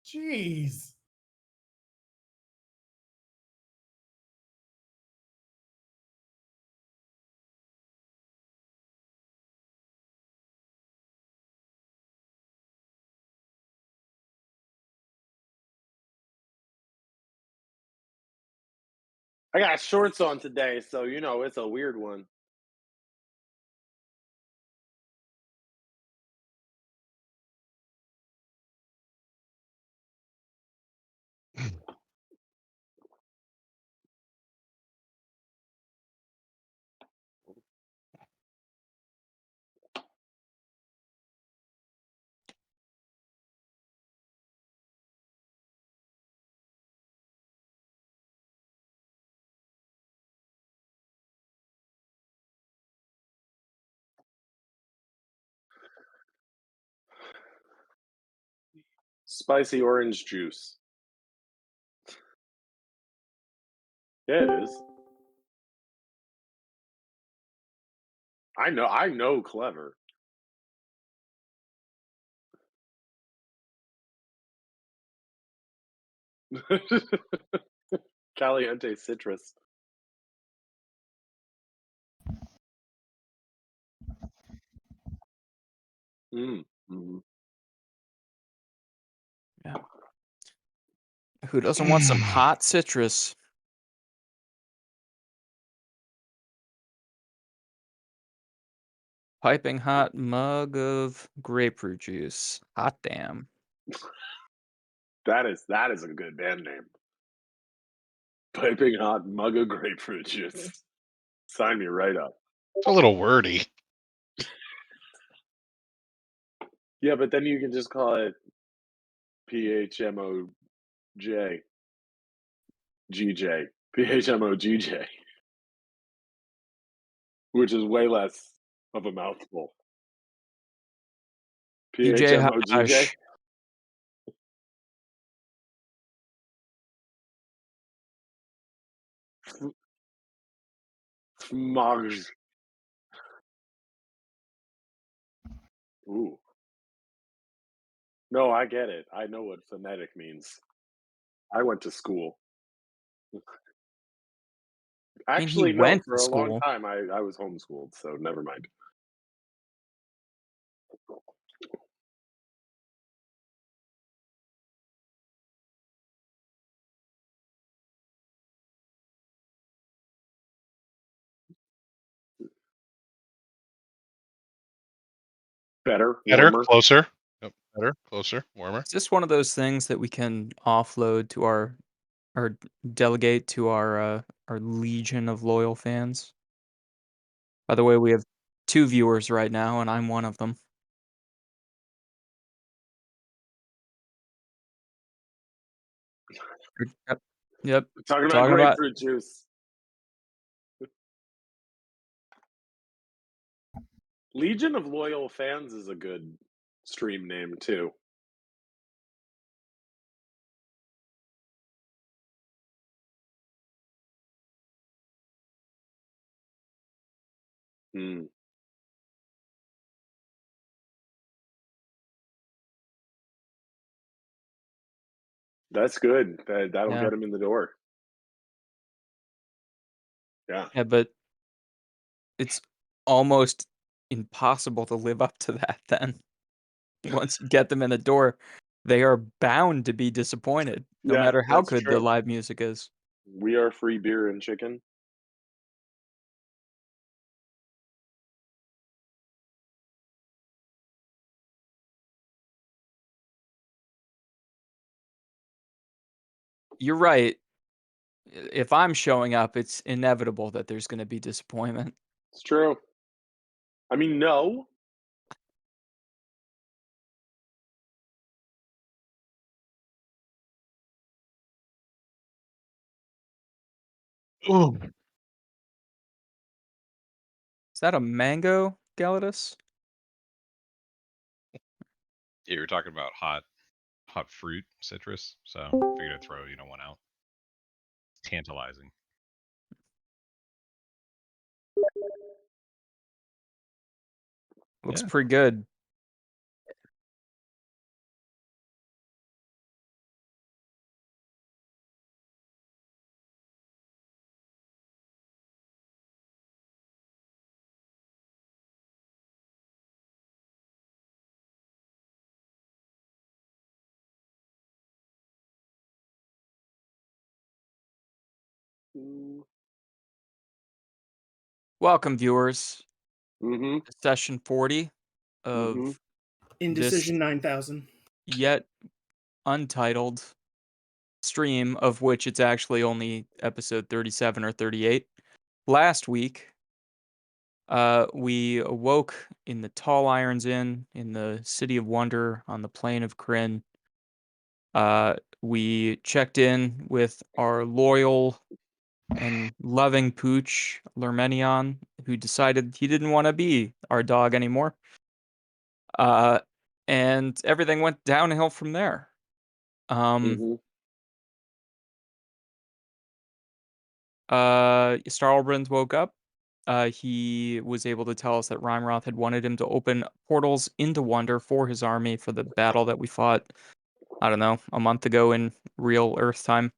Jeez. I got shorts on today, so you know it's a weird one. Spicy orange juice. Yeah, it is. I know clever. Caliente citrus. Mm, mhm. Yeah. Who doesn't want some hot citrus? Piping hot mug of grapefruit juice. Hot damn. That is a good band name. Piping hot mug of grapefruit juice. Sign me right up. It's a little wordy. Yeah, but then you can just call it PHMOJ, GJ, PHMOGJ, which is way less of a mouthful. DJ PHMOGJ? Hash. Smog. Ooh. No, I get it. I know what phonetic means. I went to school. I mean, he Actually, no, went for to a long school. time, I was homeschooled, so never mind. Better, Better, warmer. closer. Yep, better, closer, warmer. Is this one of those things that we can offload to our or delegate to our legion of loyal fans? By the way, we have 2 viewers right now, and I'm one of them. Yep. Yep. Talking about Talking about grapefruit juice. Legion of Loyal Fans is a good stream name too. Mm, that's good. That'll yeah. get him in the door. Yeah. Yeah, but it's almost impossible to live up to that then. Once you get them in the door, they are bound to be disappointed, no Yeah, matter how that's good the true. live music is. We are free beer and chicken. You're right. If I'm showing up, it's inevitable that there's gonna be disappointment. It's true. I mean, no. Ooh. Is that a mango, Galatus? Yeah, you're talking about hot fruit, citrus. So figured I'd throw one out. Tantalizing. Looks Yeah. pretty good. Welcome, viewers, Mm-hmm. to session 40 Mm-hmm. of this Indecision 9000. yet untitled stream, of which it's actually only episode 37 or 38. Last week, we awoke in the Tall Irons Inn in the City of Wonder on the plain of Kryn. We checked in with our loyal and loving pooch, Lermenion, who decided he didn't want to be our dog anymore. And everything went downhill from there. Mm-hmm. Starlbrand woke up. He was able to tell us that Rhymeroth had wanted him to open portals into Wonder for his army for the battle that we fought, I don't know, a month ago in real Earth time.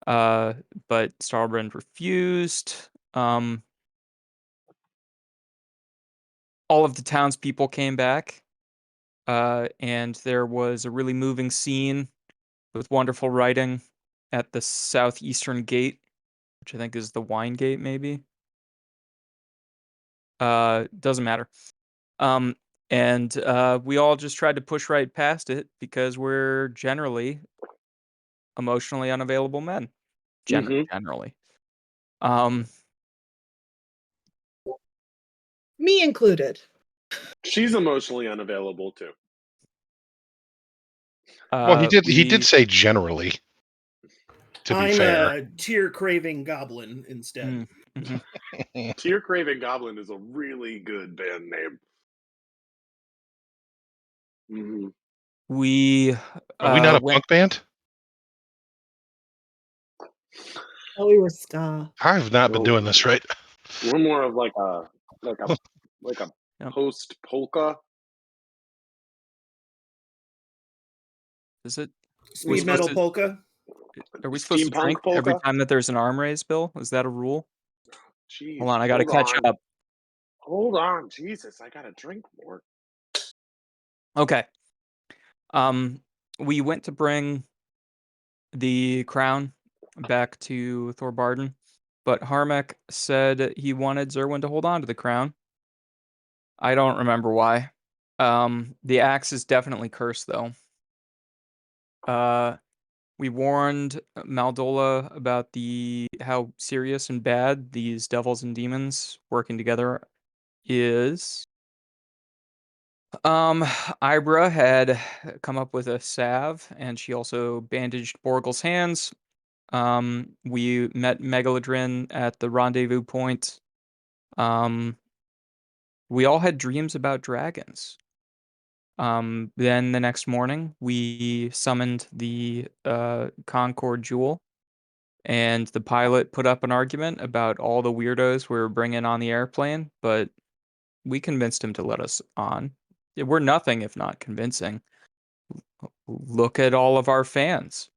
But Starlbrand refused. All of the townspeople came back, and there was a really moving scene with wonderful writing at the southeastern gate, which I think is the wine gate, maybe. Doesn't matter. And we all just tried to push right past it because we're generally emotionally unavailable men. Mm-hmm. Generally. Um, Me included. She's emotionally unavailable too. Well, he did we say generally. To be I'm fair, a tear craving goblin instead. mhm. Tear Craving Goblin is a really good band name. Mm-hmm. we are we not a went. punk band? Oh, we were ska. I've not been Well, doing this right. we're more of like a Yep. post polka. Is it? we Speed supposed metal to? polka. Are we supposed to Steampunk drink every polka. time that there's an arm raise, Bill? Is that a rule? Jeez, Hold on, I gotta hold catch on. up. Hold on, Jesus, I gotta drink more. Okay. We went to bring the crown back to Thorbarden, but Harmech said he wanted Zerwin to hold on to the crown. I don't remember why. The axe is definitely cursed, though. We warned Maldola about how serious and bad these devils and demons working together is. Ibra had come up with a salve, and she also bandaged Borgel's hands. We met Megalodrin at the rendezvous point. Um, we all had dreams about dragons. Then the next morning, we summoned the Concord Jewel, and the pilot put up an argument about all the weirdos we were bringing on the airplane, but we convinced him to let us on. We're nothing if not convincing. Look at all of our fans.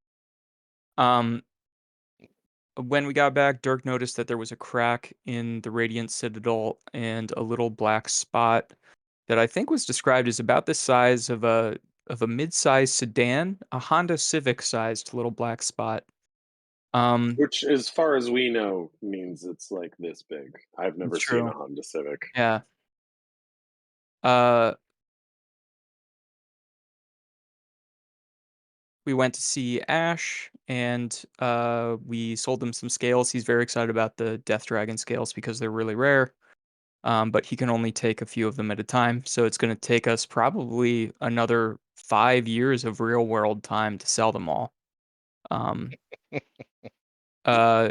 Um, when we got back, Dirk noticed that there was a crack in the Radiant Citadel and a little black spot that I think was described as about the size of a mid-sized sedan, a Honda Civic-sized little black spot. Which, as far as we know, means it's like this big. I've never It's seen true. a Honda Civic. Yeah. Uh, we went to see Ash, and we sold him some scales. He's very excited about the Death Dragon scales because they're really rare. But he can only take a few of them at a time, so it's going to take us probably another 5 years of real world time to sell them all. Um, uh,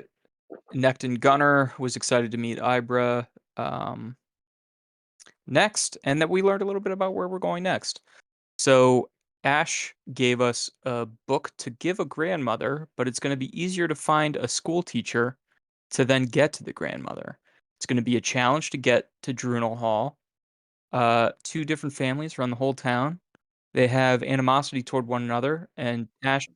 Necton Gunner was excited to meet Ibra next, and that we learned a little bit about where we're going next. So Ash gave us a book to give a grandmother, but it's going to be easier to find a school teacher to then get to the grandmother. It's going to be a challenge to get to Drunel Hall. Two different families run the whole town. They have animosity toward one another, and Ash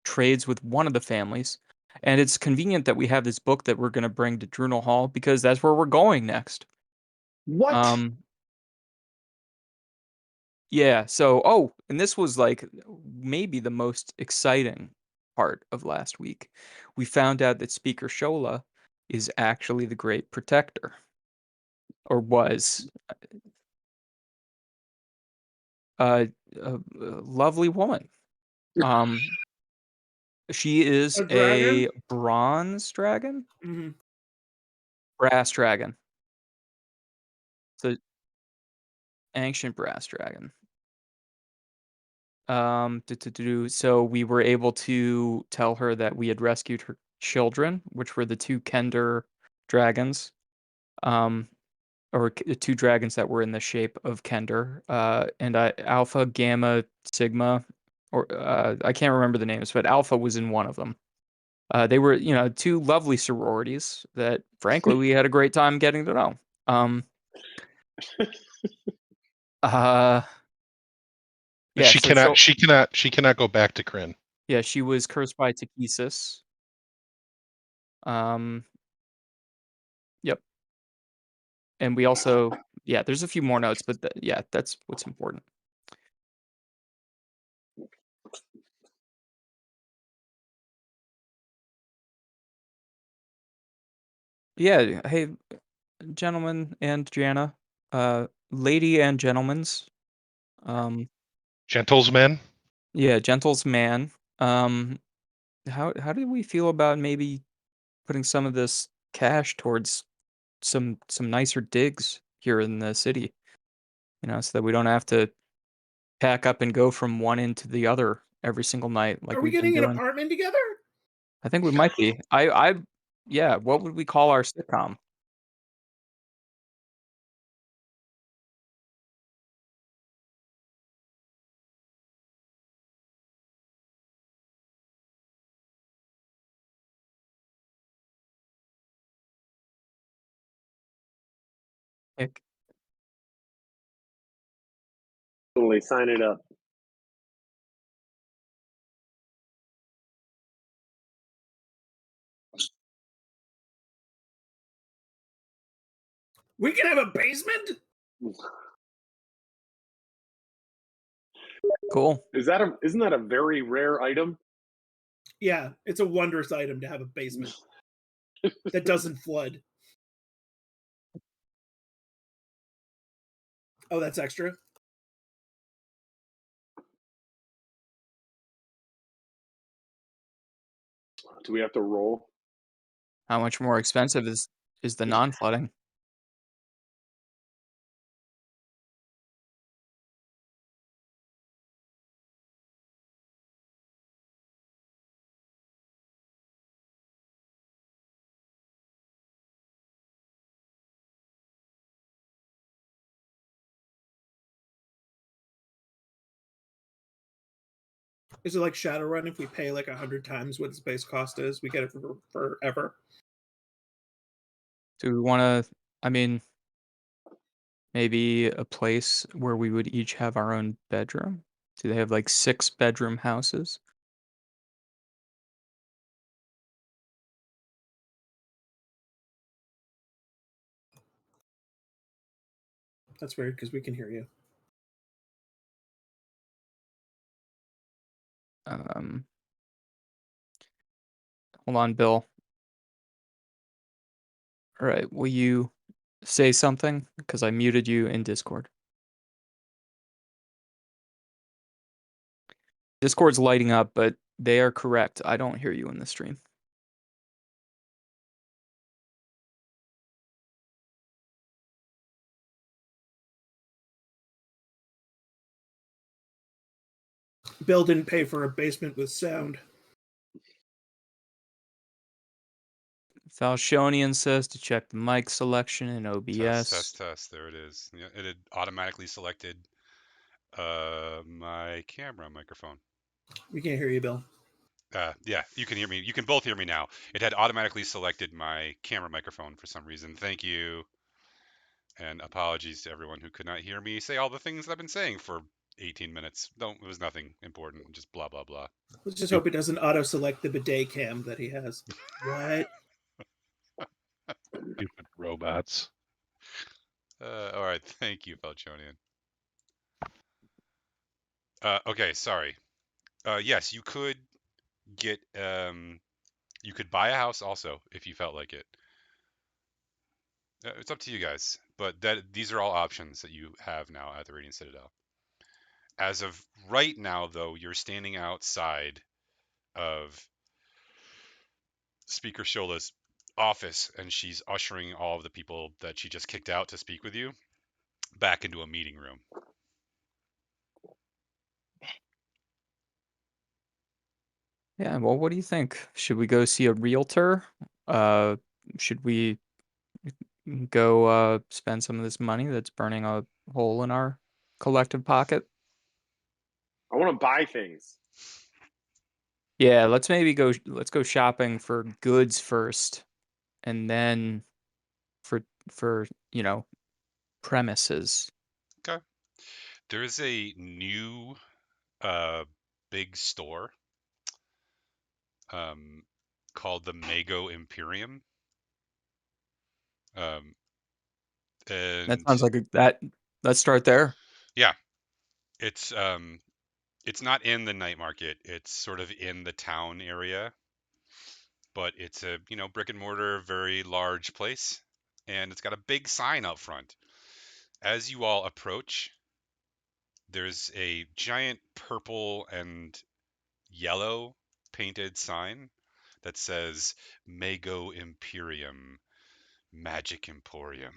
trades with one of the families. And it's convenient that we have this book that we're going to bring to Drunel Hall because that's where we're going next. What? Um, yeah. So, and this was like maybe the most exciting part of last week. we found out that Speaker Shola is actually the Great Protector, or was. A lovely woman. Um, she is A a dragon? bronze dragon? Mhm. Brass dragon. So ancient brass dragon. So we were able to tell her that we had rescued her children, which were the 2 Kender dragons, um, or the 2 dragons that were in the shape of Kender, and Alpha, Gamma, Sigma, or I can't remember the names, but Alpha was in one of them. They were, 2 lovely sororities that, frankly, we had a great time getting to know. Um, uh, But yeah, she so cannot. She cannot go back to Kryn. yeah, she was cursed by Takesis. Um, yep. And we also, yeah, there's a few more notes, but yeah, that's what's important. Yeah, hey, gentlemen and Jana, lady and gentlemen's, um, Gentlesman. yeah, gentles man. Um, how do we feel about maybe putting some of this cash towards some nicer digs here in the city, so that we don't have to pack up and go from one end to the other every single night Are like we we've been getting an doing. apartment together? I think we might be. Yeah, what would we call our sitcom? Like, Totally sign it up. We can have a basement? cool. Isn't that a very rare item? Yeah, it's a wondrous item to have a basement that doesn't flood. Oh, that's extra? Do we have to roll? How much more expensive is the non-flooding? Is it like Shadowrun? If we pay like 100 times what its base cost is, we get it for forever. Do we want to? I mean, maybe a place where we would each have our own bedroom. Do they have like 6-bedroom houses? That's weird because we can hear you. Um, Hold on, Bill. All right, will you say something? Because I muted you in Discord. Discord's lighting up, but they are correct. I don't hear you in the stream. Bill didn't pay for a basement with sound. Falshonian says to check the mic selection in OBS. Test. There it is. Yeah, it had automatically selected my camera microphone. We can't hear you, Bill. Yeah, you can hear me. You can both hear me now. It had automatically selected my camera microphone for some reason. Thank you. And apologies to everyone who could not hear me say all the things I've been saying for 18 minutes. It was nothing important. Just blah, blah, blah. Let's just hope it doesn't auto-select the bidet cam that he has. What? Stupid robots. All right. Thank you, Felchonian. Okay, sorry. Yes, you could get You could buy a house also if you felt like it. It's up to you guys, but these are all options that you have now at the Radiant Citadel. As of right now, though, you're standing outside of Speaker Shola's office, and she's ushering all of the people that she just kicked out to speak with you back into a meeting room. Yeah, well, what do you think? Should we go see a realtor? Should we go spend some of this money that's burning a hole in our collective pocket? I want to buy things. Yeah, let's go shopping for goods first, and then for premises. Okay. There's a new big store called the Mago Imperium. That And sounds like let's start there. yeah, it's not in the night market. It's sort of in the town area, but it's a, brick and mortar, very large place, and it's got a big sign out front. As you all approach, there's a giant purple and yellow painted sign that says Mago Imperium, Magic Emporium.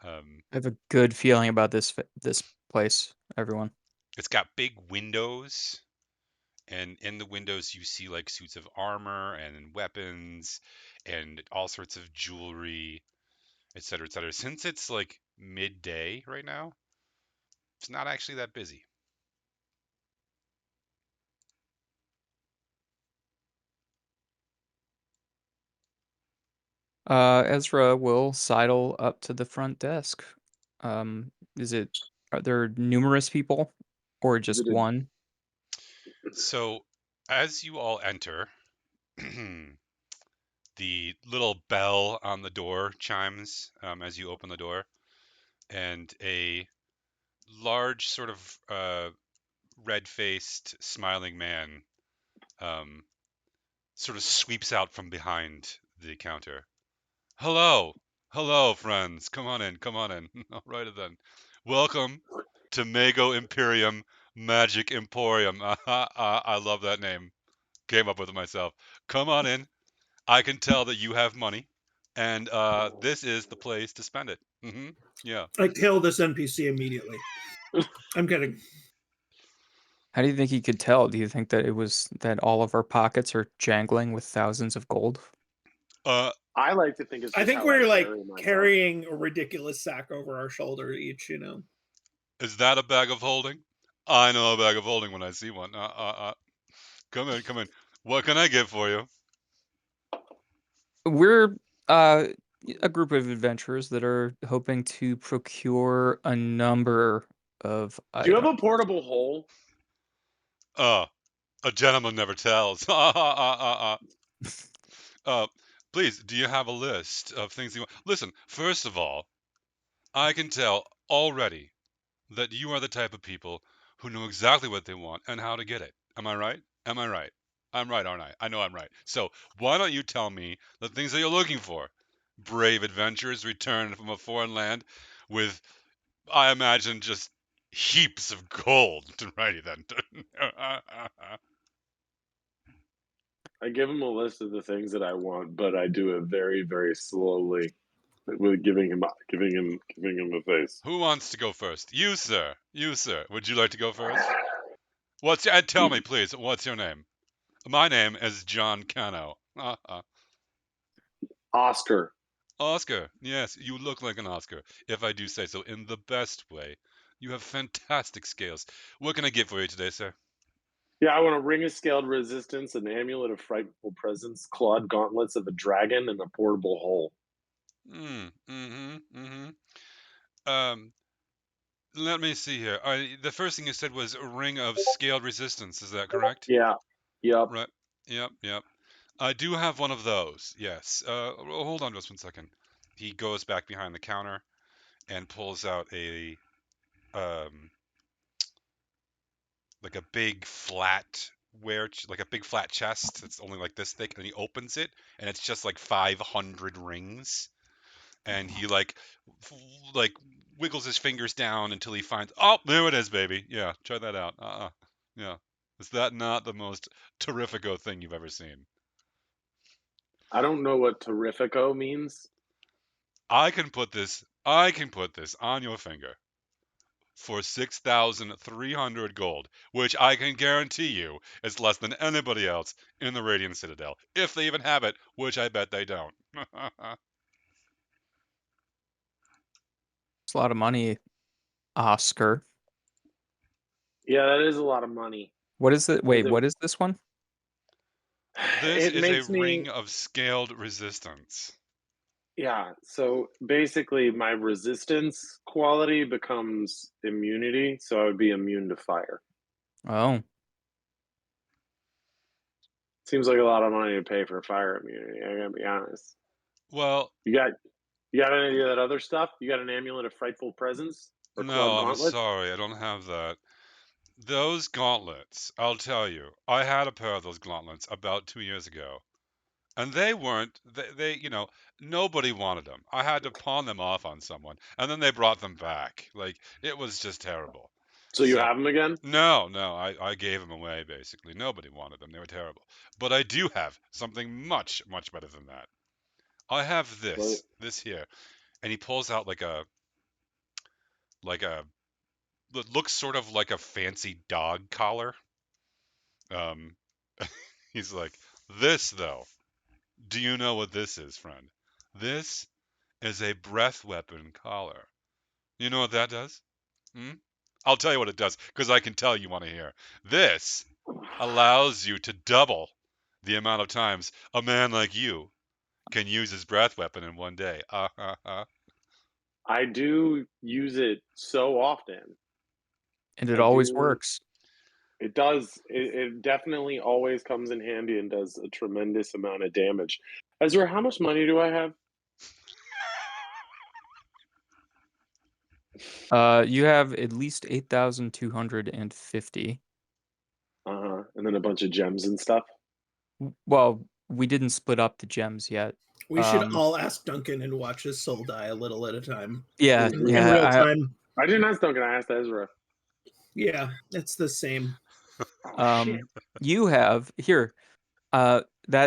I have a good feeling about this place, everyone. It's got big windows, and in the windows you see like suits of armor and weapons and all sorts of jewelry, etc., etc. Since it's like midday right now, it's not actually that busy. Ezra will sidle up to the front desk. Are there numerous people or Is it just a, one? So, as you all enter, the little bell on the door chimes as you open the door, and a large, sort of red-faced, smiling man sort of sweeps out from behind the counter. Hello, hello, friends. Come on in, come on in. All right then. Welcome to Mago Imperium Magic Emporium. I love that name. Came up with it myself. Come on in. I can tell that you have money, and this is the place to spend it. Yeah. I kill this NPC immediately. I'm kidding. How do you think he could tell? Do you think that it was that all of our pockets are jangling with thousands of gold? I like to think it's just I think how we're I like carry myself. carrying a ridiculous sack over our shoulder each, Is that a bag of holding? I know a bag of holding when I see one. Come in, come in. What can I get for you? We're uh, a group of adventurers that are hoping to procure a number of Do you have items. a portable hole? A gentleman never tells. Please, do you have a list of things you want? Listen, first of all, I can tell already that you are the type of people who know exactly what they want and how to get it. Am I right? Am I right? I'm right, aren't I? I know I'm right. So why don't you tell me the things that you're looking for? Brave adventurers return from a foreign land with, I imagine, just heaps of gold. Righty then. I give him a list of the things that I want, but I do it very, very slowly, with giving him a face. Who wants to go first? You, sir. You, sir. Would you like to go first? Tell me, please. What's your name? My name is John Cano. Oscar. Oscar. Yes, you look like an Oscar, if I do say so, in the best way. You have fantastic scales. What can I get for you today, sir? Yeah, I want a ring of scaled resistance, an amulet of frightful presence, clawed gauntlets of a dragon, and a portable hole. Let me see here. The first thing you said was a ring of scaled resistance. Is that correct? Yeah. Yep. Right. Yep. I do have one of those. Yes. Hold on just 1 second. He goes back behind the counter and pulls out like a big flat like a big flat chest. It's only like this thick, and he opens it, and it's just like 500 rings. And he like wiggles his fingers down until he finds. Oh, there it is, baby. Yeah, try that out. Yeah, is that not the most terrifico thing you've ever seen? I don't know what terrifico means. I can put this on your finger for 6,300 gold, which I can guarantee you is less than anybody else in the Radiant Citadel, if they even have it, which I bet they don't. It's a lot of money, Oscar. Yeah, that is a lot of money. What is it? Wait, it- what is this one? This It is a makes me ring of scaled resistance. Yeah, so basically my resistance quality becomes immunity, so I would be immune to fire. Oh, Seems like a lot of money to pay for fire immunity, I gotta be honest. Well, You got any of that other stuff? You got an amulet of frightful presence? Or claw no, I'm gauntlets? sorry, I don't have that. Those gauntlets, I'll tell you, I had a pair of those gauntlets about 2 years ago. And they weren't, nobody wanted them. I had to pawn them off on someone, and then they brought them back. Like, it was just terrible. So you have them again? No, I gave them away, basically. Nobody wanted them. They were terrible. But I do have something much, much better than that. I have What? this here. And he pulls out like a, it looks sort of like a fancy dog collar. Um, he's like, this, though. Do you know what this is, friend? This is a breath weapon collar. You know what that does? Hmm? I'll tell you what it does, because I can tell you want to hear. This allows you to double the amount of times a man like you can use his breath weapon in one day. I do use it so often. and it I always do. works. It does. It definitely always comes in handy and does a tremendous amount of damage. Ezra, how much money do I have? You have at least 8,250. And then a bunch of gems and stuff. Well, we didn't split up the gems yet. We should all ask Duncan and watch his soul die a little at a time. Yeah, In yeah. real time. I didn't ask Duncan, I asked Ezra. Yeah, it's the same. Oh, shit. You have here, that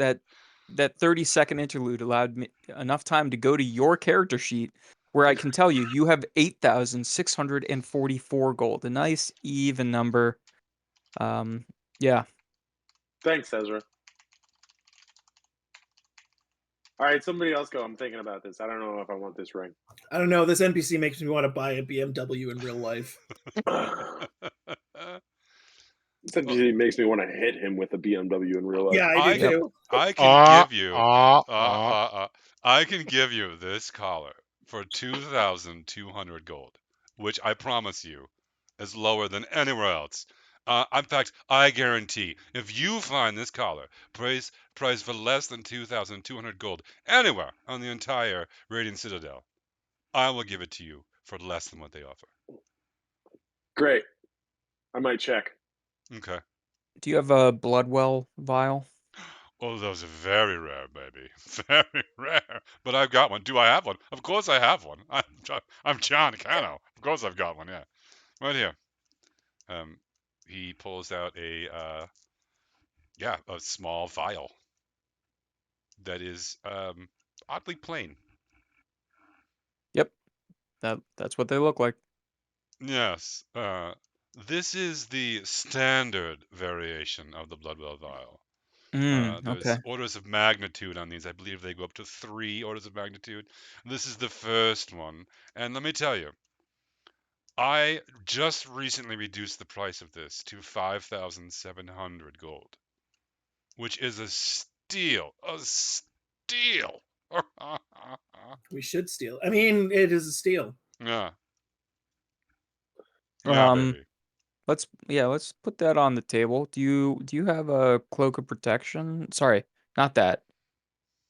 30-second interlude allowed me enough time to go to your character sheet, where I can tell you have 8,644 gold, a nice even number. Yeah. Thanks, Ezra. All right, somebody else go. I'm thinking about this. I don't know if I want this ring. I don't know. This NPC makes me want to buy a BMW in real life. This NPC makes me want to hit him with a BMW in real life. Yeah, I do too. I can give you. I can give you this collar for 2,200 gold, which I promise you is lower than anywhere else. In fact, I guarantee if you find this collar priced for less than 2,200 gold anywhere on the entire Radiant Citadel, I will give it to you for less than what they offer. Great. I might check. Okay. Do you have a Bloodwell vial? Oh, those are very rare, baby. Very rare. But I've got one. Do I have one? Of course I have one. I'm John Cano. Of course I've got one, yeah. Right here. He pulls out a small vial that is oddly plain. Yep. That's what they look like. Yes. This is the standard variation of the Bloodwell vial. There's Okay. orders of magnitude on these. I believe they go up to 3 orders of magnitude. This is the first one. And let me tell you, I just recently reduced the price of this to 5,700 gold, which is a steal. A steal. We should steal. I mean, it is a steal. Yeah. Yeah, baby. Let's put that on the table. Do you have a cloak of protection? Sorry, not that.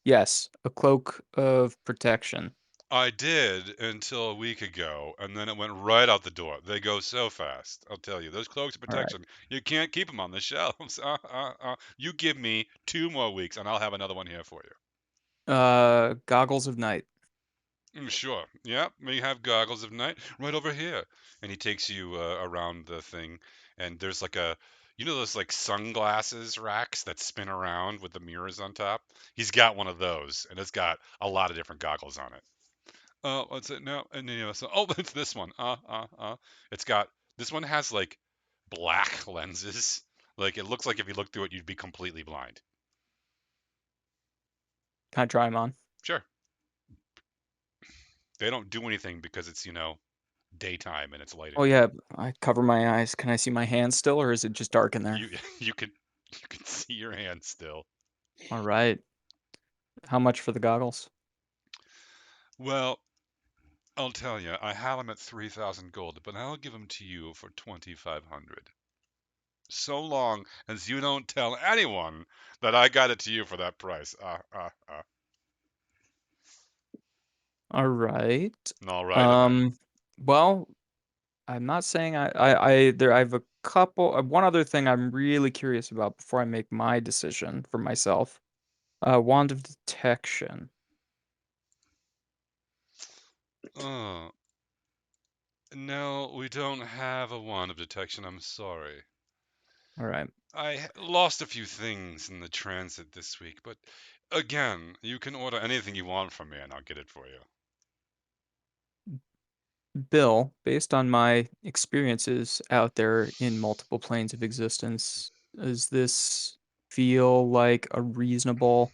Yes, a cloak of protection. I did until a week ago, and then it went right out the door. They go so fast. I'll tell you, those cloaks of All right. protection, you can't keep them on the shelves. You give me 2 more weeks, and I'll have another one here for you. Goggles of night. Sure. Yeah, we have goggles of night right over here. And he takes you around the thing, and there's like those like sunglasses racks that spin around with the mirrors on top? He's got one of those, and it's got a lot of different goggles on it. Oh, what's it now? And so, oh, it's this one. It's got this one has like black lenses. Like it looks like if you look through it, you'd be completely blind. Can I try them on? Sure. They don't do anything because it's daytime and it's lighted. Oh yeah, I cover my eyes. Can I see my hands still, or is it just dark in there? You can see your hand still. All right. How much for the goggles? Well, I'll tell you, I had them at 3,000 gold, but I'll give them to you for 2,500. So long as you don't tell anyone that I got it to you for that price. All right. All right. Well, I'm not saying I have a couple. One other thing I'm really curious about before I make my decision for myself. Wand of detection. Oh, no, we don't have a wand of detection. I'm sorry. All right. I lost a few things in the transit this week, but again, you can order anything you want from me and I'll get it for you. Bill, based on my experiences out there in multiple planes of existence, does this feel like a reasonable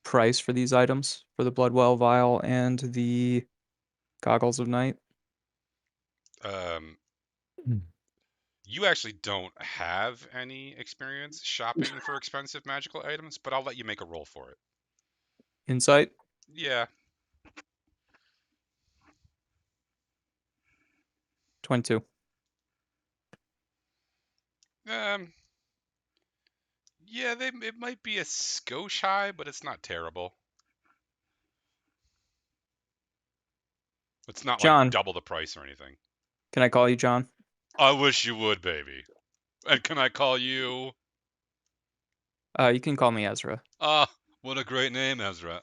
price for these items for the Bloodwell vial and the goggles of night? Um, Hmm. you actually don't have any experience shopping for expensive magical items, but I'll let you make a roll for it. Insight? Yeah. 22. Yeah, it might be a skosh high, but it's not terrible. It's not like John, double the price or anything. can I call you John? I wish you would, baby. And can I call you? You can call me Ezra. What a great name, Ezra.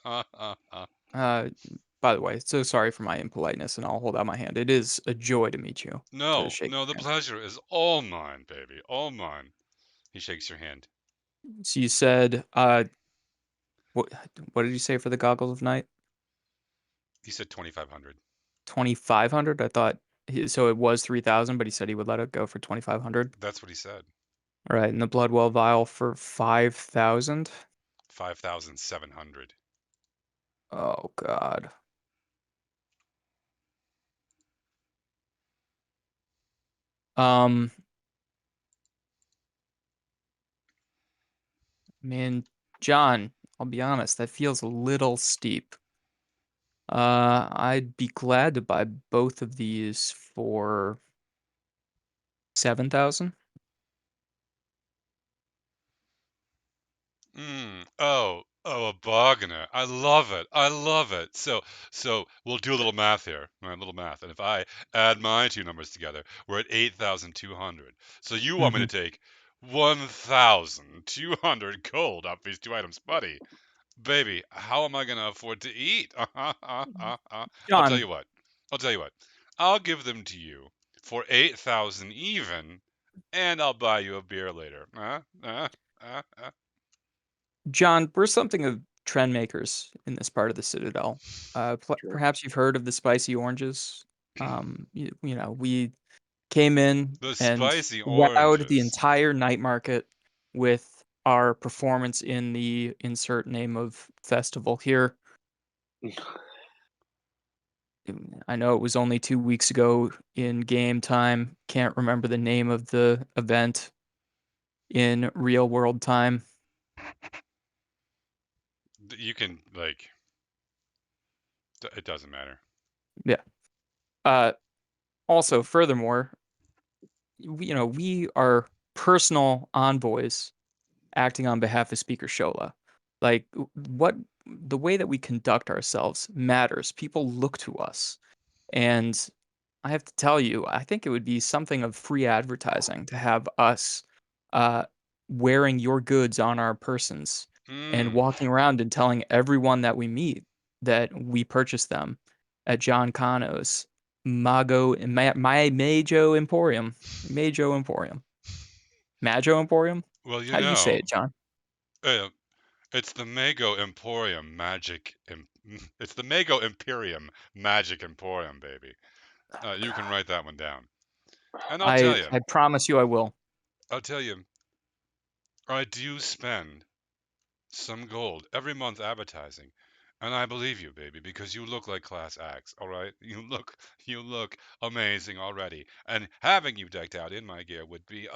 By the way, so sorry for my impoliteness, and I'll hold out my hand. It is a joy to meet you. To No, shake no, your the hand. pleasure is all mine, baby. All mine. He shakes your hand. So you said, what did you say for the goggles of night? He said 2,500. 2,500? I thought so it was 3,000, but he said he would let it go for 2,500. That's what he said. All right, and the Bloodwell vial for 5,000. 5,700. Oh God. Man, John, I'll be honest, that feels a little steep. I'd be glad to buy both of these for 7,000. A bargainer. I love it. I love it. So we'll do a little math here. All right, a little math. And if I add my two numbers together, we're at 8,200. So you want me to take 1,200 gold off these two items, buddy? Baby, how am I gonna afford to eat? I'll tell John, you what. I'll tell you what. I'll give them to you for 8,000 even, and I'll buy you a beer later. John, we're something of trend makers in this part of the Citadel. Sure. Perhaps you've heard of the spicy oranges. We came in The and spicy wowed the oranges. entire night market with our performance in the insert name of festival here. I know it was only 2 weeks ago in game time. Can't remember the name of the event in real world time. You can it doesn't matter. Yeah. Also, furthermore, we are personal envoys acting on behalf of Speaker Shola. Like, what the way that we conduct ourselves matters. People look to us, and I have to tell you, I think it would be something of free advertising to have us uh, wearing your goods on our persons and walking around and telling everyone that we meet that we purchased them at John Cano's Mago Majo Emporium. Majo Emporium. Majo Emporium? Well, How do you say it, John? It's the Mago Emporium Magic. It's the Mago Imperium Magic Emporium, baby. You can write that one down. And I'll tell you, I promise you I will. I do spend some gold every month advertising. And I believe you, baby, because you look like class acts, all right? You look amazing already. And having you decked out in my gear would be,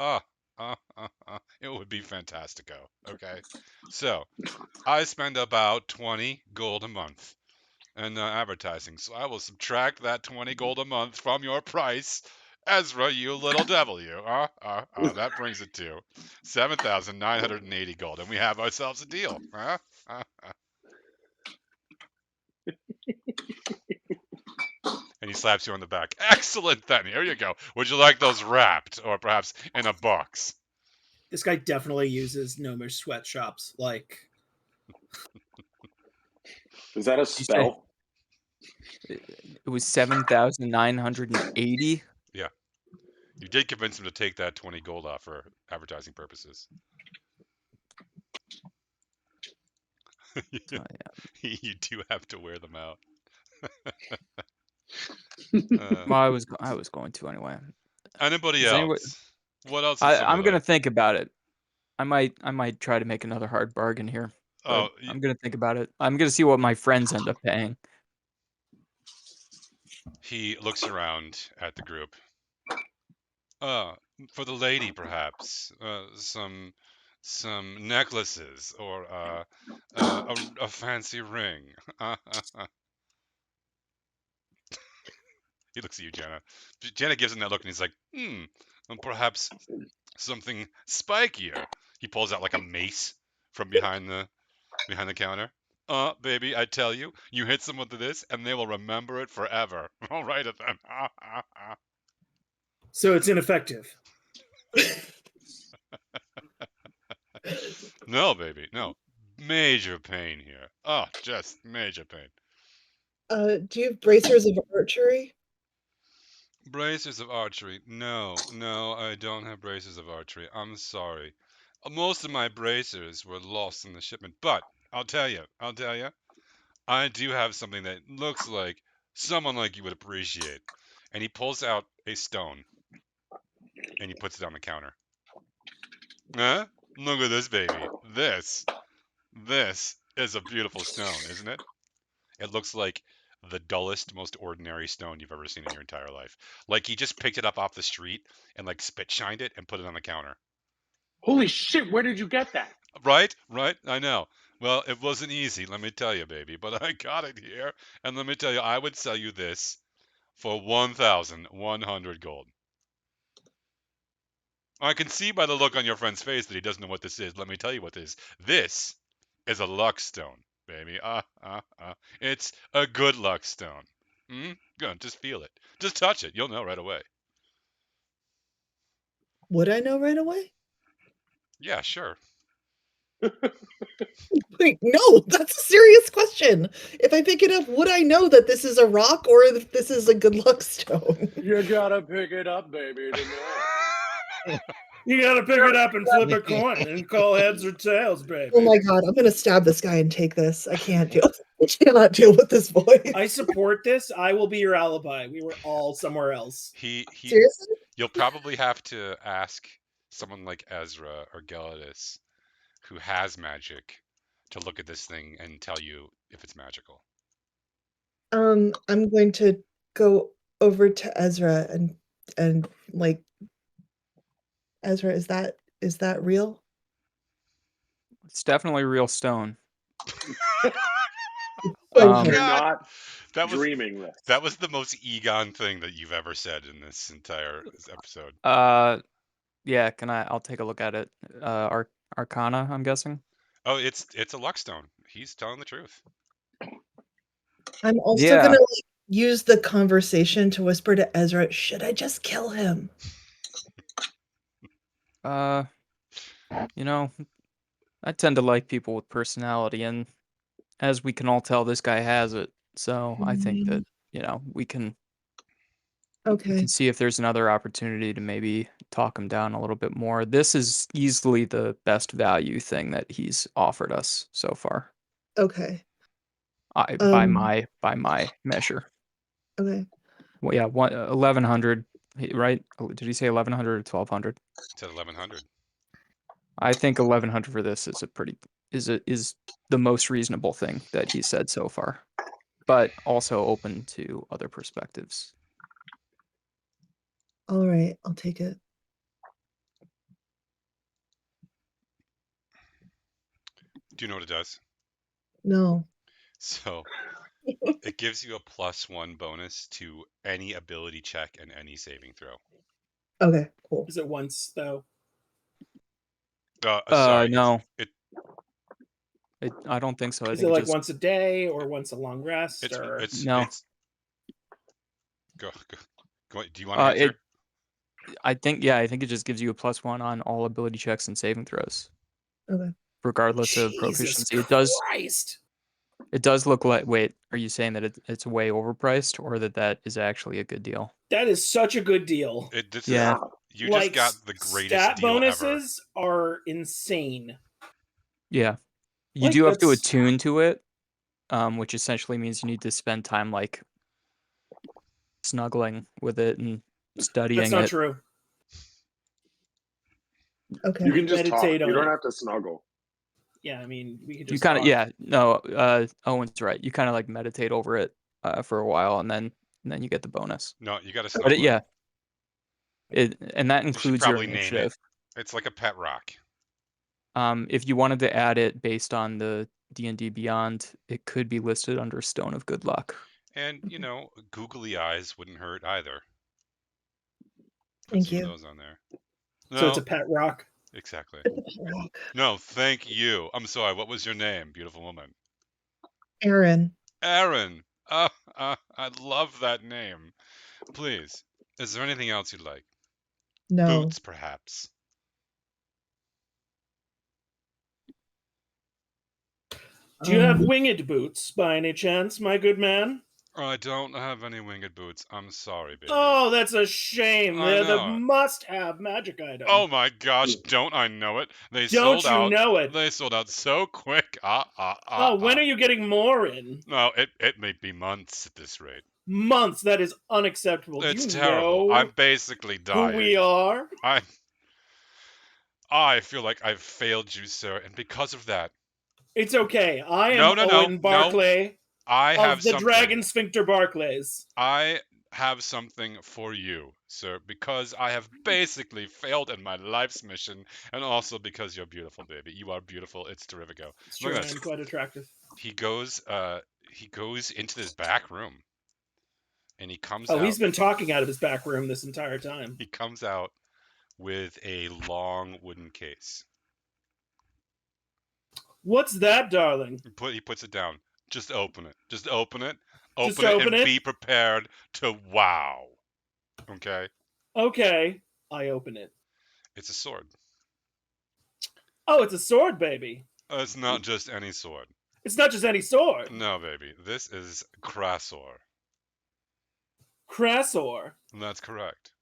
it would be fantastico, okay? So, I spend about 20 gold a month in advertising, so I will subtract that 20 gold a month from your price. Ezra, you little devil, you. That brings it to 7,980 gold, and we have ourselves a deal. And he slaps you on the back. Excellent, then. Here you go. Would you like those wrapped, or perhaps in a box? This guy definitely uses gnomish sweatshops. Like, Is that a You say spell? it was 7,980? Yeah. You did convince him to take that 20 gold off for advertising purposes. Oh, You do have to wear them out. Well, I was going to anyway. Anybody Does else? anybody- What else would I'm somebody gonna like? think about it. I might try to make another hard bargain here. Oh, But I'm gonna think about it. I'm gonna see what my friends end up paying. he looks around at the group. For the lady, perhaps some necklaces or a fancy ring. He looks at you, Jenna. Jenna gives him that look, and he's like, and perhaps something spikier. He pulls out like a mace from behind the counter. Baby, I tell you, you hit someone with this, and they will remember it forever. All right, then. so it's ineffective. No, baby, no. Major pain here. Oh, just major pain. Do you have bracers of archery? Braces of archery. No, I don't have braces of archery. I'm sorry. Most of my bracers were lost in the shipment, but I'll tell you, I do have something that looks like someone like you would appreciate. And he pulls out a stone and he puts it on the counter. Huh? Look at this, baby. This is a beautiful stone, isn't it? It looks like the dullest, most ordinary stone you've ever seen in your entire life. Like he just picked it up off the street and like spit shined it and put it on the counter. Holy shit, where did you get that? Right? I know. Well, it wasn't easy, let me tell you, baby, but I got it here. And let me tell you, I would sell you this for 1,100 gold. I can see by the look on your friend's face that he doesn't know what this is. Let me tell you what this is. This is a luck stone, baby. It's a good luck stone. Good. Just feel it. Just touch it. You'll know right away. Would I know right away? Yeah, sure. Wait, no, that's a serious question. If I pick it up, would I know that this is a rock or if this is a good luck stone? You gotta pick it up, baby, to know. You gotta pick it up and flip a coin and call heads or tails, baby. Oh my god, I'm gonna stab this guy and take this. I can't deal. I cannot deal with this voice. I support this. I will be your alibi. We were all somewhere else. Seriously? You'll probably have to ask someone like Ezra or Gelidus, who has magic, to look at this thing and tell you if it's magical. I'm going to go over to Ezra and like, Ezra, is that real? It's definitely real stone. Um, You're God. not dreaming this. That was the most Egon thing that you've ever said in this entire episode. Yeah, I'll take a look at it. Arcana, I'm guessing. Oh, it's a luck stone. he's telling the truth. I'm also Yeah. gonna like, use the conversation to whisper to Ezra, should I just kill him? You know, I tend to like people with personality, and as we can all tell, this guy has it. So I think that, we can Okay. see if there's another opportunity to maybe talk him down a little bit more. This is easily the best value thing that he's offered us so far. Okay. By my measure. Okay. Well, yeah, 1,100, right? Did he say 1,100 or 1,200? It's at 1100. I think 1,100 for this is is the most reasonable thing that he said so far, but also open to other perspectives. All right, I'll take it. Do you know what it does? No. So it gives you a +1 bonus to any ability check and any saving throw. Okay, cool. Is it once though? Sorry. No. It I don't think so. I Is think it it like just once a day or once a long rest? it's Or it's No. it's go. Do you want to answer? I think it just gives you a +1 on all ability checks and saving throws, Okay. regardless of Jesus proficiency. Christ. It does look like. Wait, are you saying that it's way overpriced, or that is actually a good deal? That is such a good deal. Yeah. You Like, just got the greatest stat deal ever. bonuses are insane. Yeah. You Like, do have to that's- attune to it, which essentially means you need to spend time like snuggling with it and studying That's not it. true. Okay. You can just talk. Meditate on You don't it. have to snuggle. Yeah, I mean, we could You just kind of talk. no. Owen's right. You kind of like meditate over it for a while, and then you get the bonus. No, you got to But snuggle it. And that You should includes your probably name it. initiative. It's like a pet rock. If you wanted to add it based on the D&D Beyond, it could be listed under Stone of Good Luck. And, googly eyes wouldn't hurt either. Put Thank some you. of those on there. No, So it's a pet rock. exactly. Rock. No, thank you. I'm sorry. What was your name, beautiful woman? Aaron. Aaron. I love that name. Please, is there anything else you'd like? No. Boots, perhaps. Do you have winged boots by any chance, my good man? I don't have any winged boots. I'm sorry, baby. Oh, that's a shame. I They're the know. must-have magic item. Oh my gosh, don't I know it? They Don't sold you out. know it? They sold out so quick. When are you getting more in? No, it may be months at this rate. Months. That is unacceptable. It's Do you terrible. know I'm basically dying. who we are? I feel like I've failed you, sir, and because of that, It's okay. I am No, Owen Barclay I have of the something. Dragon Sphincter Barclays. I have something for you, sir, because I have basically failed in my life's mission, and also because you're beautiful, baby. You are beautiful. It's terrifico. It's Look true. at this. I'm quite attractive. He goes into this back room, and he comes Oh, out. he's been talking out of his back room this entire time. He comes out with a long wooden case. What's that, darling? He puts it down. Just open it. Just open it. Just Open it open and it? be prepared to wow. Okay? Okay. I open it. It's a sword. Oh, it's a sword, baby. It's not just any sword. It's not just any sword. No, baby. This is Crassor. Crassor. That's correct.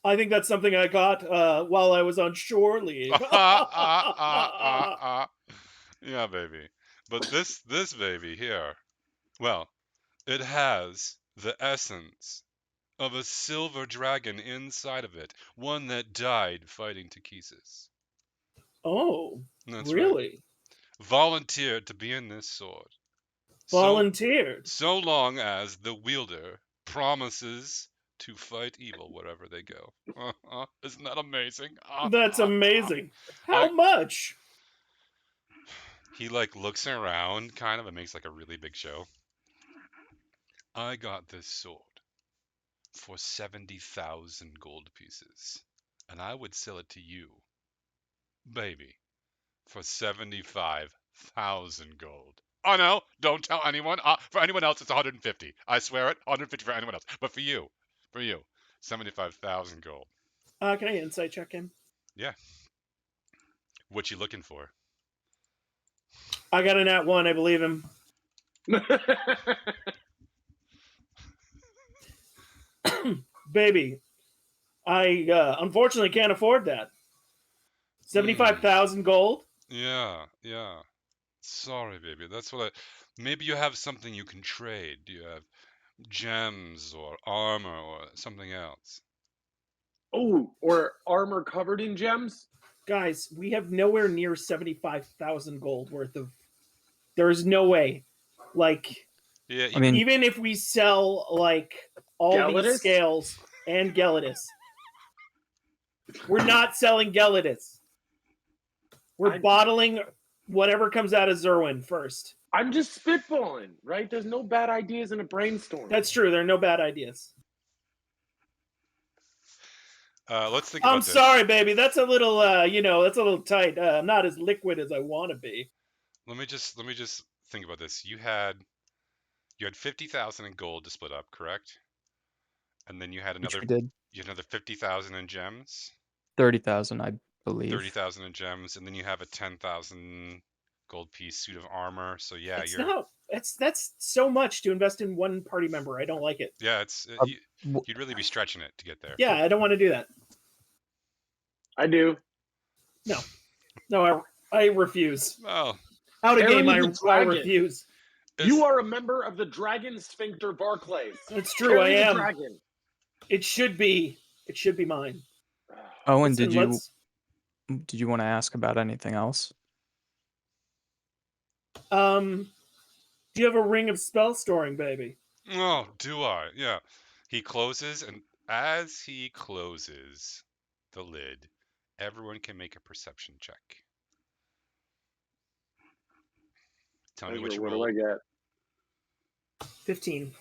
I think that's something I got while I was on shore leave. Yeah, baby. But this baby here, well, it has the essence of a silver dragon inside of it, one that died fighting Takesis. Oh, That's really? right. Volunteered to be in this sword. Volunteered. So long as the wielder promises to fight evil wherever they go. Isn't that amazing? That's amazing. How much? He looks around kind of and makes like a really big show. I got this sword for 70,000 gold pieces, and I would sell it to you, baby, for 75 75,000 gold. Oh no, don't tell anyone. For anyone else, it's 150. I swear it, 150 for anyone else. But for you, 75,000 gold. Can I insight check him? Yeah. What you looking for? I got a nat 1. I believe him. Baby, I unfortunately can't afford that. 75,000 gold? Yeah. Sorry, baby. That's what I. Maybe you have something you can trade. Do you have gems or armor or something else? Oh, or armor covered in gems? Guys, we have nowhere near 75,000 gold worth of. There is no way. Like, Yeah. I mean, even if we sell, like, all Gelatis? these scales and Gelatis, we're not selling Gelatis. We're bottling whatever comes out of Zerwin first. I'm just spitballing, right? There's no bad ideas in a brainstorm. That's true. There are no bad ideas. Let's think about I'm this. sorry, baby. That's a little, that's a little tight. I'm not as liquid as I want to be. Let me just think about this. You had 50,000 in gold to split up, correct? And then you had which another we did. you had another 50,000 in gems, 30,000, I believe. 30,000 in gems, and then you have a 10,000 gold piece suit of armor. So yeah, It's you're not. That's so much to invest in one party member. I don't like it. yeah, it's W- you'd really be stretching it to get there. Yeah, I don't want to do that. I do. No, I refuse. Well, Out of Harry game, the I Dragon. refuse. You are a member of the Dragon Sphincter Barclays. It's true. I Harry the am. Dragon. It should be. It should be mine. Owen, Listen, did you let's- want to ask about anything else? Do you have a ring of spell storing, baby? oh, do I? Yeah. He closes, and as he closes the lid, everyone can make a perception check. Tell me what you What do rolled. I get? 15.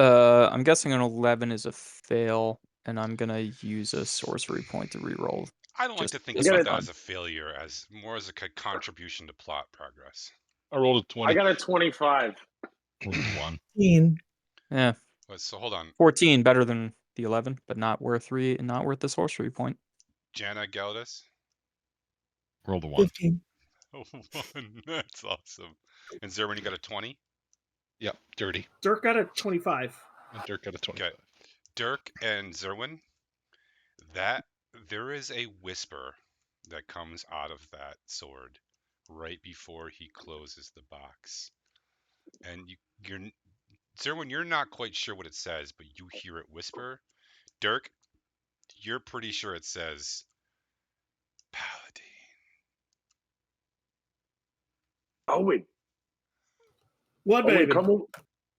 I'm guessing an 11 is a fail, and I'm gonna use a sorcery point to reroll. I don't like Just to think this about one that time. as a failure, as more as a contribution to plot progress. I rolled a 20. I got a 25. Rolled a 1. 15. Yeah, So hold on, 14 better than the 11, but not worth the sorcery point. Jana Galdus. Rolled a 1. 15. Oh, 1. That's awesome. And Zerwin, you got a 20. Yep, dirty. Dirk got a 25. And Dirk got a 25. Okay. Dirk and Zerwin, that there is a whisper that comes out of that sword right before he closes the box, and you're Zerwin, you're not quite sure what it says, but you hear it whisper. Dirk, you're pretty sure it says Paladin. Owen, What, Owen, baby?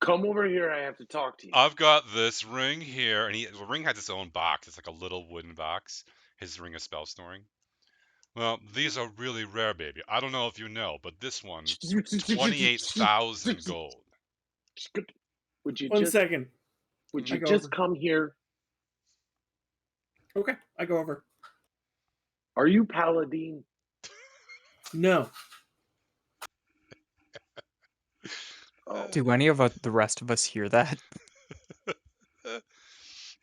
come over here. I have to talk to you. I've got this ring here, and the ring has its own box. It's like a little wooden box. His ring of spell storing. Well, these are really rare, baby. I don't know if you know, but this one, 28,000 gold. Would you One just second. would I you go just over. come here? Okay, I go over. Are you Paladin? No. Oh, Do any of the rest of us hear that?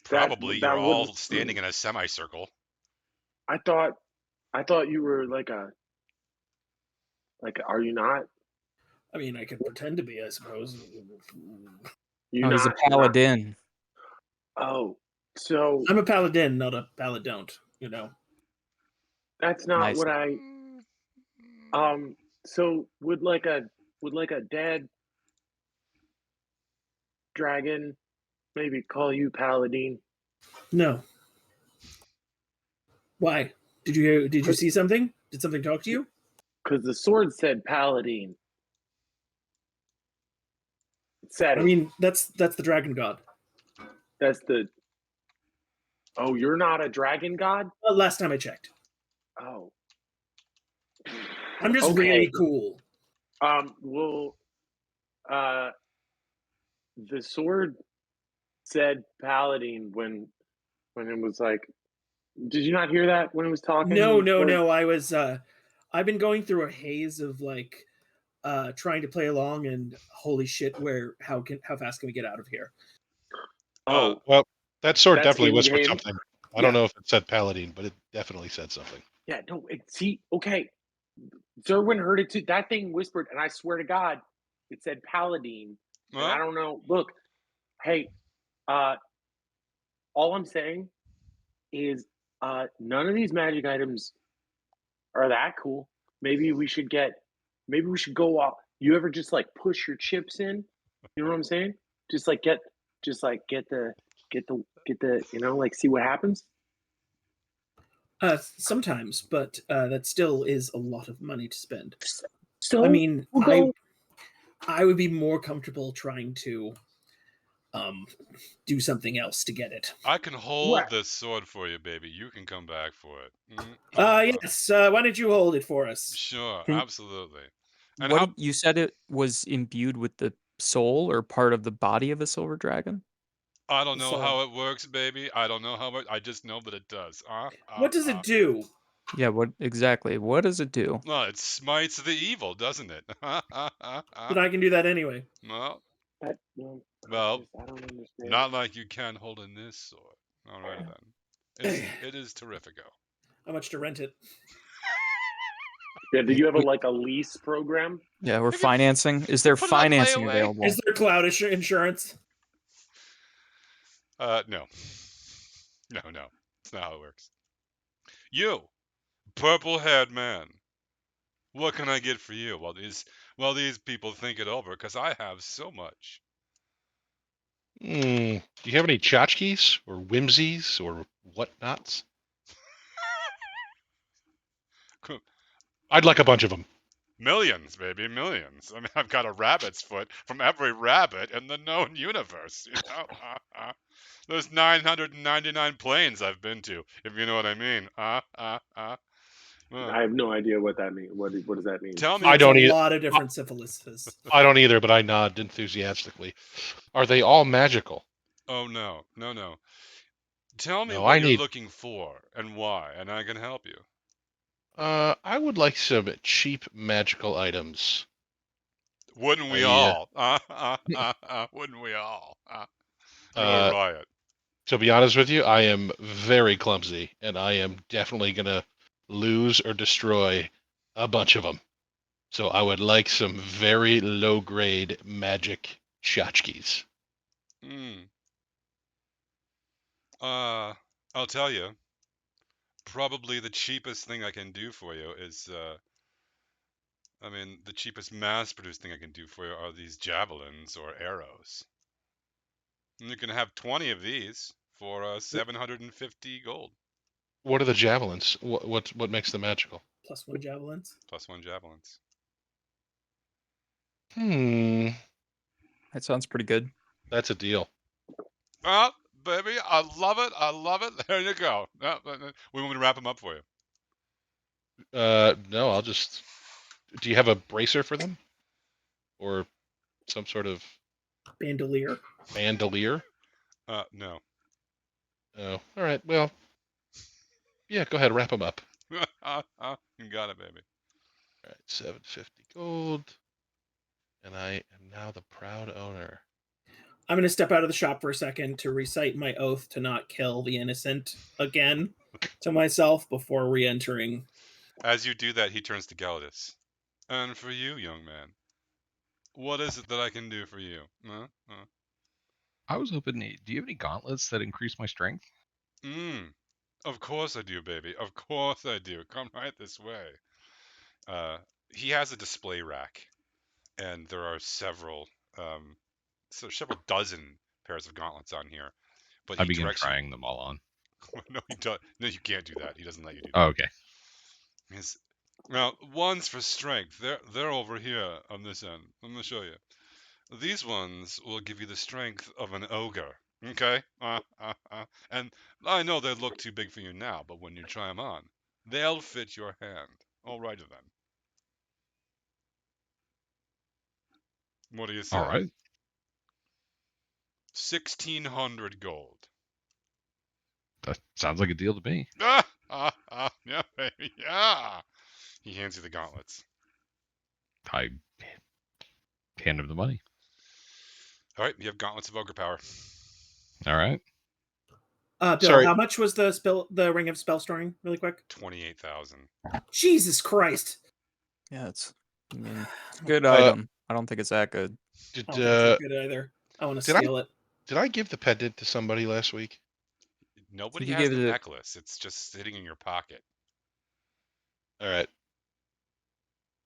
Probably that you're all wouldn't- standing in a semicircle. I thought you were like are you not? I mean, I could pretend to be, I suppose. You No, he's a not- paladin. Oh, so I'm a paladin, not a paladont, you know. that's not Nice. what I. So would like a dead dragon maybe call you Paladin? No. Why? Did you see something? Did something talk to you? Because the sword said Paladin. It said I mean, that's the dragon god. that's the. Oh, you're not a dragon god? Last time I checked. Oh. I'm just Okay. really cool. Well, the sword said Paladin when it was like. Did you not hear that when it was talking? No. Or- I I've been going through a haze of like trying to play along, and holy shit, how fast can we get out of here? Oh, Well, that sword That's definitely whispered in-game? something. I don't know if it said paladin, but it definitely said something. yeah. No, see, okay. Zerwin heard it too. That thing whispered, and I swear to God, it said paladin. And I Well, don't know. Look, hey, all I'm saying is none of these magic items are that cool. Maybe we should go off. You ever just like push your chips in? You know what I'm saying? Just like get the like see what happens. Sometimes, but that still is a lot of money to spend. So I mean, we'll go. I would be more comfortable trying to do something else to get it. I can hold What? this sword for you, baby. You can come back for it. Yes. Why don't you hold it for us? Sure, Can- absolutely. And What how? did you said it was imbued with the soul or part of the body of a silver dragon? I don't The know soul. how it works, baby. I don't know how it. I just know that it does. What does it do? Yeah, what exactly? What does it do? Well, it smites the evil, doesn't it? But I can do that anyway. Well, I well, don't understand. not like you can holding this sword. Alrighty then. It is terrifico. How much to rent it? Yeah, do you have a lease program? Yeah, we're You can- financing. Is you there put it on financing layaway. available? Is there cloud insurance? No. No. It's not how it works. You, purple-haired man. What can I get for you while these people think it over? Because I have so much. Do you have any tchotchkes or whimsies or whatnots? I'd like a bunch of them. Millions, baby, millions. I mean, I've got a rabbit's foot from every rabbit in the known universe. You know, there's 999 planes I've been to, if you know what I mean. I have no idea what that means. What does that mean? Tell me, I Means don't a either. lot of different syphilises. I don't either, but I nod enthusiastically. Are they all magical? oh no. Tell me No, what I you're need. looking for and why, and I can help you. I would like some cheap magical items. Wouldn't we I, all? Wouldn't we all? You are uh, riot. to be honest with you, I am very clumsy, and I am definitely gonna lose or destroy a bunch of them. So I would like some very low grade magic tchotchkes. I'll tell you. Probably the cheapest thing I can do for you is, the cheapest mass-produced thing I can do for you are these javelins or arrows. And you can have 20 of these for 750 gold. What are the javelins? What makes them magical? +1 javelins. +1 javelins. That sounds pretty good. That's a deal. Oh, baby, I love it. I love it. There you go. We want me to wrap them up for you. No, I'll just. Do you have a bracer for them, or some sort of Bandolier. bandolier? No. Oh, all right. Well, yeah. Go ahead, wrap them up. You got it, baby. All right, 750 gold, and I am now the proud owner. I'm going to step out of the shop for a second to recite my oath to not kill the innocent again to myself before re-entering. As you do that, he turns to Galladus. And for you, young man, what is it that I can do for you? I was hoping, do you have any gauntlets that increase my strength? Of course I do, baby. Of course I do. Come right this way. He has a display rack, and there are several dozen pairs of gauntlets on here. But I he begin directs trying them all on. No, he does. No, you can't do that. He doesn't let you do that. Oh, okay. Well, one's for strength. They're over here on this end. I'm gonna show you. These ones will give you the strength of an ogre. Okay? And I know they look too big for you now, but when you try them on, they'll fit your hand. Alrighty then. What do you say? All right. 1,600 gold. That sounds like a deal to me. Yeah, baby, yeah. He hands you the gauntlets. I hand him the money. All right, you have gauntlets of ogre power. All right. Bill, Sorry. how much was the ring of spell storing? Really quick. 28,000. Jesus Christ! Yeah, it's a good item. I don't think it's that good. Did I don't think it's that good either. I want to did I- steal it. did I give the pendant to somebody last week? Nobody you has gave the it a- necklace. It's just sitting in your pocket. All right.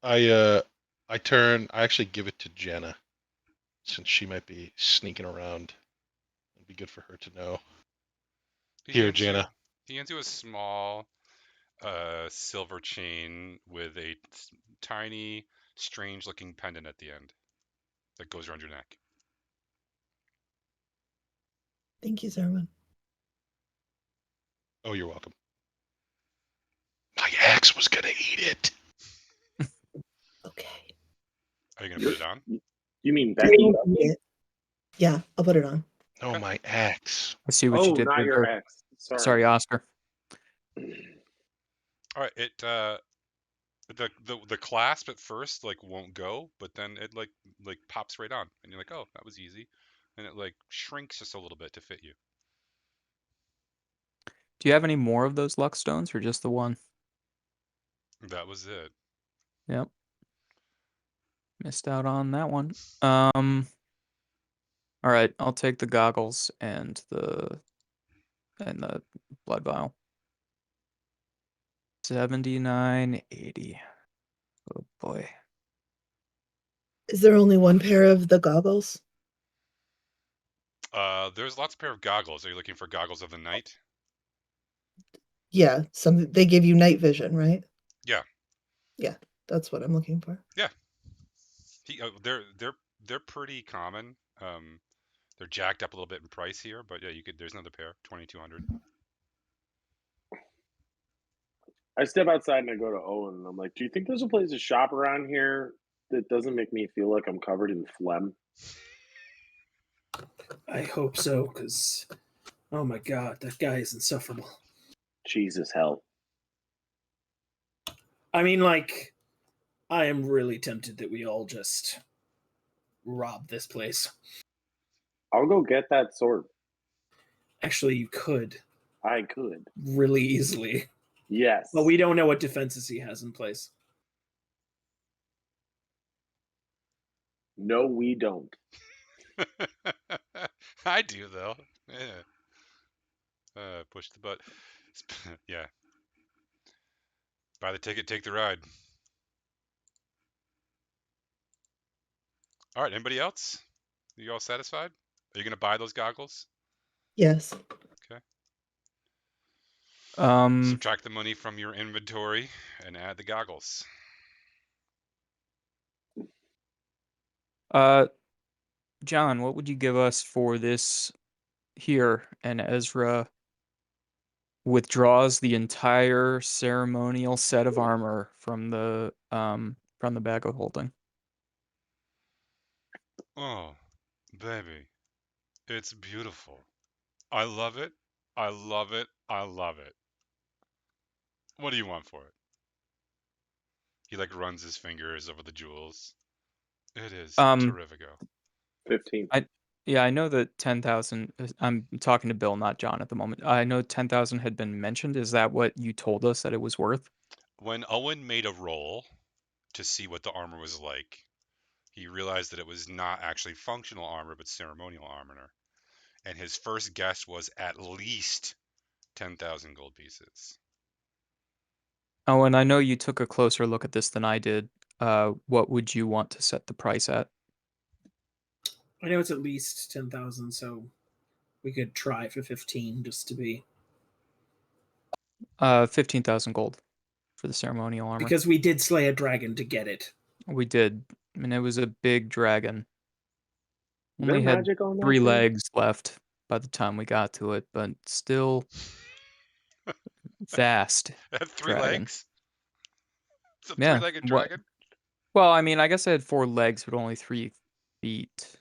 I actually give it to Jenna, since she might be sneaking around. It'd be good for her to know. Here, hands you- Jenna. He hands you a small silver chain with a tiny, strange-looking pendant at the end that goes around your neck. Thank you, Zerwin. Oh, you're welcome. My axe was gonna eat it. Okay. Are you gonna put it on? You mean Becky? Yeah, I'll put it on. No, Okay. my axe. I see what you Oh, did not there. your Dirk. ex. Sorry. Sorry, Oscar. All right. The clasp at first like won't go, but then it like pops right on, and you're like, oh, that was easy, and it like shrinks just a little bit to fit you. Do you have any more of those luck stones, or just the one? That was it. Yep. Missed out on that one. All right, I'll take the goggles and the blood vial. 79.80. Oh boy. Is there only one pair of the goggles? There's lots of pair of goggles. Are you looking for goggles of the night? Yeah, they give you night vision, right? Yeah. Yeah, that's what I'm looking for. Yeah. They're pretty common. They're jacked up a little bit in price here, but yeah, there's another pair, 2,200. I step outside and I go to Owen and I'm like, do you think there's a place to shop around here that doesn't make me feel like I'm covered in phlegm? I hope so, because oh my god, that guy is insufferable. Jesus help. I mean, like, I am really tempted that we all just rob this place. I'll go get that sword. Actually, you could I could. really easily. Yes. But we don't know what defenses he has in place. No, we don't. I do though. Yeah. Push the button. Yeah. Buy the ticket, take the ride. All right. Anybody else? Are you all satisfied? Are you gonna buy those goggles? Yes. Subtract the money from your inventory and add the goggles. John, what would you give us for this here? And Ezra withdraws the entire ceremonial set of armor from the bag of holding. Oh, baby, it's beautiful. I love it. I love it. I love it. What do you want for it? He like runs his fingers over the jewels. It is terrifico. 15. I know that 10,000. I'm talking to Bill, not John, at the moment. I know 10,000 had been mentioned. Is that what you told us that it was worth? When Owen made a roll to see what the armor was like, he realized that it was not actually functional armor, but ceremonial armor. And his first guess was at least 10,000 gold pieces. Oh, and I know you took a closer look at this than I did. What would you want to set the price at? I know it's at least 10,000, so we could try for 15 just to be. 15,000 gold for the ceremonial armor. Because we did slay a dragon to get it. We did. I mean, it was a big dragon. Is there Only had magic on that 3 thing? legs left by the time we got to it, but still vast. It had 3 dragon. legs? It's a Yeah. 3-legged dragon? Well, I mean, I guess it had 4 legs, but only 3 feet.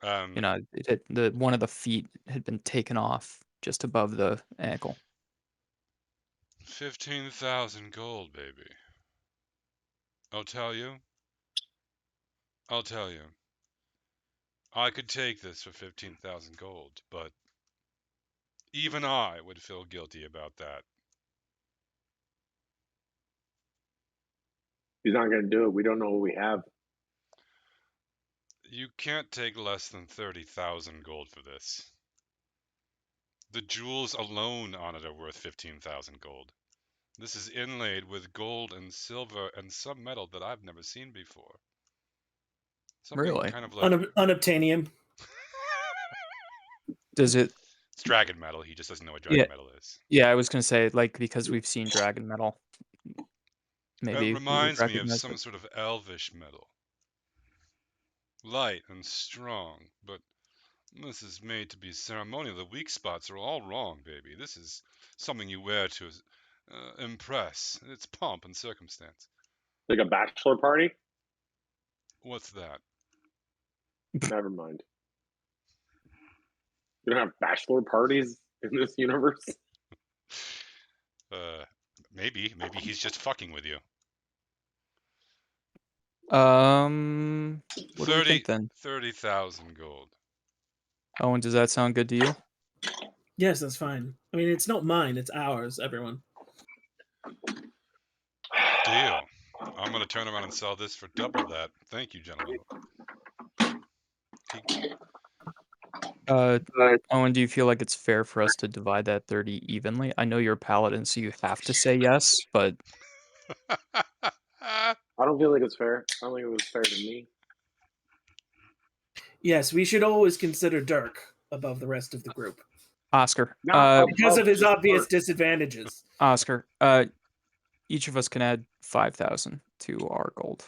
You know, it had, one of the feet had been taken off just above the ankle. 15,000 gold, baby. I'll tell you. I could take this for 15,000 gold, but even I would feel guilty about that. He's not going to do it. We don't know what we have. You can't take less than 30,000 gold for this. The jewels alone on it are worth 15,000 gold. This is inlaid with gold and silver and some metal that I've never seen before. Something Really? kind of like Unobtainium. Does it? it's dragon metal. He just doesn't know what dragon metal is. Yeah, I was gonna say, like, because we've seen dragon metal. Maybe It we would reminds me of recognize some it. sort of elvish metal. Light and strong, but this is made to be ceremonial. The weak spots are all wrong, baby. This is something you wear to impress. It's pomp and circumstance. Like a bachelor party? What's that? Never mind. You don't have bachelor parties in this universe? Maybe he's just fucking with you. What do we think then? 30,000 gold. Owen, does that sound good to you? Yes, that's fine. I mean, it's not mine; it's ours. Everyone. Deal. I'm gonna turn around and sell this for double that. Thank you, gentlemen. Owen, do you feel like it's fair for us to divide that 30 evenly? I know you're a paladin, so you have to say yes, but I don't feel like it's fair. I don't think it was fair to me. Yes, we should always consider Dirk above the rest of the group Oscar, because of his obvious disadvantages. Oscar, each of us can add 5,000 to our gold.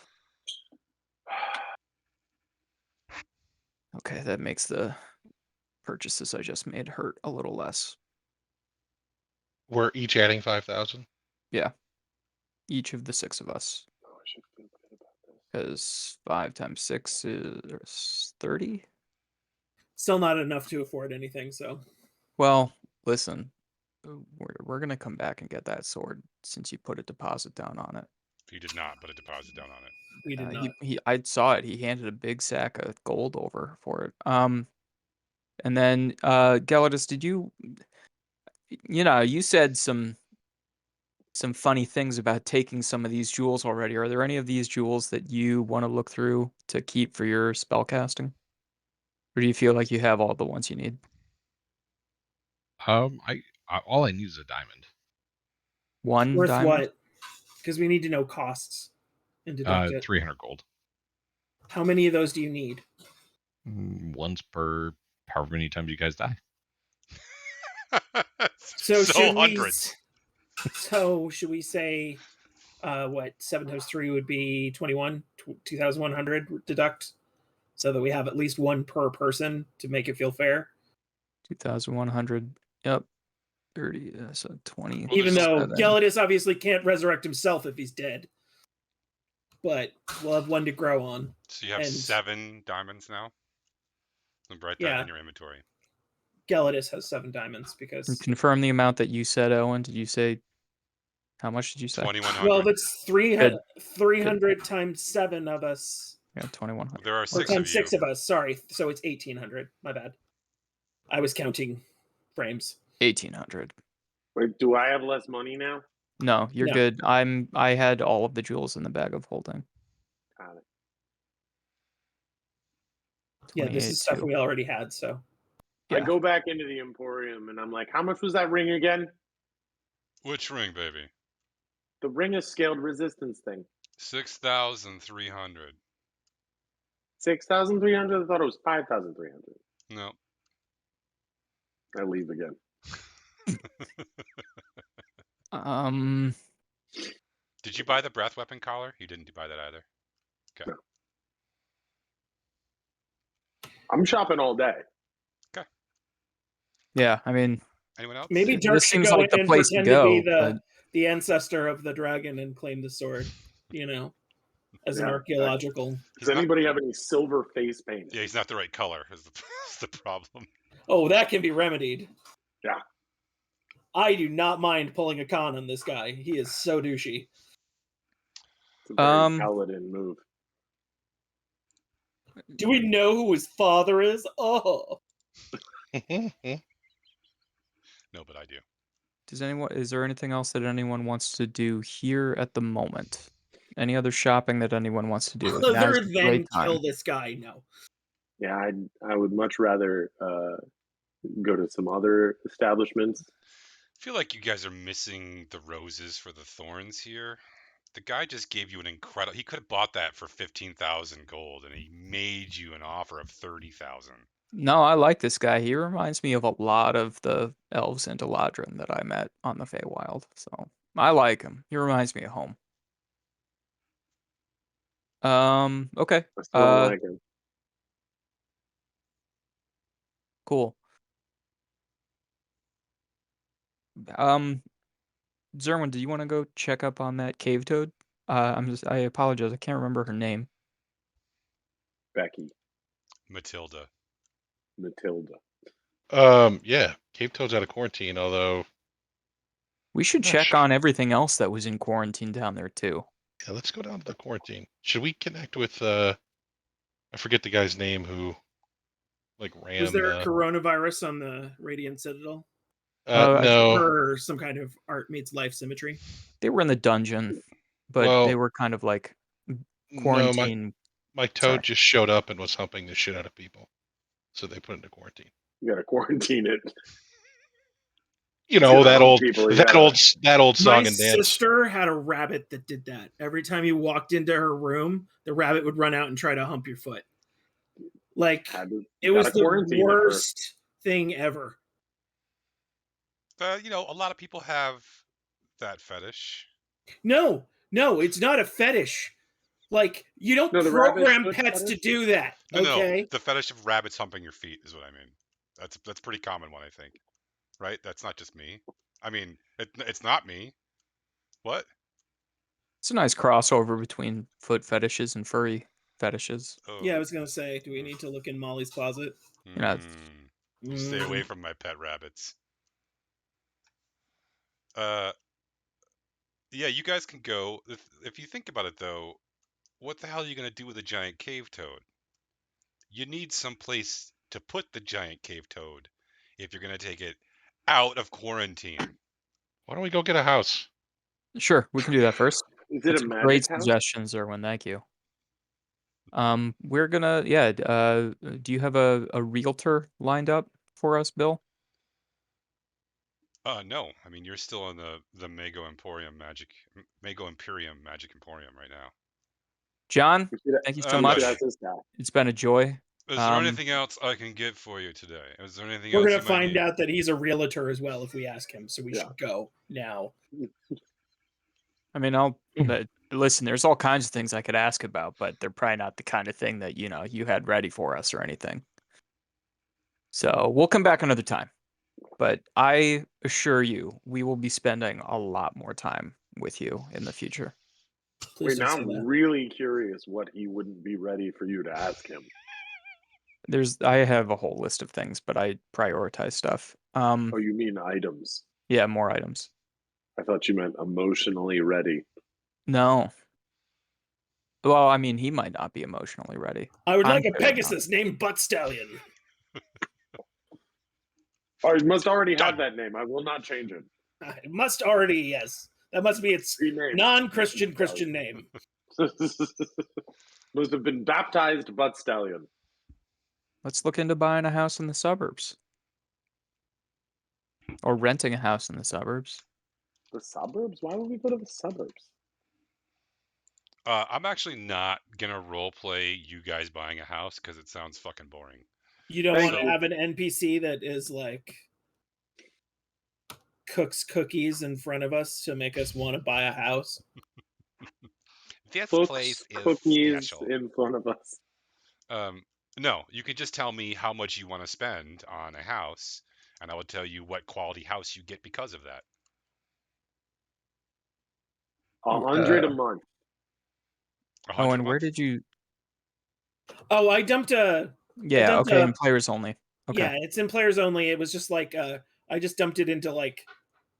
Okay, that makes the purchases I just made hurt a little less. We're each adding 5,000. Yeah, each of the 6 of us. Oh, I should feel good about this. Because 5 times 6 is 30. Still not enough to afford anything. So, Well, listen, we're gonna come back and get that sword since you put a deposit down on it. He did not put a deposit down on it. we did not. I saw it. He handed a big sack of gold over for it. And then Gelidus, did you said some funny things about taking some of these jewels already. Are there any of these jewels that you want to look through to keep for your spell casting? Or do you feel like you have all the ones you need? I all I need is a diamond. One Worth diamond? what? Because we need to know costs and deduct it. 300 gold. How many of those do you need? Once per however many times you guys die. So should hundreds. should we say, what 7 times 3 would be 21, 2,100 deduct, so that we have at least one per person to make it feel fair. 2,100. Yep. 30. So 20. Well, Even though 7. Gelidus obviously can't resurrect himself if he's dead, but we'll have one to grow on. So you have and 7 diamonds now? And write that Yeah. in your inventory. Gelidus has 7 diamonds And because confirm the amount that you said, Owen. Did you say? How much did you say? 2,100. well, that's 300 times 7 of us. Yeah, 2,100. There are Or 6 of times you. 6 of us. Sorry, so it's 1,800. My bad. I was counting frames. 1,800. Wait, do I have less money now? No, you're No. good. I had all of the jewels in the bag of holding. Got it. Yeah, this 28 is stuff too. we already had. So I Yeah. go back into the Emporium and I'm like, how much was that ring again? Which ring, baby? The ring of scaled resistance thing. 6,300. 6,300? I thought it was 5,300. No. I leave again. Did you buy the breath weapon collar? You didn't buy that either. Okay. No. I'm shopping all day. Yeah, I mean, Anyone else? maybe This Dirk should seems go like the in and place to pretend to be go, the ancestor of the dragon and claim the sword. As an Yeah. archaeological. Does anybody have any silver face paint? Yeah, he's not the right color. Is the problem. Oh, that can be remedied. Yeah. I do not mind pulling a con on this guy. He is so douchey. It's a very paladin move. Do we know who his father is? Oh, No, but I do. Is there anything else that anyone wants to do here at the moment? Any other shopping that anyone wants to do? Now's other a than great time. kill this guy, no. Yeah, I would much rather go to some other establishments. I feel like you guys are missing the roses for the thorns here. The guy just gave you an incredible. He could have bought that for 15,000 gold, and he made you an offer of 30,000. No, I like this guy. He reminds me of a lot of the elves in Deladrin that I met on the Feywild. So I like him. He reminds me of home. Okay. I still don't like him. Cool. Zerwin, do you want to go check up on that cave toad? I apologize. I can't remember her name. Becky, Matilda. Yeah, Cave Toad's out of quarantine, although We should Not check sure. on everything else that was in quarantine down there too. yeah, let's go down to the quarantine. Should we connect with I forget the guy's name who like ran Was there a the coronavirus on the Radiant Citadel? no. Or some kind of art meets life symmetry? They were in the dungeon, but Well, they were kind of like No, quarantine. my toad just showed up and was humping the shit out of people. So they put it into quarantine. You gotta quarantine it. You know, that old people, that yeah. old that old song My and dance. sister had a rabbit that did that. Every time you walked into her room, the rabbit would run out and try to hump your foot. Like, it was the worst thing ever. You know, a lot of people have that fetish. No, it's not a fetish. Like, you don't program pets to do that. Okay. No, the fetish of rabbits humping your feet is what I mean. That's pretty common one, I think. Right? That's not just me. I mean, it's not me. What? It's a nice crossover between foot fetishes and furry fetishes. Oh. Yeah, I was gonna say, do we need to look in Molly's closet? Stay away from my pet rabbits. Yeah, you guys can go. If you think about it, though, what the hell are you gonna do with a giant cave toad? You need some place to put the giant cave toad if you're gonna take it out of quarantine. Why don't we go get a house? Sure, we can do that first. Is it That's a magic great house? suggestion, Zerwin. Thank you. We're gonna do you have a realtor lined up for us, Bill? No. I mean, you're still in the Mago Imperium Magic Emporium right now. John, thank you so much. It's been a joy. Is there anything else I can get for you today? Is there anything We're else gonna find out that he's a realtor as well if we ask him, so we should go now. I mean, listen. There's all kinds of things I could ask about, but they're probably not the kind of thing that you had ready for us or anything. So we'll come back another time. But I assure you, we will be spending a lot more time with you in the future. Wait, now I'm really curious what he wouldn't be ready for you to ask him. I have a whole list of things, but I prioritize stuff. Oh, you mean items? Yeah, more items. I thought you meant emotionally ready. No. Well, I mean, he might not be emotionally ready. I would like a Pegasus named Butt Stallion. Oh, it must already have that name. I will not change it. It must already, yes. That must be its non-Christian Christian name. Must have been baptized Butt Stallion. Let's look into buying a house in the suburbs. Or renting a house in the suburbs. The suburbs? Why would we go to the suburbs? I'm actually not gonna roleplay you guys buying a house because it sounds fucking boring. You don't want to have an NPC that is like cooks cookies in front of us to make us want to buy a house. This place is cookies special. In front of us. No, you can just tell me how much you want to spend on a house, and I will tell you what quality house you get because of that. 100 a month. Oh, and where did you? Oh, I dumped a. Yeah, okay, in players only. Okay. Yeah, it's in players only. It was just like I just dumped it into like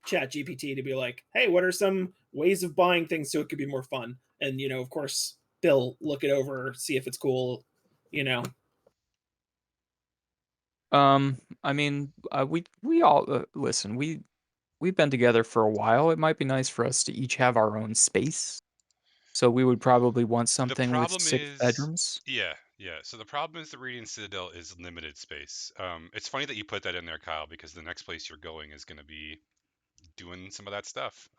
Chat GPT to be like, hey, what are some ways of buying things so it could be more fun? And of course, Bill look it over, see if it's cool. I mean, we all listen. We've been together for a while. It might be nice for us to each have our own space. So we would probably want The something with problem 6 is, bedrooms. yeah. So the problem is the Radiant Citadel is limited space. It's funny that you put that in there, Kyle, because the next place you're going is going to be doing some of that stuff.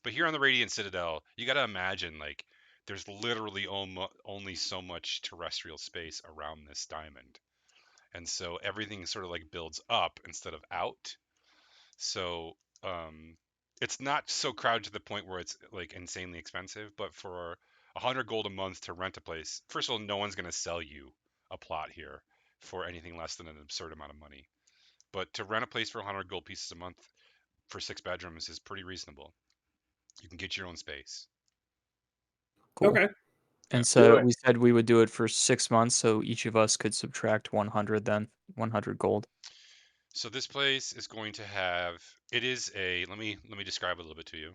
But here on the Radiant Citadel, you got to imagine like there's literally only so much terrestrial space around this diamond, and so everything sort of like builds up instead of out. So it's not so crowded to the point where it's like insanely expensive, but for 100 gold a month to rent a place, first of all, no one's going to sell you a plot here for anything less than an absurd amount of money. But to rent a place for 100 gold pieces a month for 6 bedrooms is pretty reasonable. You can get your own space. Cool. Okay. And Do so it. we said we would do it for 6 months, so each of us could subtract 100 then, 100 gold. So this place is going to have, it is a, let me describe it a little bit to you.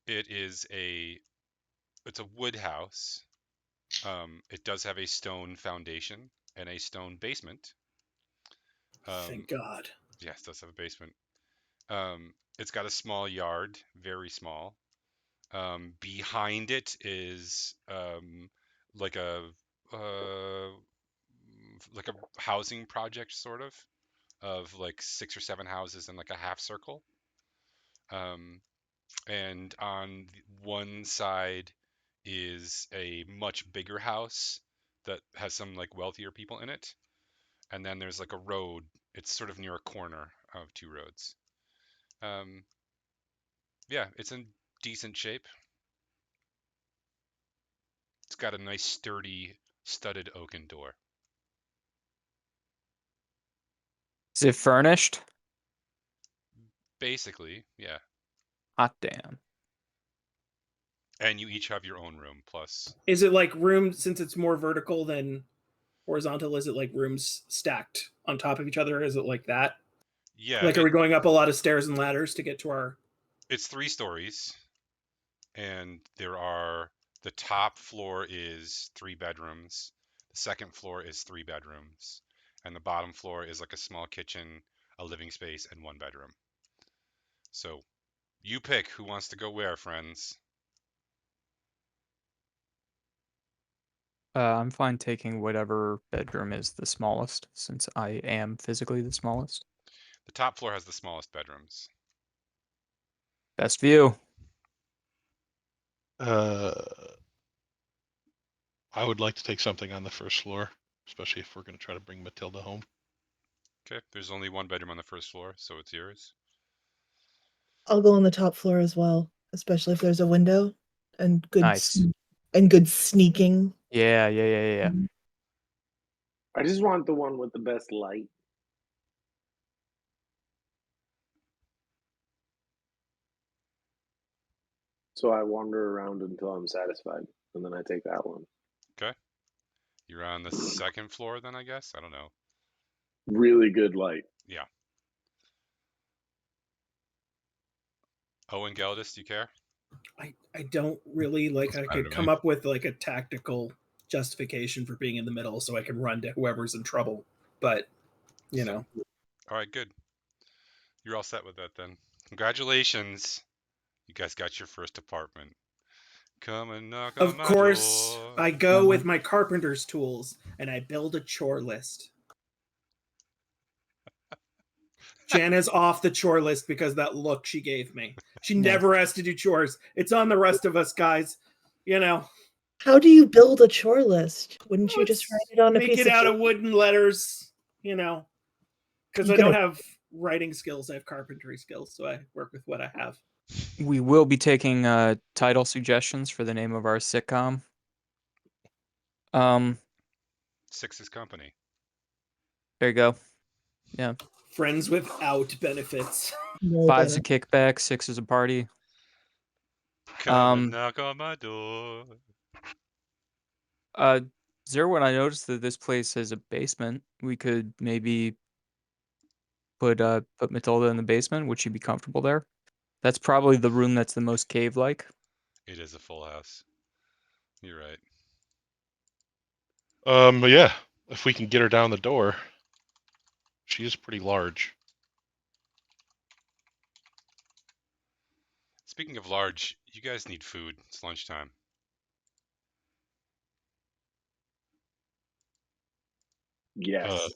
It's a wood house. It does have a stone foundation and a stone basement. Thank God. Yes, it does have a basement. It's got a small yard, very small. Behind it is like a uh, like a housing project, sort of like 6 or 7 houses in like a half circle. And on one side is a much bigger house that has some like wealthier people in it. And then there's like a road. It's sort of near a corner of 2 roads. Um, yeah, it's in decent shape. It's got a nice sturdy studded oaken door. Is it furnished? Basically, yeah. Hot damn. And you each have your own room plus. Is it like room, since it's more vertical than horizontal, is it like rooms stacked on top of each other? Is it like that? Yeah, Like, are we going up a lot of stairs and ladders to get to our... it's 3 stories, and the top floor is 3 bedrooms, the second floor is 3 bedrooms, and the bottom floor is like a small kitchen, a living space, and 1 bedroom. So you pick who wants to go where, friends. I'm fine taking whatever bedroom is the smallest, since I am physically the smallest. The top floor has the smallest bedrooms. Best view. I would like to take something on the first floor, especially if we're going to try to bring Matilda home. Okay, there's only 1 bedroom on the first floor, so it's yours. I'll go on the top floor as well, especially if there's a window and Nice. good sneaking. Yeah. I just want the one with the best light. So I wander around until I'm satisfied, and then I take that one. Okay. You're on the second floor then, I guess? I don't know. Really good light. Yeah. Owen Geldis, do you care? I don't really like. Doesn't I matter could to come me. up with like a tactical justification for being in the middle so I can run to whoever's in trouble. But All right, good. You're all set with that then. Congratulations. You guys got your first apartment. Come and knock on of my course, door. I go with my carpenter's tools and I build a chore list. Jana's off the chore list because that look she gave me. She Yeah. never has to do chores. It's on the rest of us, guys. How do you build a chore list? Wouldn't you just write it on a make piece it of out paper? of wooden letters, because You I don't gonna- have writing skills. I have carpentry skills, so I work with what I have. We will be taking title suggestions for the name of our sitcom. Six's company. There you go. Yeah. Friends without benefits. No 5's a benefit. kickback, 6 is a party. Come and knock on my door. Zerwin, I noticed that this place has a basement. We could maybe put Matilda in the basement. Would she be comfortable there? That's probably the room that's the most cave-like. It is a full house. You're right. But yeah, if we can get her down the door, she is pretty large. Speaking of large, you guys need food. It's lunchtime. Yes.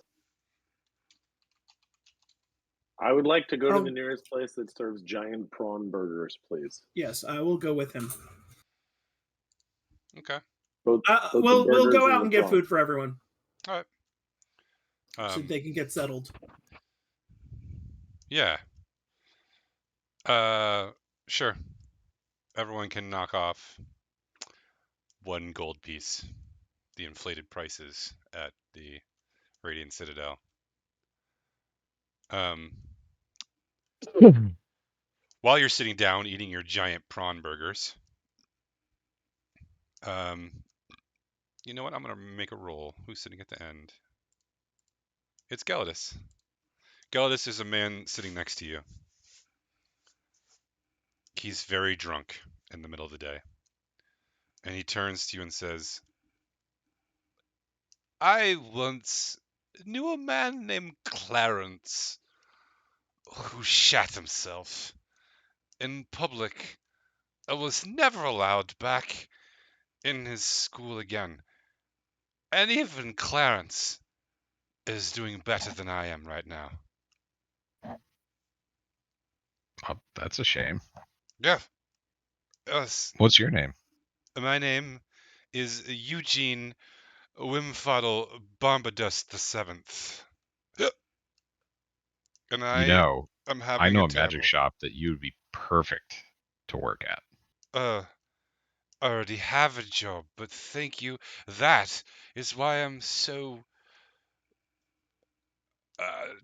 I would like to go to the nearest place that serves giant prawn burgers, please. Yes, I will go with him. Okay. Both the We'll burgers go and out the and get prawn. food for everyone All right. so they can get settled. Yeah. Sure. Everyone can knock off 1 gold piece. The inflated prices at the Radiant Citadel. While you're sitting down eating your giant prawn burgers, you know what? I'm gonna make a roll. Who's sitting at the end? It's Gelidus. Gelidus is a man sitting next to you. He's very drunk in the middle of the day. And he turns to you and says, I once knew a man named Clarence who shat himself in public and was never allowed back in his school again. And even Clarence is doing better than I am right now. Oh, that's a shame. Yeah. Yes. What's your name? My name is Eugene Wimfoddle Bombadus VII. And You know, I'm I having know a a magic terrible... shop that you would be perfect to work at. I already have a job, but thank you. That is why I'm so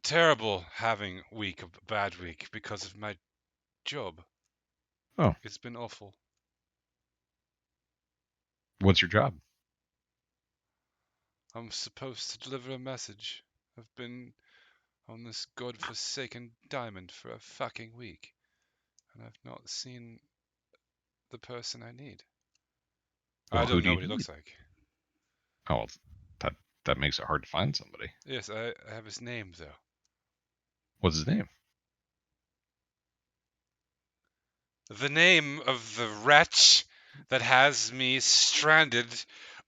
terrible having a bad week, because of my job. Oh. It's been awful. What's your job? I'm supposed to deliver a message. I've been on this godforsaken diamond for a fucking week, and I've not seen the person I need. Well, I who don't do know you what he need? looks like. Oh, that makes it hard to find somebody. Yes, I have his name, though. What's his name? The name of the wretch that has me stranded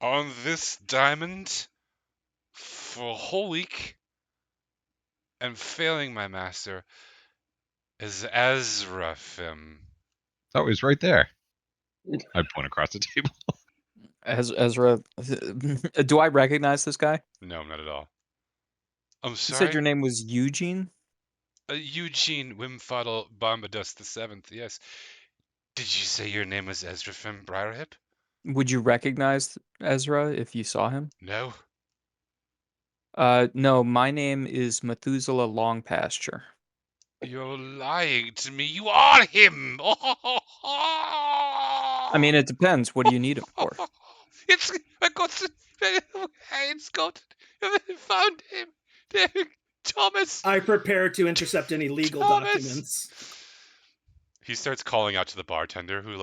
on this diamond for a whole week and failing my master is Azraphim. Oh, he's right there. I point across the table. Ezra, do I recognize this guy? No, not at all. I'm You said sorry? your name was Eugene? Eugene Wimfoddle Bombadus VII, yes. Did you say your name was Azraphim Briarhip? Would you recognize Ezra if you saw him? No. No, my name is Methuselah Longpasture. You're lying to me. You are him. I mean, it depends. What do you need him for? I got found him. Thomas. I prepare to intercept any legal documents. He starts calling out to the bartender, who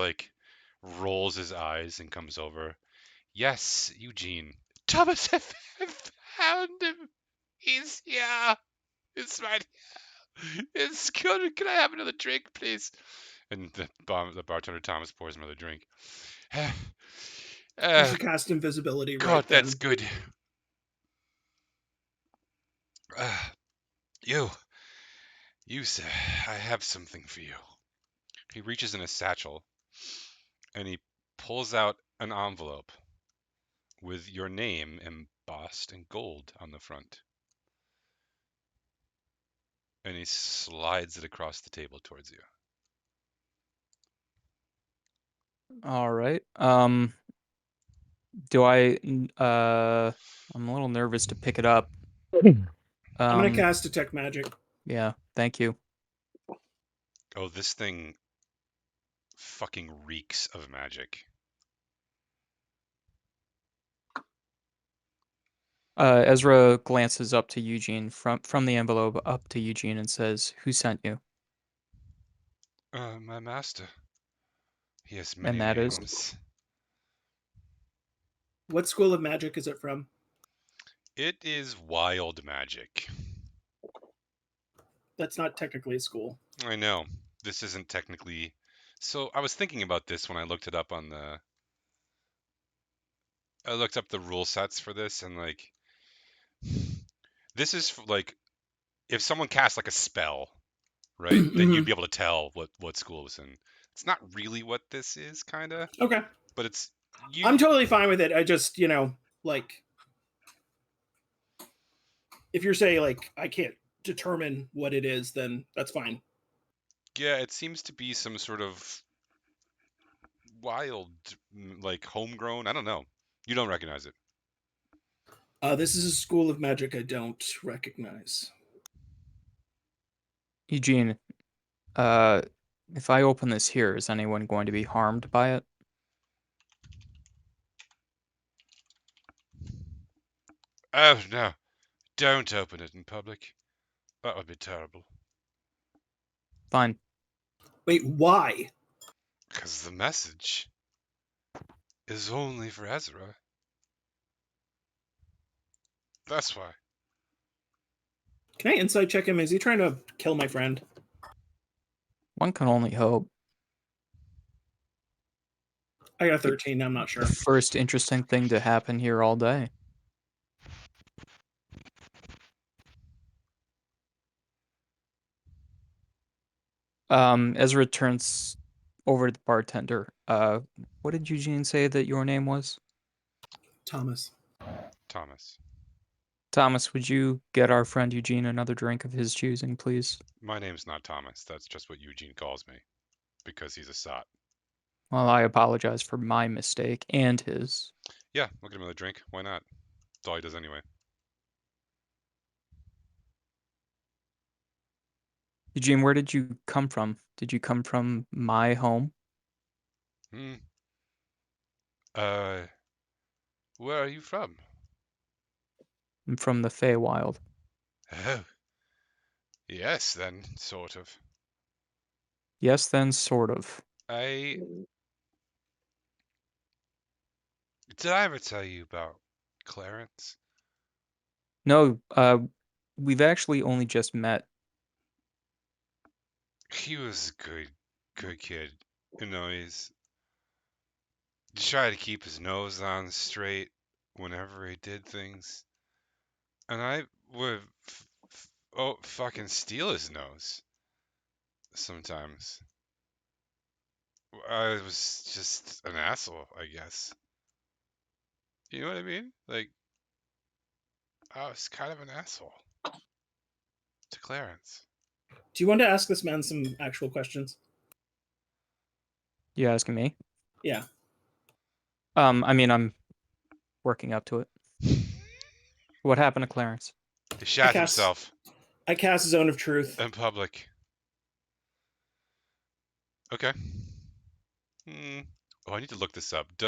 rolls his eyes and comes over. Yes, Eugene. Thomas, I found him. He's here. It's right here. It's good. Can I have another drink, please? And the bartender Thomas pours another drink. You should cast invisibility. God, right that's then. good. You, sir, I have something for you. He reaches in a satchel and he pulls out an envelope with your name embossed in gold on the front. And he slides it across the table towards you. All right. Do I? I'm a little nervous to pick it up. I'm gonna cast Detect Magic. Yeah, thank you. Oh, this thing fucking reeks of magic. Ezra glances up to Eugene from the envelope up to Eugene and says, "Who sent you?" My master. He has many And that is names. What school of magic is it from? It is wild magic. That's not technically a school. I know. This isn't technically. So I was thinking about this when I looked it up on the. I looked up the rule sets for this, and like, this is like, if someone casts like a spell, right? Then you'd Mhm. be able to tell what school it was in. It's not really what this is, kind of, Okay. but it's you. I'm totally fine with it. I just, like, if you're saying, like, I can't determine what it is, then that's fine. Yeah, it seems to be some sort of wild, like homegrown. I don't know. You don't recognize it. This is a school of magic I don't recognize. Eugene. If I open this here, is anyone going to be harmed by it? Oh no! Don't open it in public. That would be terrible. Fine. Wait, why? Because the message is only for Ezra. That's why. Can I insight check him? Is he trying to kill my friend? One can only hope. I got a 13. I'm not sure. The first interesting thing to happen here all day. Ezra turns over to the bartender. What did Eugene say that your name was? Thomas. Thomas. Thomas, would you get our friend Eugene another drink of his choosing, please? My name's not Thomas. That's just what Eugene calls me. Because he's a sot. Well, I apologize for my mistake and his. Yeah, I'll get him another drink. Why not? That's all he does anyway. Eugene, where did you come from? Did you come from my home? Hmm. Where are you from? I'm from the Feywild. Oh. Yes, then, sort of. Yes, then, sort of. Did I ever tell you about Clarence? No, we've actually only just met. He was a good kid. He's tried to keep his nose on straight whenever he did things. And I would fucking steal his nose sometimes. I was just an asshole, I guess. You know what I mean? Like, I was kind of an asshole to Clarence. Do you want to ask this man some actual questions? You asking me? Yeah. I mean, I'm working up to it. What happened to Clarence? He shot himself I cast Zone of Truth. in public. Okay. Oh, I need to look this up. It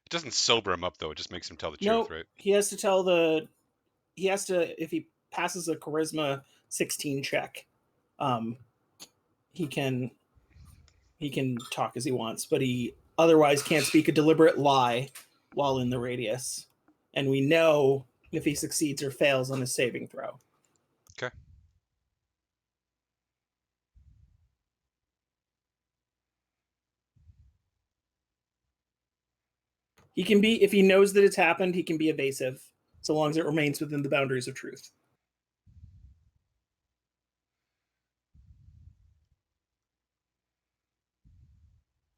doesn't sober him up though? It just makes him tell the truth, right? He has to if he passes a charisma 16 check, he can talk as he wants, but he otherwise can't speak a deliberate lie while in the radius. And we know if he succeeds or fails on his saving throw. Okay. He can be, if he knows that it's happened, he can be evasive, so long as it remains within the boundaries of truth.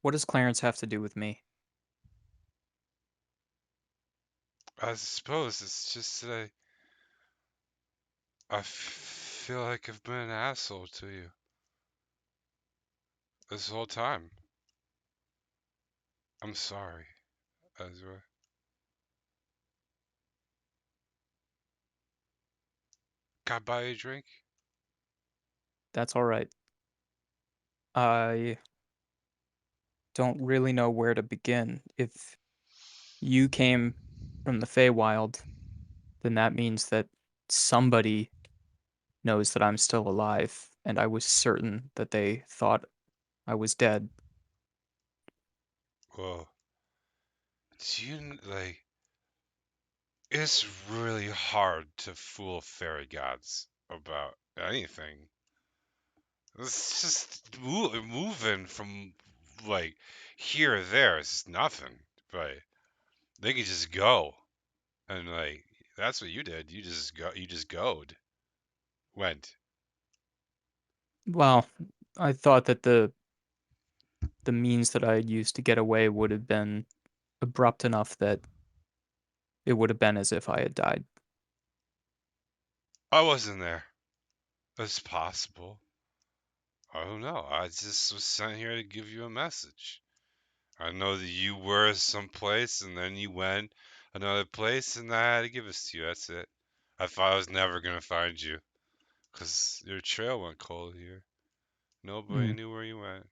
What does Clarence have to do with me? I suppose it's just that I feel like I've been an asshole to you this whole time. I'm sorry, Ezra. Can I buy you a drink? That's all right. I don't really know where to begin. If you came from the Feywild, then that means that somebody knows that I'm still alive, and I was certain that they thought I was dead. Well, do you like? It's really hard to fool fairy gods about anything. It's just moving from like here or there is nothing, but they can just go, and like that's what you did. You just go. You just went. Well, I thought that the means that I had used to get away would have been abrupt enough that it would have been as if I had died. I wasn't there. It's possible. I don't know. I just was sent here to give you a message. I know that you were someplace and then you went another place and I had to give this to you. That's it. I thought I was never going to find you because your trail went cold here. Nobody knew where you went.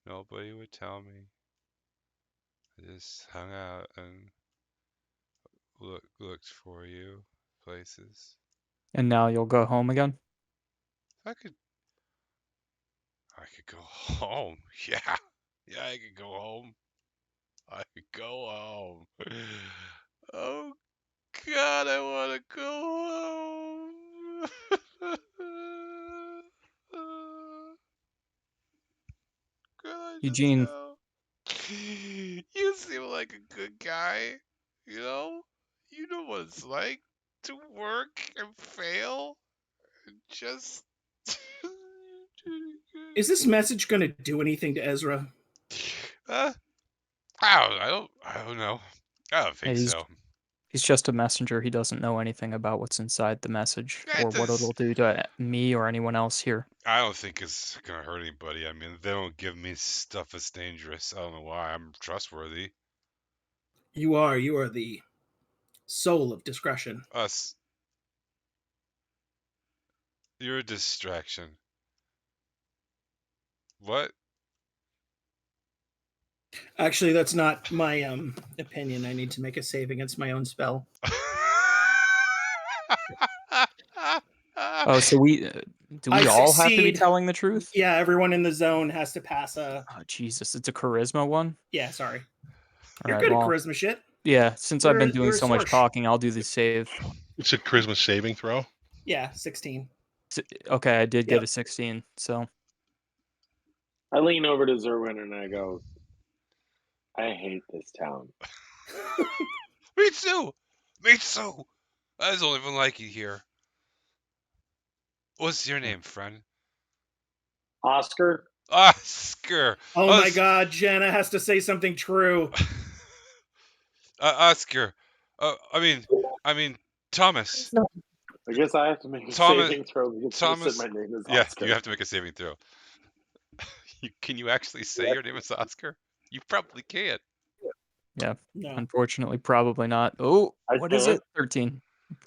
Nobody would tell me. I just hung out and looked for you places. And now you'll go home again? I could go home. Yeah. Yeah, I could go home. I could go home. Oh God, I want to go home. Could I just Eugene, go? You seem like a good guy. You know? You know what it's like to work and fail and just. Is this message going to do anything to Ezra? I don't know. I don't think he's so. he's just a messenger. He doesn't know anything about what's inside the message or That what does. it'll do to me or anyone else here. I don't think it's gonna hurt anybody. I mean, they don't give me stuff that's dangerous. I don't know why. I'm trustworthy. You are the soul of discretion. Us. You're a distraction. What? Actually, that's not my opinion. I need to make a save against my own spell. Oh, so do I we all have to be succeed. telling the truth? Yeah, everyone in the zone has to pass a. Oh, Jesus, it's a charisma one? Yeah, sorry. All You're right, good at well, charisma shit. yeah, since I've been doing You're a so much sorsh. talking, I'll do the save. It's a charisma saving throw. Yeah, 16. Okay, I did get Yep. a 16, so. I lean over to Zerwin and I go, I hate this town. Me too. Me too. I don't even like it here. What's your name, friend? Oscar? Oscar. Oh my God, Jenna has to say something true. Oscar. I mean, Thomas. I guess I have to make a Thomas- saving throw because Thomas. my name is Yeah, Oscar. you have to make a saving throw. Can you actually say your name is Oscar? You probably can't. Yeah, No. unfortunately, probably not. Oh, what is it? 13.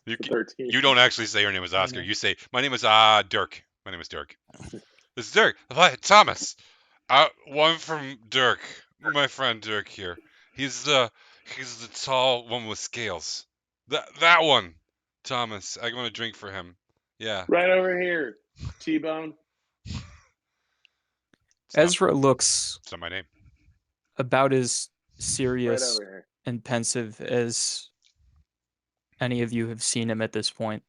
13. You don't actually say your name is Oscar. know. You say, my name is Dirk. My name is Dirk. This is Dirk. What? Thomas. One from Dirk. My friend Dirk here. He's the tall one with scales. That one. Thomas. I want to drink for him. Yeah. Right over here, T-Bone. Ezra looks It's not my name. about as Right serious over here. and pensive as any of you have seen him at this point.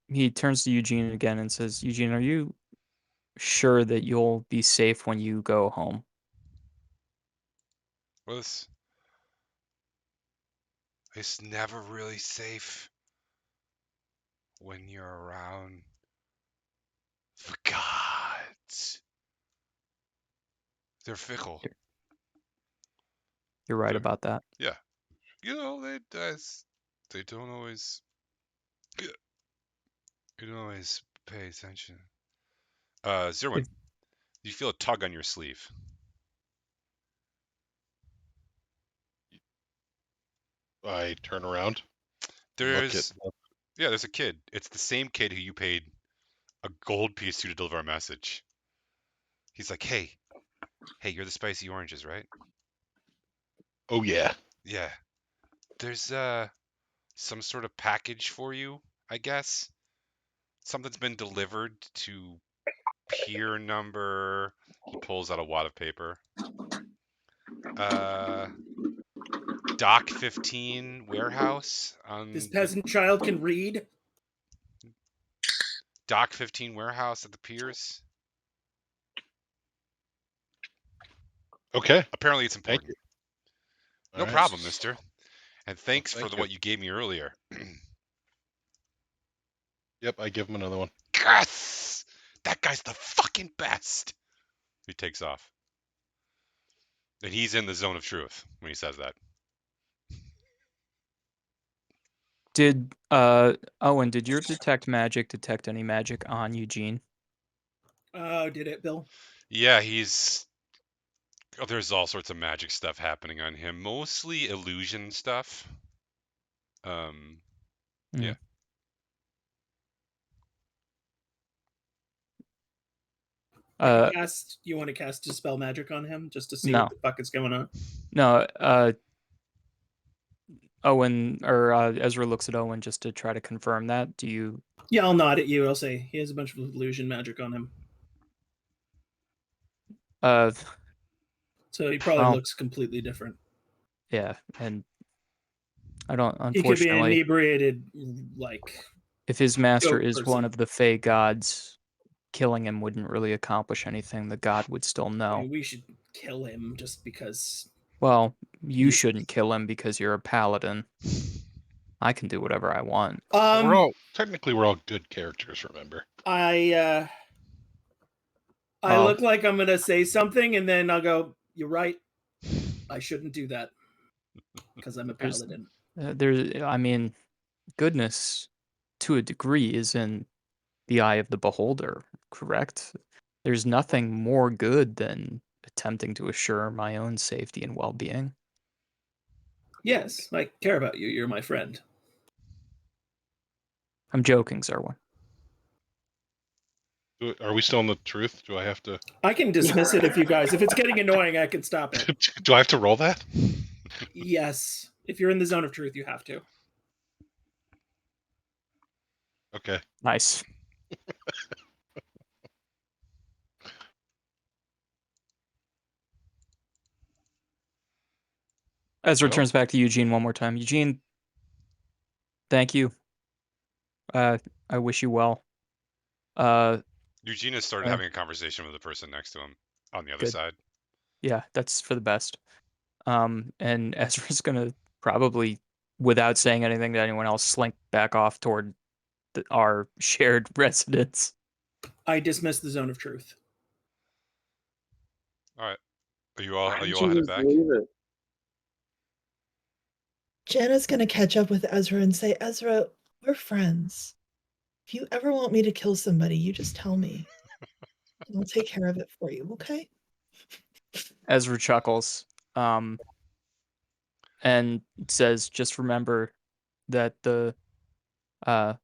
He turns to Eugene again and says, Eugene, are you sure that you'll be safe when you go home? Well, it's never really safe when you're around the gods. They're fickle. You're right about that. Yeah. You know, they don't always pay attention. Zerwin, you feel a tug on your sleeve. I turn around. There's a kid. It's the same kid who you paid a gold piece to deliver a message. He's like, hey, you're the spicy oranges, right? Oh yeah. Yeah. There's some sort of package for you, I guess. Something's been delivered to pier number. He pulls out a wad of paper. Dock 15 warehouse on This peasant child can read. Dock 15 warehouse at the piers. Okay. Apparently, it's Thank important. you. No All right. problem, mister. And thanks thank for you. what you gave me earlier. Yep, I give him another one. Yes! That guy's the fucking best. He takes off. And he's in the zone of truth when he says that. Did Owen, did your detect magic detect any magic on Eugene? Oh, did it, Bill? Yeah, there's all sorts of magic stuff happening on him. Mostly illusion stuff. Yeah. You want to cast Dispel Magic on him just to see No. what the fuck is going on? No, Owen or Ezra looks at Owen just to try to confirm that. Do you? Yeah, I'll nod at you. I'll say he has a bunch of illusion magic on him, so he probably looks completely different. Yeah, and I don't. He could be Unfortunately, inebriated, like if his master goat is person. one of the Fey gods, killing him wouldn't really accomplish anything. The god would still I know. mean, we should kill him just because. Well, you shouldn't kill him because you're a paladin. I can do whatever I want. We're all good characters, remember? I look like I'm gonna say something, and then I'll go, "You're right. I shouldn't do that because I'm a paladin." I mean, goodness, to a degree, is in the eye of the beholder, correct? There's nothing more good than attempting to assure my own safety and well-being. Yes, I care about you. You're my friend. I'm joking, Zerwin. Are we still in the truth? Do I have to? I can dismiss it if it's getting annoying, I can stop it. Do I have to roll that? Yes. If you're in the zone of truth, you have to. Okay. Nice. Ezra turns back to Eugene one more time. Eugene, thank you. I wish you well. Eugene has started having a conversation with the person next to him on the other side. Yeah, that's for the best. And Ezra's gonna probably, without saying anything to anyone else, slink back off toward our shared residence. I dismiss the zone of truth. All right. Are you all headed back? Jana's gonna catch up with Ezra and say, Ezra, we're friends. If you ever want me to kill somebody, you just tell me. And I'll take care of it for you, okay? Ezra chuckles, and says, "Just remember that our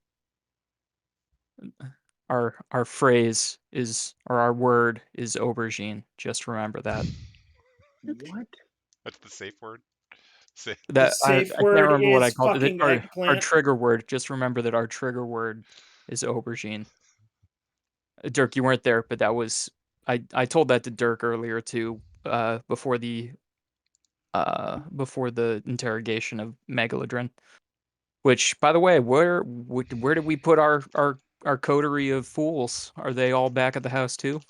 phrase is, or our word is aubergine. Just remember that." What? That's the safe word. The safe I word can't remember what I is called it. fucking Our eggplant. trigger word. Just remember that our trigger word is aubergine. Dirk, you weren't there, but that was I told that to Dirk earlier too, before the interrogation of Megalodron. Which, by the way, where did we put our coterie of fools? Are they all back at the house too?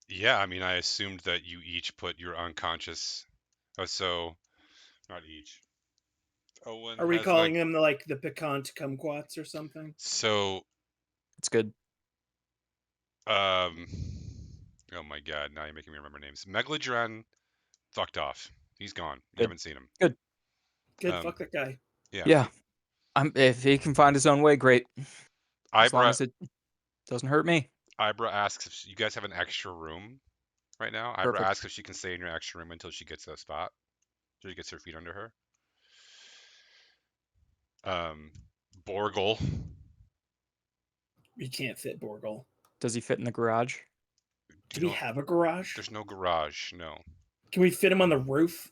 Yeah, I mean, I assumed that you each put your unconscious. Oh, so not each. Owen Are we has calling them like the piquant kumquats or something? So it's good. Oh my god, now you're making me remember names. Megalodron fucked off. He's gone. You haven't seen him. Good. Fuck that guy. Yeah. If he can find his own way, great. As long as it doesn't hurt me. Ibra asks if you guys have an extra room right now. Ibra asks if she can stay in your extra room until she gets a spot. Until she gets her feet under her. Borgle. We can't fit Borgle. Does he fit in the garage? Do we have a garage? There's no garage, no. Can we fit him on the roof?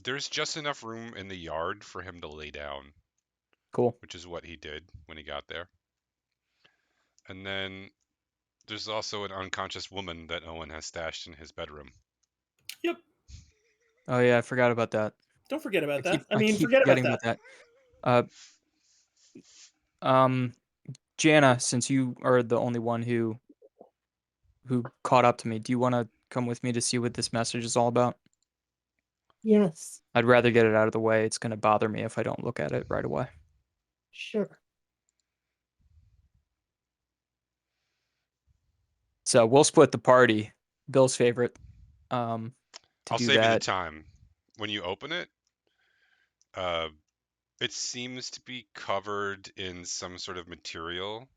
There's just enough room in the yard for him to lay down, Cool. which is what he did when he got there. And then there's also an unconscious woman that Owen has stashed in his bedroom. Yep. Oh yeah, I forgot about that. Don't forget about that. I keep forget about forgetting that. about that. Jana, since you are the only one who caught up to me, do you want to come with me to see what this message is all about? Yes, I'd rather get it out of the way. It's going to bother me if I don't look at it right away. sure. So we'll split the party. Bill's favorite. To I'll do save you the that. time. When you open it, it seems to be covered in some sort of material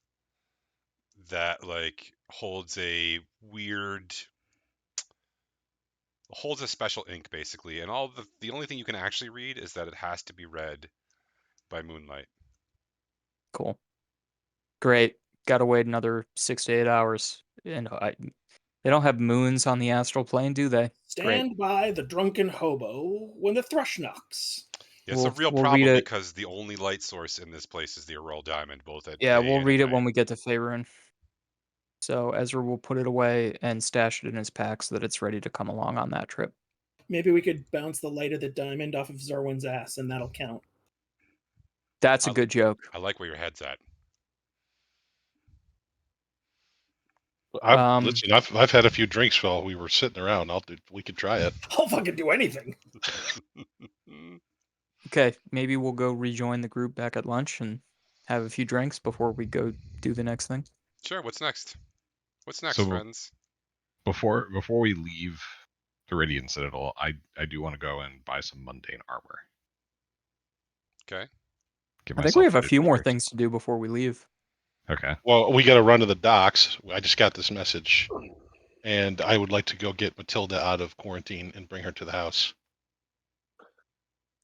that like holds a special ink basically, and the only thing you can actually read is that it has to be read by moonlight. Cool. Great. Got to wait another 6 to 8 hours. And they don't have moons on the astral plane, do they? Stand by the drunken hobo when the thrush knocks. Yeah, it's a real we'll read problem it. because the only light source in this place is the Aurora Diamond, both at Yeah, day we'll and read at it when night. we get to Faerun. So Ezra will put it away and stash it in his pack so that it's ready to come along on that trip. Maybe we could bounce the light of the diamond off of Zerwin's ass, and that'll count. That's a good joke. I like where your head's at. Listen, I've had a few drinks while we were sitting around. We could try it. I'll fucking do anything. Okay, maybe we'll go rejoin the group back at lunch and have a few drinks before we go do the next thing. Sure, what's next? What's next, So- friends? Before we leave the Radiant Citadel, I do want to go and buy some mundane armor. Okay. I think we have a few more things to do before we leave. Okay. Well, we got to run to the docks. I just got this message, and I would like to go get Matilda out of quarantine and bring her to the house.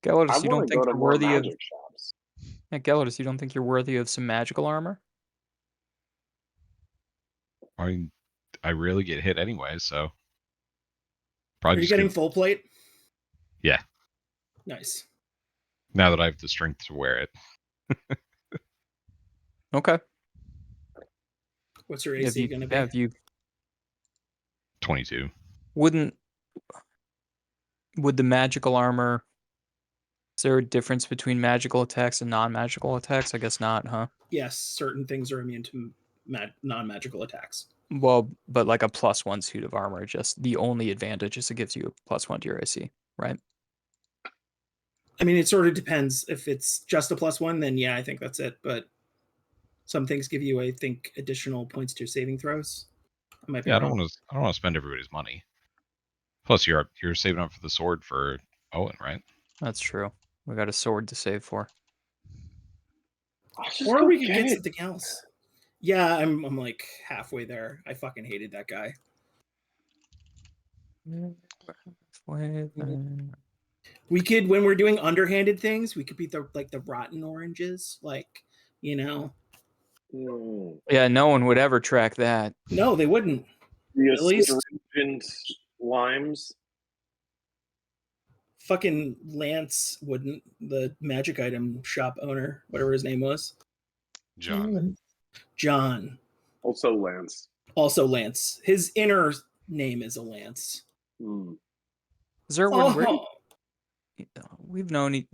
Gelidus, you don't want to go think to you're more worthy of? magic shops. Yeah, Gelidus, you don't think you're worthy of some magical armor? I mean, I rarely get hit anyway, so Are probably you just getting get, full plate? Yeah. Nice. now that I have the strength to wear it. Okay. What's your Have AC you, going to be? have you 22. would the magical armor? Is there a difference between magical attacks and non-magical attacks? I guess not, huh? Yes, certain things are immune to non-magical attacks. Well, but like a +1 suit of armor, just the only advantage is it gives you a +1 to your AC, right? I mean, it sort of depends. If it's just a +1, then yeah, I think that's it. But some things give you, I think, additional points to your saving throws. I might be Yeah, I wrong. don't want to spend everybody's money. Plus, you're saving up for the sword for Owen, right? That's true. We got a sword to save for. Or we could get something else. Yeah, I'm like halfway there. I fucking hated that guy. We could, when we're doing underhanded things, we could be the rotten oranges, Yeah, no one would ever track that. No, they wouldn't. The At least astringent limes. fucking Lance wouldn't. The magic item shop owner, whatever his name was, John. John. Also Lance. Also Lance. His inner name is a Lance. Zerwin, where we've known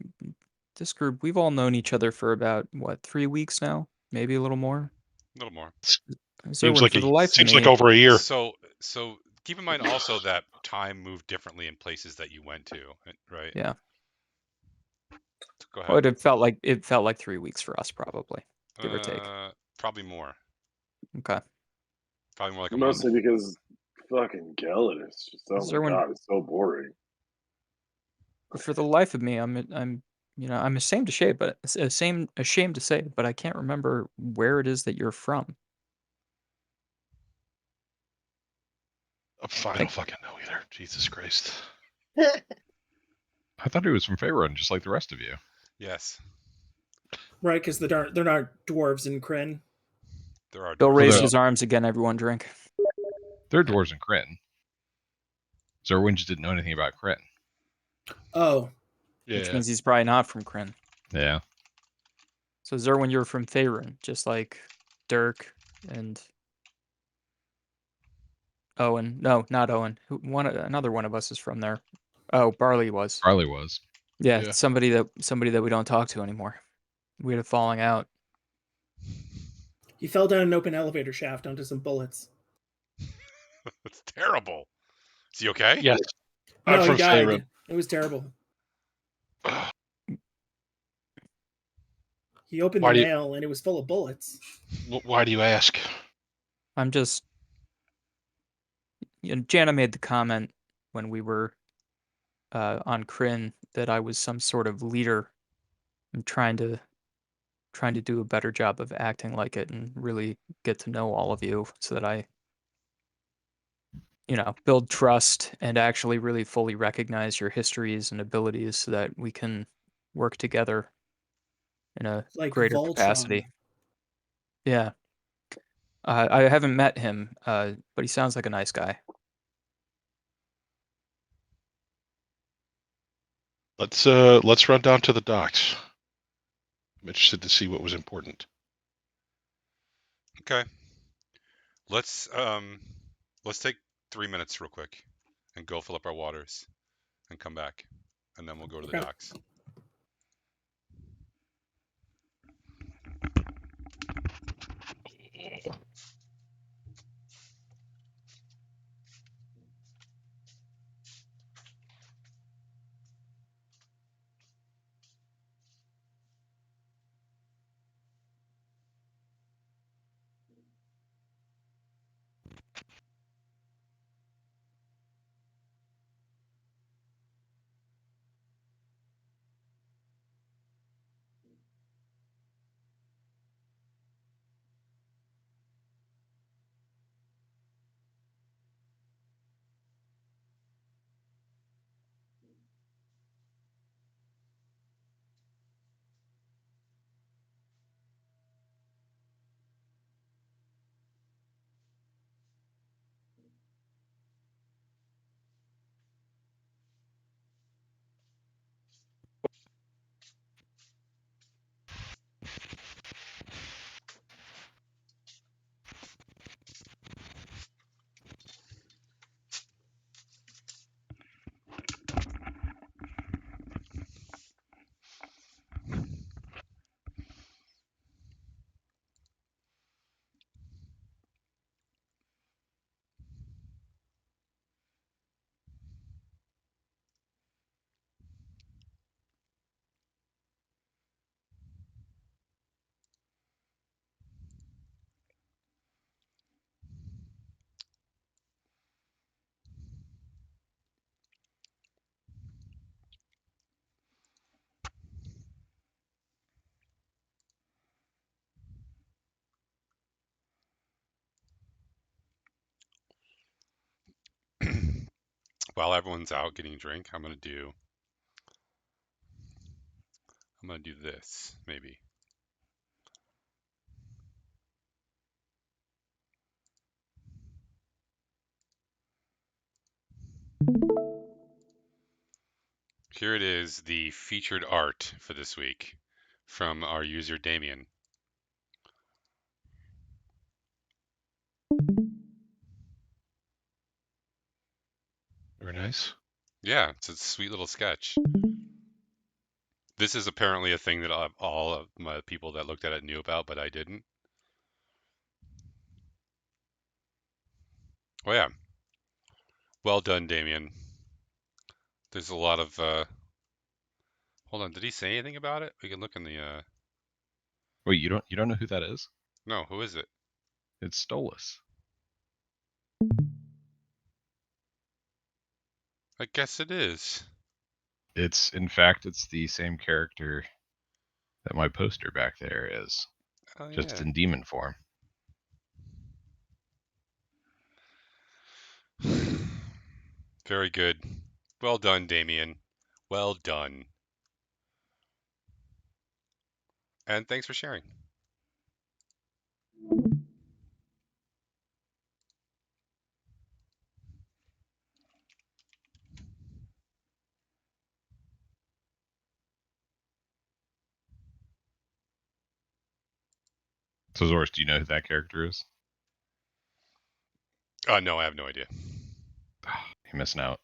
this group. We've all known each other for about 3 weeks now, maybe a little more. A little more. Seems like for the life seems of me, like over a year. So keep in mind also that time moved differently in places that you went to, right? Yeah. Go ahead. Well, it felt like 3 weeks for us, probably, give or take. Probably more. Okay. Probably more like a Mostly month. because fucking Gelidus. Oh my god, it's so boring. For the life of me, I'm ashamed to say, but ashamed to say, but I can't remember where it is that you're from. I don't fucking know either. Jesus Christ. I thought he was from Faerun, just like the rest of you. Yes. Right, because they're not dwarves in Kryn. There are. Bill dwarves. raised his arms again. Everyone drink. They're dwarves in Kryn. Zerwin just didn't know anything about crit. Oh, Which Yeah. means he's probably not from Kryn. Yeah. So Zerwin, you're from Faerun, just like Dirk and Owen. No, not Owen. Another one of us is from there. Oh, Barley was. Barley was. Yeah, Yeah. somebody that we don't talk to anymore. We had a falling out. he fell down an open elevator shaft onto some bullets. That's terrible. Is he okay? Yes. I'm No, he from died. Faerun. It was terrible. He opened Why the do you- mail and it was full of bullets. Why do you ask? I'm just. Jana made the comment when we were on Kryn that I was some sort of leader. I'm trying to do a better job of acting like it and really get to know all of you so that I build trust and actually really fully recognize your histories and abilities so that we can work together in a Like greater Voltron. capacity. Yeah. I haven't met him, but he sounds like a nice guy. Let's run down to the docks. I'm interested to see what was important. Okay. Let's take 3 minutes real quick and go fill up our waters and come back, and then we'll go to the Okay. docks. While everyone's out getting a drink, I'm gonna do this maybe. Here it is, the featured art for this week from our user Damien. Very nice. Yeah, it's a sweet little sketch. This is apparently a thing that all of my people that looked at it knew about, but I didn't. Oh yeah. Well done, Damien. There's a lot of hold on, did he say anything about it? We can look in the Wait, you don't know who that is? No, who is it? It's Stolas. I guess it is. It's the same character that my poster back there is, Oh just yeah. in demon form. Very good. Well done, Damien. Well done. And thanks for sharing. So Zoris, do you know who that character is? No, I have no idea. You're missing out.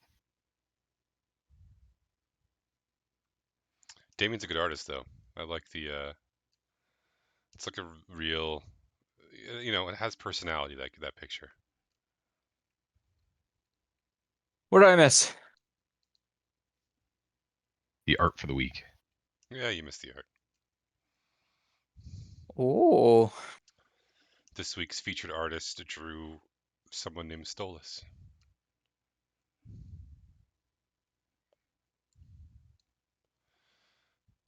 Damien's a good artist, though. I like the. It's like a real. It has personality. That picture. What did I miss? The art for the week. Yeah, you missed the art. Oh, This week's featured artist drew someone named Stolas.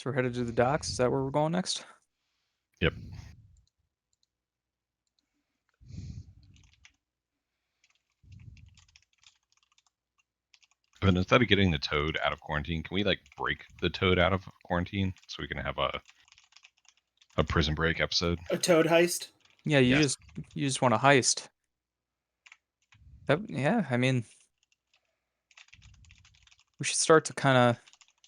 so we're headed to the docks. Is that where we're going next? Yep. But instead of getting the toad out of quarantine, can we like break the toad out of quarantine so we can have a prison break episode? A toad heist. Yeah, you Yes. just want to heist. Yeah, I mean, we should start to kind of,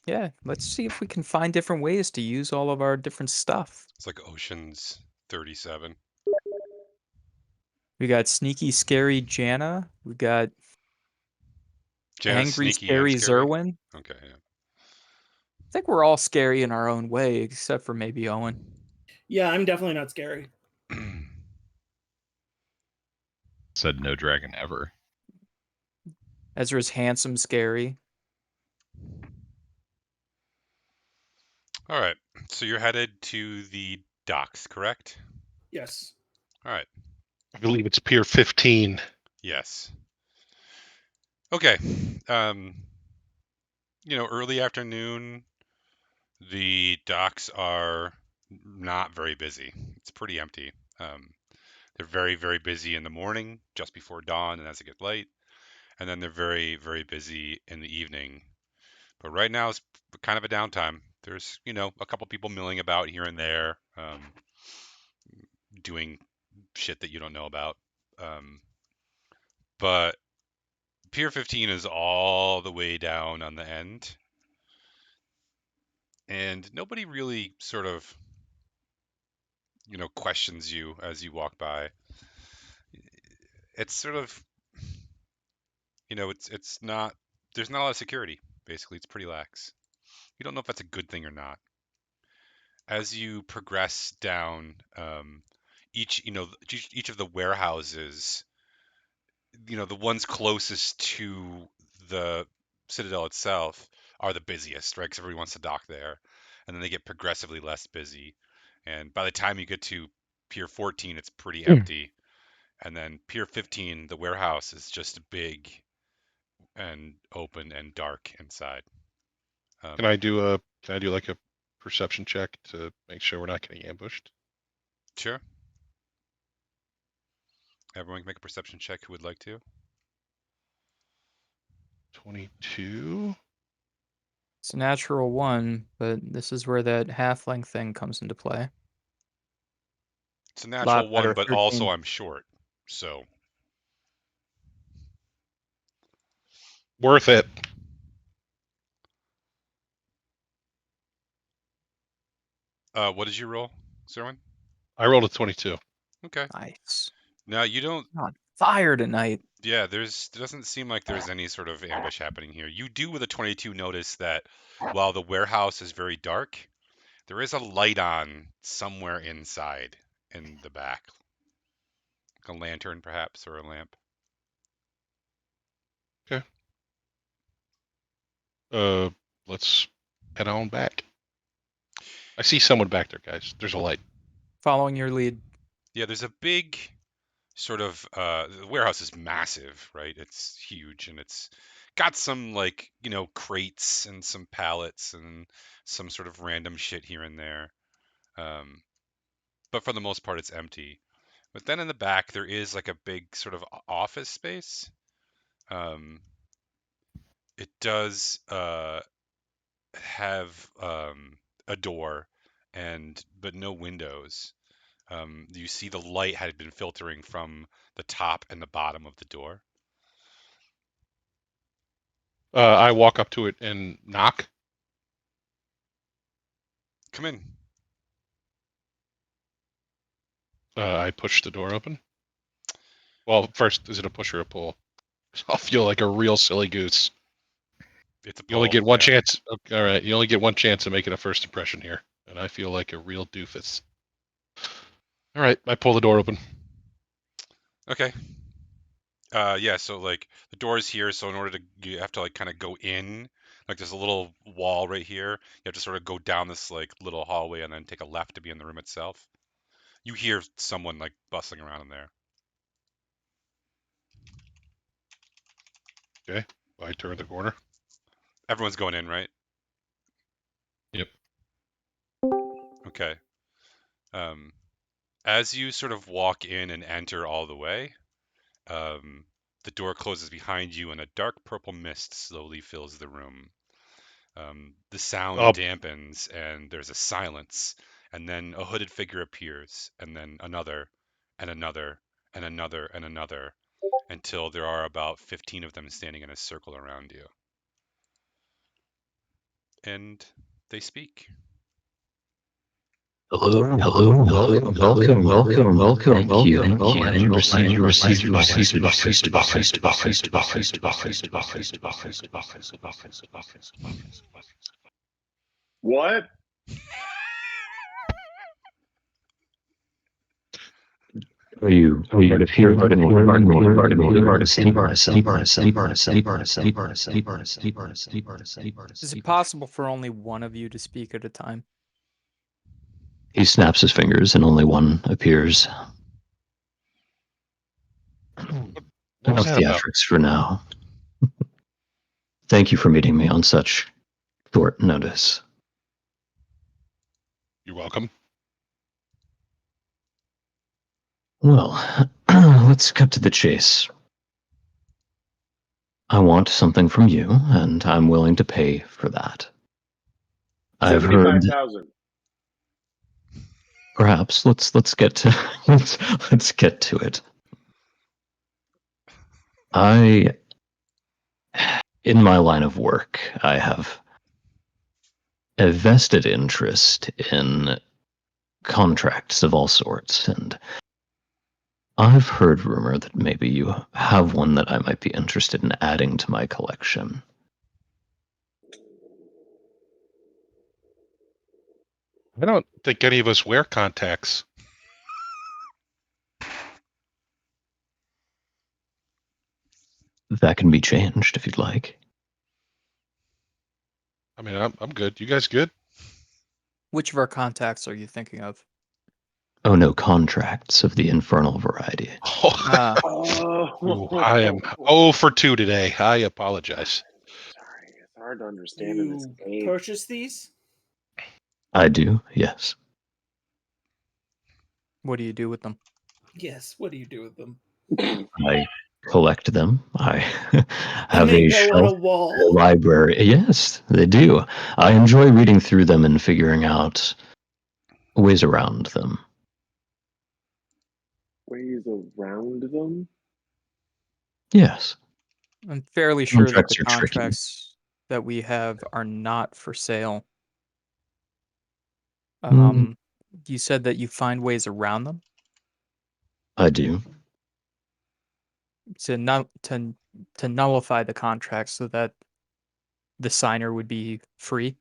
yeah, let's see if we can find different ways to use all of our different stuff. It's like Ocean's 37. We got sneaky, scary Jana. We got Jana's angry, sneaky and scary scary. Zerwin. Okay, yeah. I think we're all scary in our own way, except for maybe Owen. Yeah, I'm definitely not scary. Said no dragon ever. Ezra's handsome, scary. All right. So you're headed to the docks, correct? Yes. All right. I believe it's Pier 15. Yes. Okay. Early afternoon, the docks are not very busy. It's pretty empty. They're very, very busy in the morning, just before dawn and as it gets light. And then they're very, very busy in the evening. But right now it's kind of a downtime. There's, a couple people milling about here and there, doing shit that you don't know about. But Pier 15 is all the way down on the end. And nobody really sort of, questions you as you walk by. It's sort of, it's not, there's not a lot of security, basically. It's pretty lax. You don't know if that's a good thing or not. As you progress down, each of the warehouses, the ones closest to the Citadel itself are the busiest, right? Because everybody wants to dock there, and then they get progressively less busy. And by the time you get to Pier 14, it's pretty empty. And then Pier 15, the warehouse is just big and open and dark inside. Can I do like a perception check to make sure we're not getting ambushed? Sure. Everyone can make a perception check who would like to. 22. It's a natural one, but this is where that halfling thing comes into play. It's a natural one, better, but 13. also I'm short, so Worth it. what did you roll, Zerwin? I rolled a 22. Okay. Nice. Now you don't. On fire tonight. Yeah, there doesn't seem like there's any sort of ambush happening here. You do with a 22 notice that while the warehouse is very dark, there is a light on somewhere inside in the back. Like a lantern perhaps, or a lamp. Let's head on back. I see someone back there, guys. There's a light. Following your lead. Yeah, there's a big sort of the warehouse is massive, right? It's huge, and it's got some like, crates and some pallets and some sort of random shit here and there. But for the most part it's empty. But then in the back there is like a big sort of office space. It does have a door but no windows. You see the light had been filtering from the top and the bottom of the door. I walk up to it and knock. Come in. I push the door open. Well, first, is it a push or a pull? I'll feel like a real silly goose. It's a You only pull, get one yeah. chance. Okay, all right, you only get one chance of making a first impression here, and I feel like a real doofus. All right, I pull the door open. Okay. Yeah, so like the door is here, so in order to you have to like kind of go in, like there's a little wall right here. You have to sort of go down this like little hallway and then take a left to be in the room itself. You hear someone like bustling around in there. Okay, I turn the corner. Everyone's going in, right? Yep. Okay. As you sort of walk in and enter all the way, the door closes behind you and a dark purple mist slowly fills the room. The sound dampens and there's a silence, and then a hooded figure appears, and then another, and another, and another, and another, until there are about 15 of them standing in a circle around you. And they speak. Hello, welcome. Thank you. You received What? Are you to fear Is it possible for only one of you to speak at a time? He snaps his fingers and only one appears. What was Enough that about? theatrics for now. Thank you for meeting me on such short notice. You're welcome. Well, let's cut to the chase. I want something from you, and I'm willing to pay for that. I've heard. 75,000. Perhaps let's get to let's get to it. In my line of work, I have a vested interest in contracts of all sorts, and I've heard rumor that maybe you have one that I might be interested in adding to my collection. I don't think any of us wear contacts. That can be changed if you'd like. I mean, I'm good. You guys good? Which of our contacts are you thinking of? Oh no, contracts of the infernal variety. Ah, Ooh, I am 0 for 2 today. I apologize. Sorry, it's hard to understand in this You game. purchase these? I do, yes. what do you do with them? Yes. What do you do with them? I collect them. I have they a go on shelf a wall. a library. Yes, they do. I enjoy reading through them and figuring out ways around them. Ways around them? Yes. I'm fairly sure that the Contracts are tricky. contracts that we have are not for sale. Mm. You said that you find ways around them I do. to nullify the contract so that the signer would be free.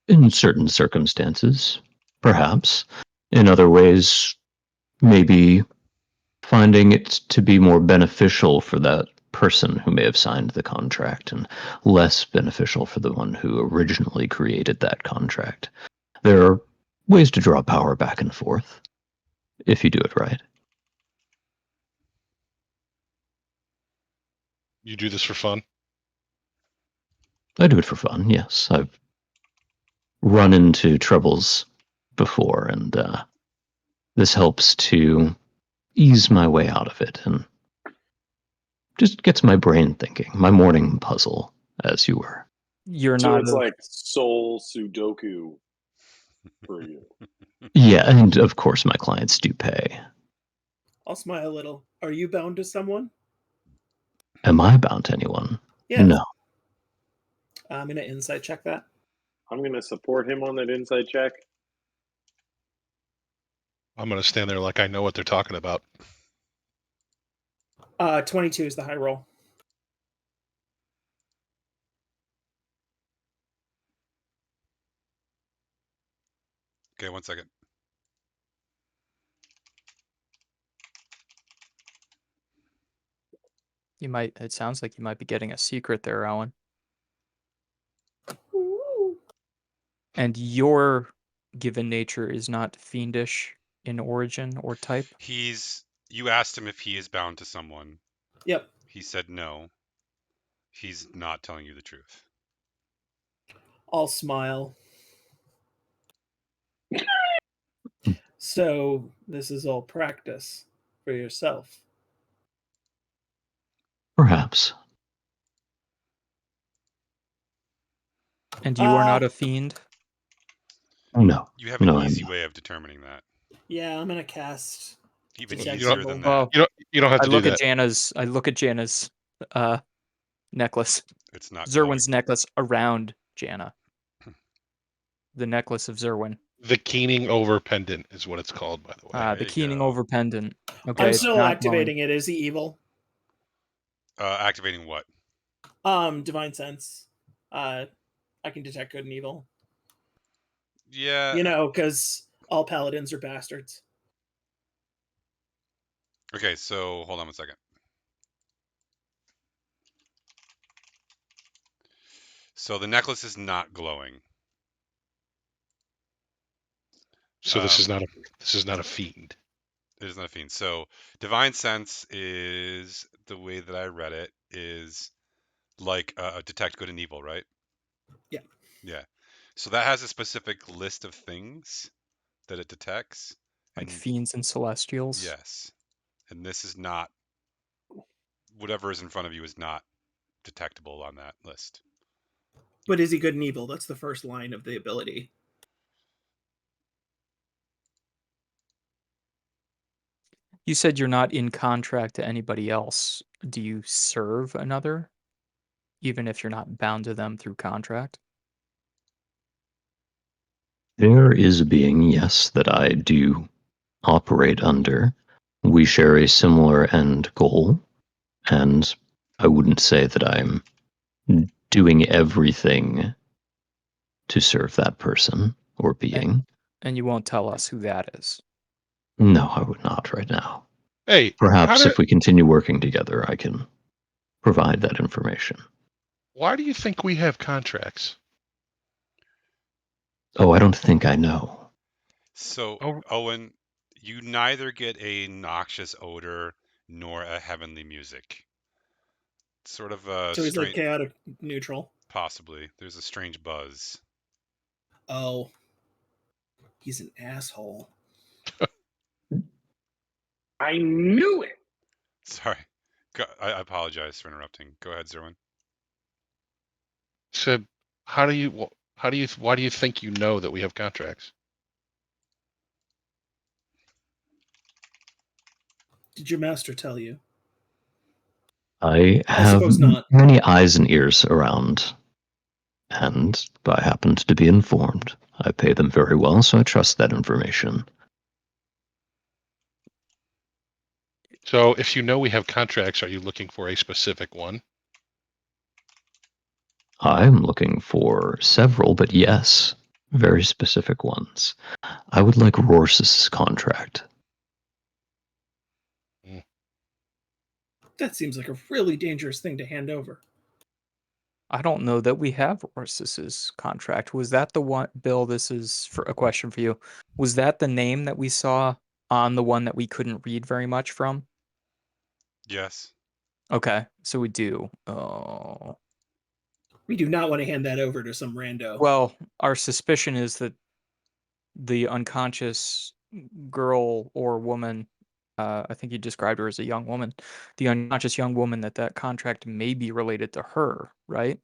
In certain circumstances, perhaps. In other ways, maybe finding it to be more beneficial for that person who may have signed the contract and less beneficial for the one who originally created that contract. There are ways to draw power back and forth, if you do it right. You do this for fun? I do it for fun, yes. I've run into troubles before, and this helps to ease my way out of it and just gets my brain thinking. My morning puzzle, as you were. You're So not it's a- like soul Sudoku for you. Yeah, and of course my clients do pay. I'll smile a little. Are you bound to someone? Am I bound to anyone? Yes. No. I'm gonna insight check that. I'm going to support him on that inside check. I'm gonna stand there like I know what they're talking about. 22 is the high roll. Okay, 1 second. You might. It sounds like you might be getting a secret there, Owen. Ooh. And your given nature is not fiendish in origin or type. You asked him if he is bound to someone. Yep. He said no. He's not telling you the truth. I'll smile. So this is all practice for yourself. Perhaps. And you are not a fiend. No. You have an No, I'm easy not. way of determining that. Yeah, I'm gonna cast. Even Detect easier symbol. than that. You don't have I to do look at that. Jana's. I look at Jana's necklace. It's not Zerwin's glowing. necklace around Jana. The necklace of Zerwin. The keening over pendant is what it's called, by the way. The you keening go. over pendant. Okay, I'm it's still not activating it. Is he evil? Activating what? Divine sense. I can detect good and evil. Yeah. You know, because all paladins are bastards. Okay, so hold on 1 second. So the necklace is not glowing. So this is not a fiend. It is not a fiend. So divine sense is the way that I read it is like detect good and evil, right? Yeah. Yeah. So that has a specific list of things that it detects. like And fiends and celestials. yes. And this is not, whatever is in front of you is not detectable on that list. But is he good and evil? That's the first line of the ability. You said you're not in contract to anybody else. Do you serve another, even if you're not bound to them through contract? There is a being, yes, that I do operate under. We share a similar end goal, and I wouldn't say that I'm doing everything to serve that person or being. And you won't tell us who that is. No, I would not right now. Hey, Perhaps if we continue working together, I can provide that information. why do you think we have contracts? Oh, I don't think I know. So, Oh. Owen, you neither get a noxious odor nor a heavenly music. Sort of a So he's like strange, chaotic neutral. possibly. There's a strange buzz. Oh. He's an asshole. I knew it. Sorry. I apologize for interrupting. Go ahead, Zerwin. So why do you think you know that we have contracts? Did your master tell you? I have suppose not. many eyes and ears around, and I happened to be informed. I pay them very well, so I trust that information. So if you know we have contracts, are you looking for a specific one? I'm looking for several, but yes, very specific ones. I would like Rors's contract. That seems like a really dangerous thing to hand over. I don't know that we have Orsis's contract. Was that the one, Bill? This is for a question for you. Was that the name that we saw on the one that we couldn't read very much from? Yes. Okay, so we do. Oh. We do not want to hand that over to some rando. Well, our suspicion is that the unconscious girl or woman, I think you described her as a young woman, the unconscious young woman, that contract may be related to her, right?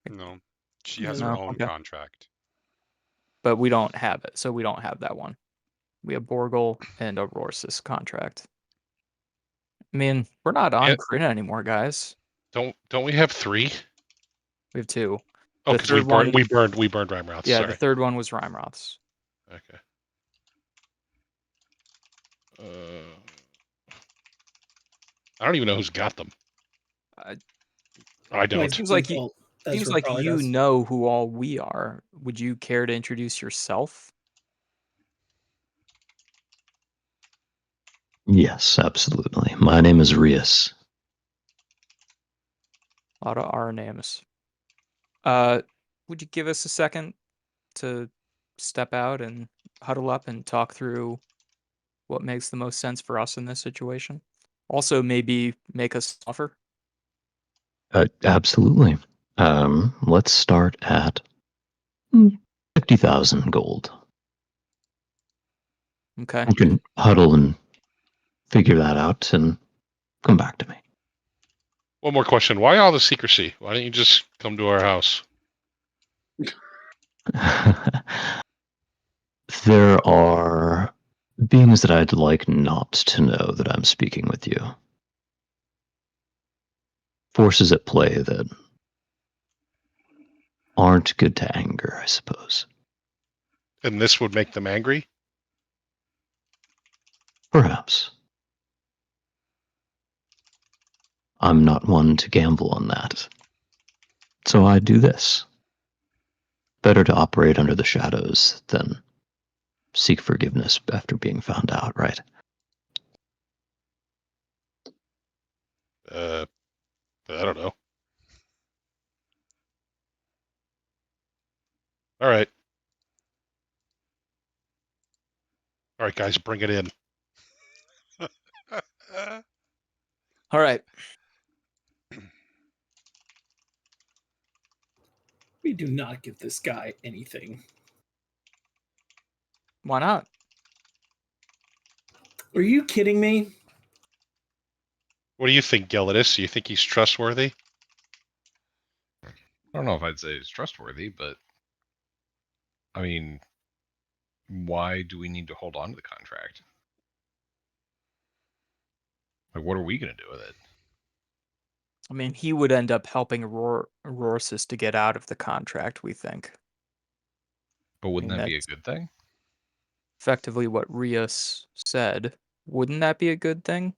No. She has No. her No, own okay. contract. But we don't have it, so we don't have that one. We have Borgel and a Rorsis contract. I mean, we're not on Yeah. Krina anymore, guys. Don't we have 3? We have 2. Oh, The because we third one, burned Rhymerouth. yeah, Sorry. the third one was Rhymeroth's. Okay. I don't even know who's got them. I- I don't. Seems like Well, seems Ezra like probably you does. know who all we are. Would you care to introduce yourself? Yes, absolutely. My name is Rias. A lot of our names. Would you give us a second to step out and huddle up and talk through what makes the most sense for us in this situation? Also, maybe make us an offer. Absolutely. Let's start at 50,000 gold. Okay. You can huddle and figure that out and come back to me. One more question. Why all the secrecy? Why don't you just come to our house? There are beings that I'd like not to know that I'm speaking with you. Forces at play that aren't good to anger, I suppose. And this would make them angry? Perhaps. I'm not one to gamble on that. So I do this. Better to operate under the shadows than seek forgiveness after being found out, right? I don't know. All right. All right, guys, bring it in. All right. We do not give this guy anything. Why not? Are you kidding me? What do you think, Gelidus? Do you think he's trustworthy? I don't know if I'd say it's trustworthy, but I mean, why do we need to hold on to the contract? Like, what are we going to do with it? I mean, he would end up helping Rorsis to get out of the contract, we think. But wouldn't mean, that be a that's- good thing? Effectively what Rios said. Wouldn't that be a good thing?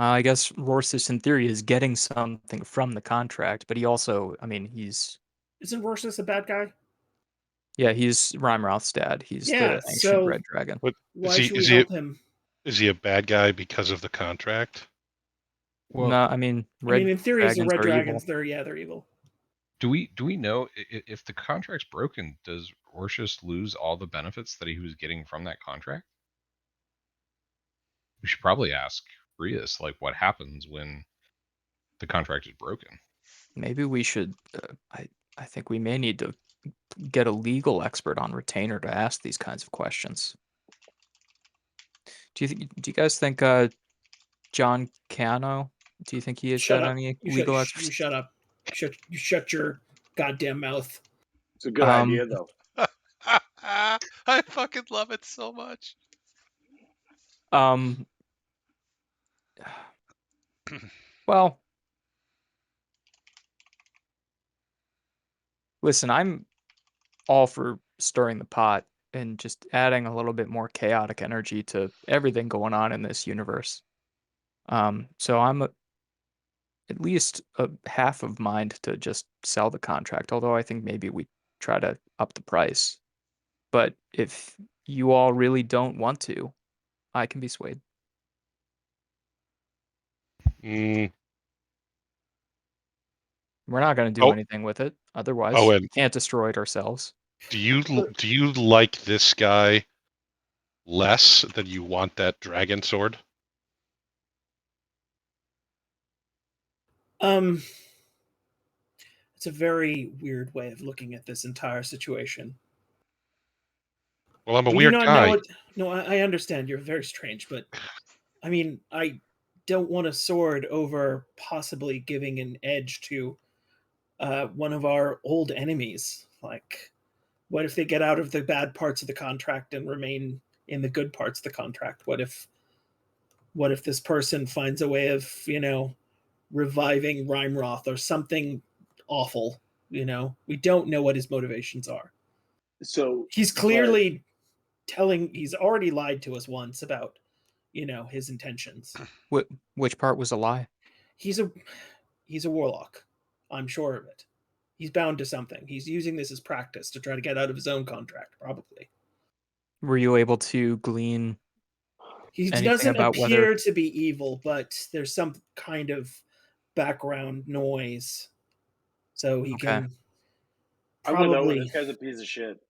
I guess Rorsis, in theory, is getting something from the contract, but he also, I mean, he's... Isn't Rorschach a bad guy? Yeah, he's Rhymeroth's dad. He's Yeah, the ancient so red dragon. But why should we help him? Is he a bad guy because of the contract? Well, No, I mean, I mean, red in theory, as the dragons red are dragons, evil. they're evil. do we know if the contract's broken? Does Orshus lose all the benefits that he was getting from that contract? We should probably ask Rias, like, what happens when the contract is broken. Maybe we should... I think we may need to get a legal expert on retainer to ask these kinds of questions. Do you guys think John Cano? Do you think he has Shut had up. any You legal shut. expertise? You shut up. You shut your goddamn mouth. It's a good idea, though. I fucking love it so much. Well, listen, I'm all for stirring the pot and just adding a little bit more chaotic energy to everything going on in this universe. So I'm at least a half of mind to just sell the contract, although I think maybe we try to up the price. But if you all really don't want to, I can be swayed. Mm. We're not going to do Oh, anything with it. Otherwise, oh, and we can't destroy it ourselves. do you like this guy less than you want that dragon sword? It's a very weird way of looking at this entire situation. Well, I'm a We weird do not guy. know it. No, I understand. You're very strange, but I mean, I don't want a sword over possibly giving an edge to one of our old enemies. Like, what if they get out of the bad parts of the contract and remain in the good parts of the contract? What if this person finds a way of, reviving Rhymeroth or something awful? We don't know what his motivations are. So He's clearly he's already lied to us once about, his intentions. Which part was a lie? He's a warlock. I'm sure of it. He's bound to something. He's using this as practice to try to get out of his own contract, probably. Were you able to glean He anything doesn't about appear whether to be evil, but there's some kind of background noise. So he Okay. can I'm gonna know probably. this guy's a piece of shit.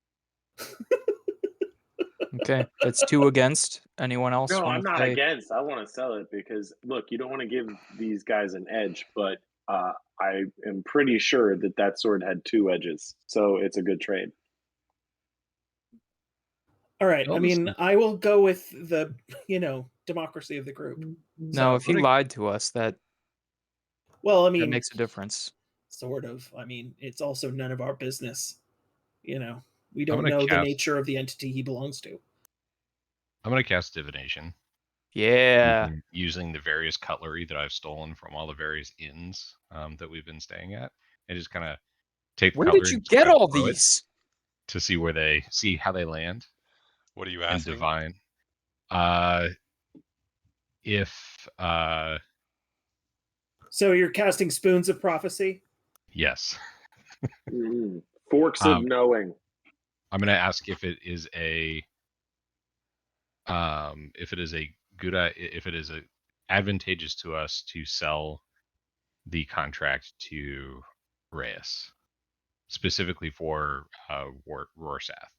Okay, that's 2 against. Anyone else No, want I'm to not say? against. I want to sell it because look, you don't want to give these guys an edge, but I am pretty sure that sword had 2 edges, so it's a good trade. All right. Well, I mean, I will go with the, democracy of the group. No, if he lied to us, that Well, I that mean, makes a difference. sort of. I mean, it's also none of our business. We I'm don't gonna know the cast- nature of the entity he belongs to. I'm gonna cast divination. Yeah. Using the various cutlery that I've stolen from all the various inns that we've been staying at, and just kind of take the Where cutlery did you and get try to all throw it these? to see how they land What are you and asking? divine. If So you're casting spoons of prophecy? yes, Forks of knowing. I'm gonna ask if it is a good if it is advantageous to us to sell the contract to Reyes, specifically for Rorsath.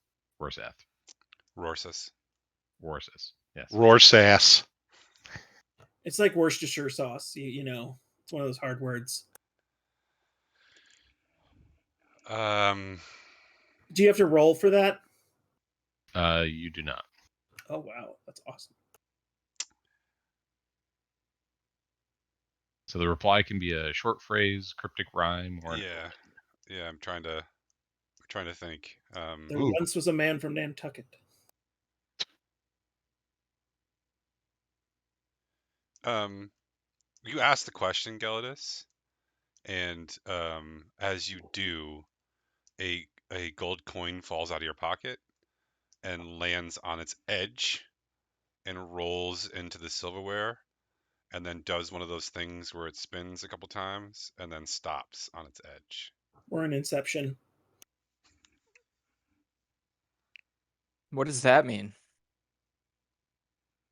Rorsus. Yes. Rorsass. It's like Worcestershire sauce. It's one of those hard words. Do you have to roll for that? You do not. Oh, wow. That's awesome. So the reply can be a short phrase, cryptic rhyme, or Yeah. I'm trying to think. There Ooh. once was a man from Nantucket. You asked the question, Gelidus, and as you do, a gold coin falls out of your pocket and lands on its edge and rolls into the silverware, and then does one of those things where it spins a couple times and then stops on its edge. We're in Inception. What does that mean?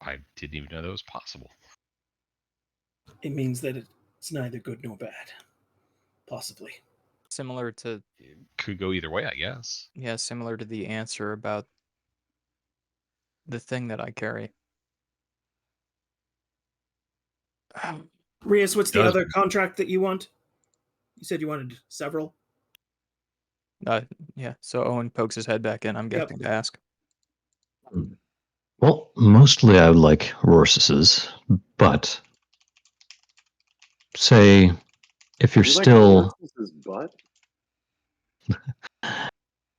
I didn't even know that was possible. It means that it's neither good nor bad. Possibly. Similar to It could go either way, I guess. Yeah, similar to the answer about the thing that I carry. Rias, what's the Does- other contract that you want? You said you wanted several. Yeah, so Owen pokes his head back in, I'm Yep. guessing, to ask. Well, mostly I would like Rorsis's, but say if you're You like still Rorsass's butt?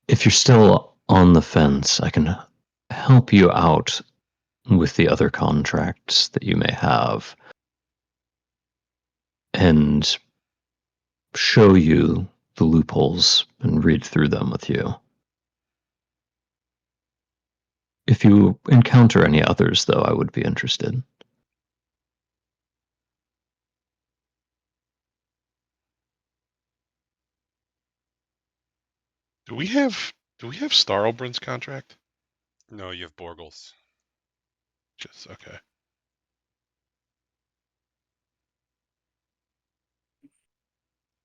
if you're still on the fence, I can help you out with the other contracts that you may have and show you the loopholes and read through them with you. If you encounter any others, though, I would be interested. Do we have Starlbrand's contract? No, you have Borgles. Just okay.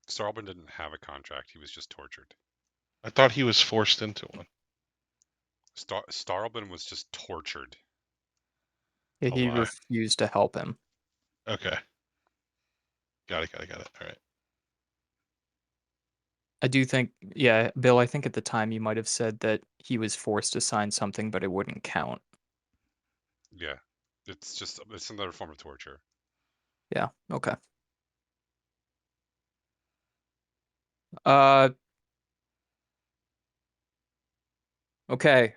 Starlburn didn't have a contract. He was just tortured. I thought he was forced into one. Starlburn was just tortured. Yeah, he lot. refused to help him. Okay. Got it. All right. I do think, yeah, Bill, I think at the time you might have said that he was forced to sign something, but it wouldn't count. Yeah. It's another form of torture. Yeah, okay. Okay.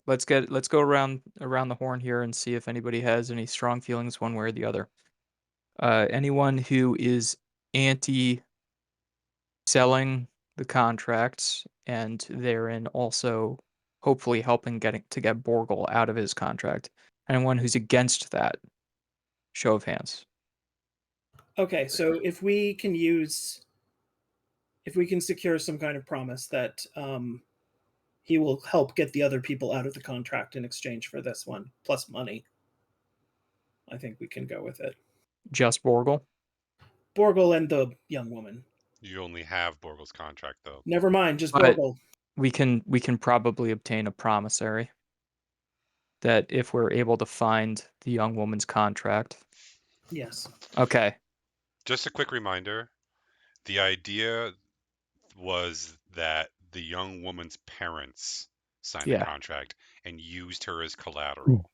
Let's go around the horn here and see if anybody has any strong feelings one way or the other. Anyone who is anti selling the contracts and therein also hopefully helping get Borgel out of his contract. Anyone who's against that, show of hands. Okay, so if we can secure some kind of promise that he will help get the other people out of the contract in exchange for this one, plus money, I think we can go with it. Just Borgel? Borgel and the young woman. You only have Borgel's contract, though. Never mind, just But Borgel. we can probably obtain a promissory that if we're able to find the young woman's contract. Yes. Okay. Just a quick reminder, the idea was that the young woman's parents signed a contract and used her as collateral.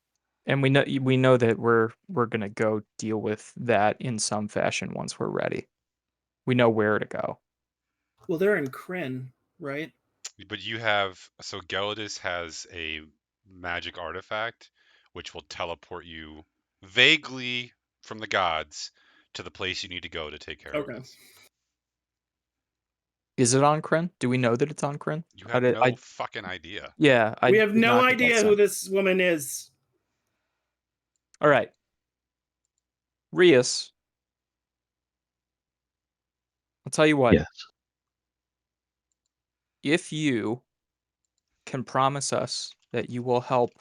And we know that we're gonna go deal with that in some fashion once we're ready. We know where to go. Well, they're in Kryn, right? But so Gelidus has a magic artifact which will teleport you vaguely from the gods to the place you need to go to take care of this. Is it on Kryn? Do we know that it's on Kryn? You have no fucking idea. Yeah, we have no idea who this woman is. All right. Rias, I'll tell you what. Yes. If you can promise us that you will help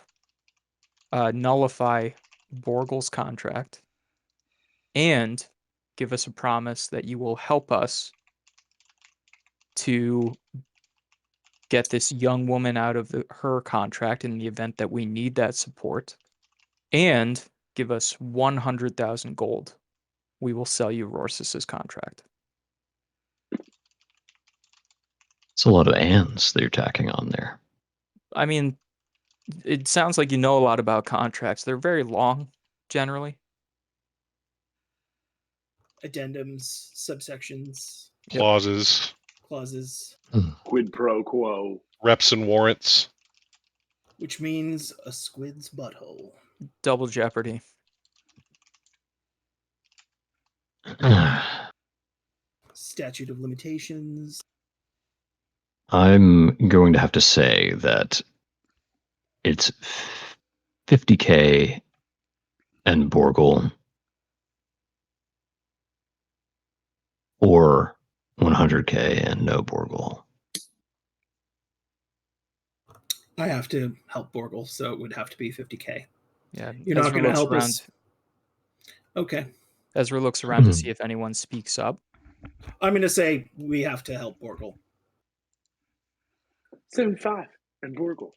nullify Borgel's contract and give us a promise that you will help us to get this young woman out of her contract in the event that we need that support, and give us 100,000 gold, we will sell you Rorsus's contract. It's a lot of ands that you're tacking on there. I mean, it sounds like you know a lot about contracts. They're very long, generally. Addendums, subsections, Clauses, clauses, quid pro quo, reps and warrants. which means a squid's butthole. Double jeopardy. Statute of limitations. I'm going to have to say that it's 50k and Borgel, or 100k and no Borgel. I have to help Borgel, so it would have to be 50k. Yeah, you're not going to help us. Okay. Ezra looks around to see if anyone speaks up. I'm going to say we have to help Borgel. 75 and Borgel.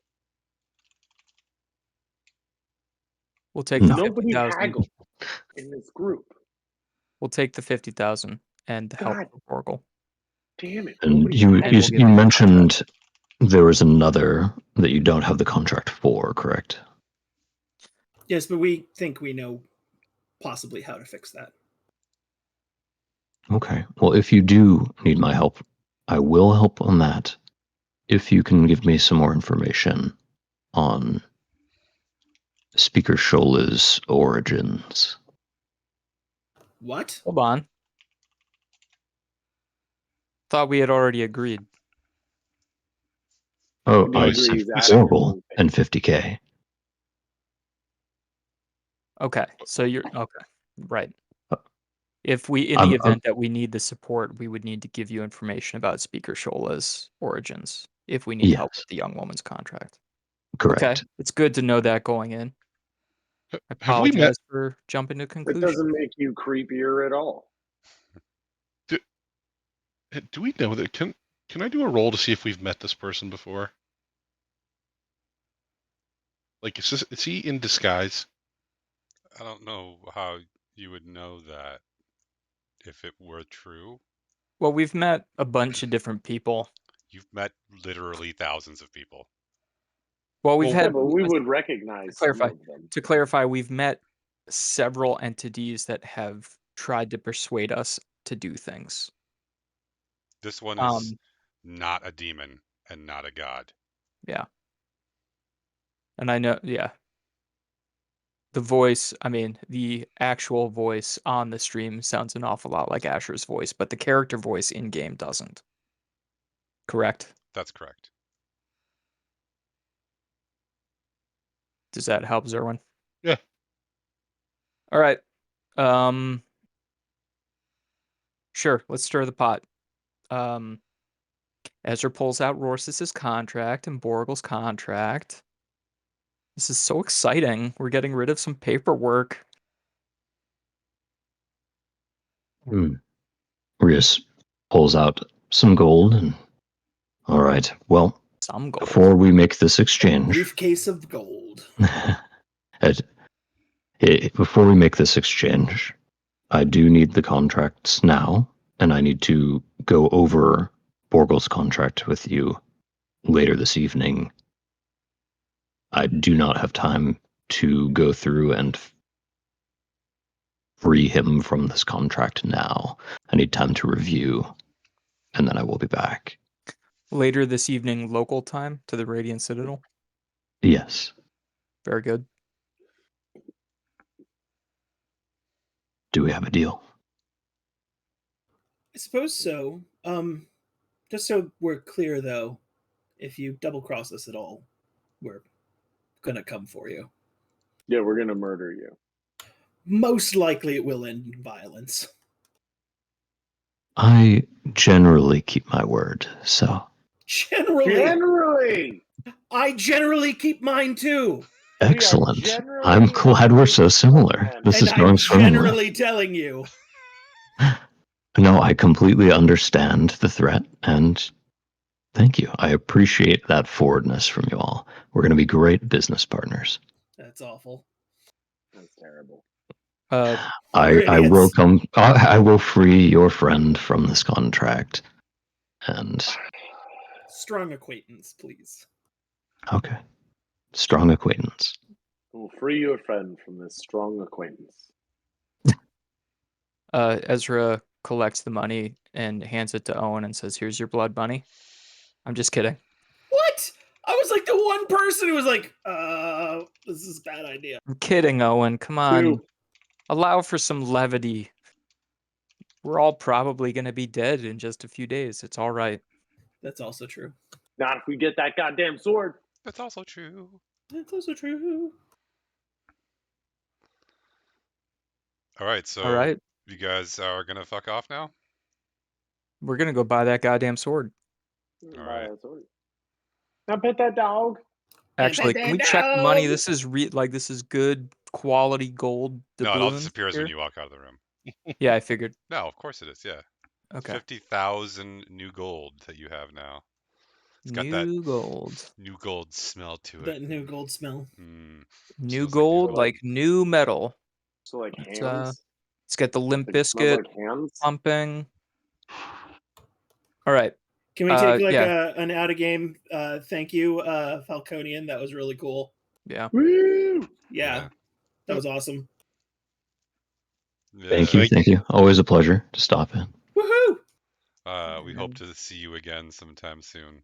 We'll take the Nobody 50,000. haggled in this group. We'll take the 50,000 and help Borgel. Damn it! And you mentioned there was another that you don't have the contract for, correct? Yes, but we think we know possibly how to fix that. Okay. Well, if you do need my help, I will help on that. If you can give me some more information on Speaker Shola's origins. What? Hold on. Thought we had already agreed. Oh, I said Borgel and 50k. Okay, so you're okay, right? If we, in the event that we need the support, we would need to give you information about Speaker Shola's origins if we need help with the young woman's contract. Correct. Okay, it's good to know that going in. I apologize for jumping to conclusions. It doesn't make you creepier at all. Do we know that? Can I do a roll to see if we've met this person before? Like, is he in disguise? I don't know how you would know that if it were true. Well, we've met a bunch of different people. You've met literally thousands of people. Well, we've had. But we would recognize some of them. To clarify, we've met several entities that have tried to persuade us to do things. This one is not a demon and not a god. Yeah. And I know, yeah. The voice, I mean, the actual voice on the stream sounds an awful lot like Asher's voice, but the character voice in-game doesn't. Correct? That's correct. Does that help, Zerwin? Yeah. All right. Sure. Let's stir the pot. Ezra pulls out Rors's contract and Borgel's contract. This is so exciting. We're getting rid of some paperwork. Rius pulls out some gold and all right. Well, Some gold. before we make this exchange, Briefcase of gold. before we make this exchange, I do need the contracts now, and I need to go over Borgel's contract with you later this evening. I do not have time to go through and free him from this contract now. I need time to review, and then I will be back. Later this evening, local time to the Radiant Citadel. Yes. Very good. Do we have a deal? I suppose so. Just so we're clear, though, if you double cross us at all, we're gonna come for you. Yeah, we're gonna murder you. Most likely, it will end in violence. I generally keep my word, so. Generally, I generally keep mine too. Excellent. I'm glad we're so similar. This And is going I'm swimmingly. generally telling you. No, I completely understand the threat, and thank you. I appreciate that forwardness from you all. We're going to be great business partners. That's awful. That's terrible. I will come. I will free your friend from this contract, and strong acquaintance, please. okay, strong acquaintance. We'll free your friend from this strong acquaintance. Ezra collects the money and hands it to Owen and says, "Here's your blood money." I'm just kidding. What? I was like the one person who was like, this is a bad idea. I'm kidding, Owen. Come on. Allow for some levity. We're all probably going to be dead in just a few days. It's all right. That's also true. Not if we get that goddamn sword. That's also true. That's also true. All right, so All right. you guys are gonna fuck off now? We're going to go buy that goddamn sword. All right. Now pet that dog. Actually, can we check money? This is this is good quality gold No, it all doubloons disappears here. when you walk out of the room. Yeah, I figured. No, of course it is. Yeah. Okay. 50,000 new gold that you have now. It's got New gold. new gold smell to it. That new gold smell. New Smells gold, like like new metal. So like It's, hands. it's got the Limp Like it smells Bizkit like hands. pumping. All right. Can we take yeah. an out of game thank you, Falconian? That was really cool. Yeah. Woo! Yeah. That was awesome. Yeah. Thank you. Always a pleasure to stop in. Woohoo! We hope to see you again sometime soon.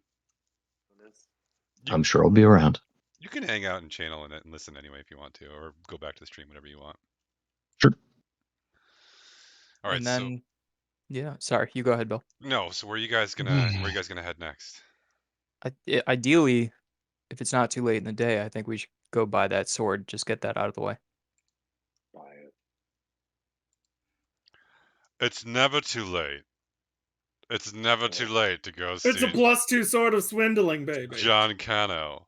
I'm sure I'll be around. You can hang out and channel in it and listen anyway if you want to, or go back to the stream, whatever you want. Sure. All right. And then, yeah. Sorry, you go ahead, Bill. No. So where are you guys gonna head next? Ideally, if it's not too late in the day, I think we should go buy that sword. Just get that out of the way. Buy it. It's never too late. It's never too late to go see. It's a +2 sword of swindling, baby. John Cano,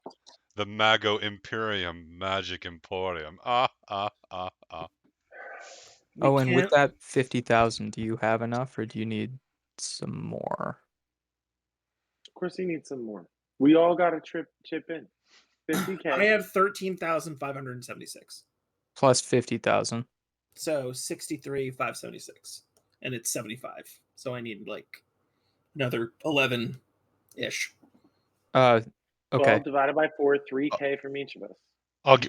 the Mago Imperium Magic Emporium. Oh, and with that 50,000, do you have enough, or do you need some more? Of course, he needs some more. We all got to chip in. 50K. I have 13,576. Plus 50,000. So 63,576, and it's 75. So I need like another 11-ish. Okay. 12 divided by 4, 3K from each of us. I'll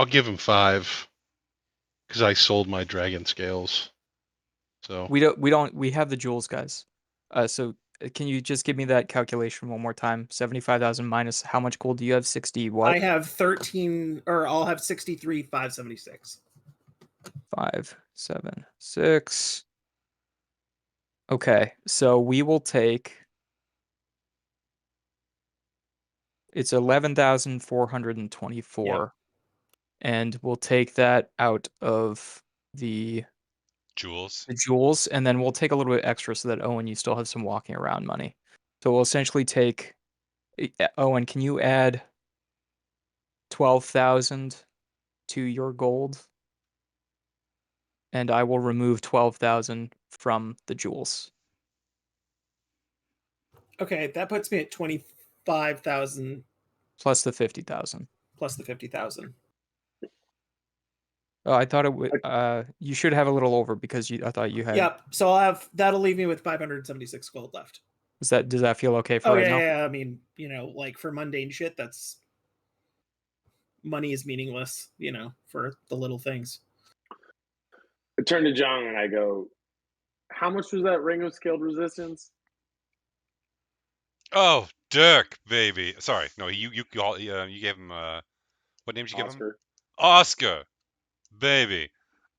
give him 5 because I sold my dragon scales. So we have the jewels, guys. So can you just give me that calculation one more time? 75,000 minus how much gold do you have? 60 what? I have 13, or I'll have 63,576. 576. Okay, so we will take It's 11,424. And we'll take that out of the Jewels. jewels, and then we'll take a little bit extra so that Owen, you still have some walking around money. So we'll essentially take Owen, can you add 12,000 to your gold? And I will remove 12,000 from the jewels. Okay, that puts me at 25,000 plus the 50,000. plus the 50,000. Oh, I thought it would. You should have a little over because I thought you had. Yep. So that'll leave me with 576 gold left. Does that feel okay for Oh right yeah, now? yeah. I mean, like for mundane shit, that's money is meaningless. For the little things. I turn to John and I go, "How much was that ring of scaled resistance?" Oh, Dirk, baby. Sorry, no, you gave him what name did you give him? Oscar. Oscar, baby.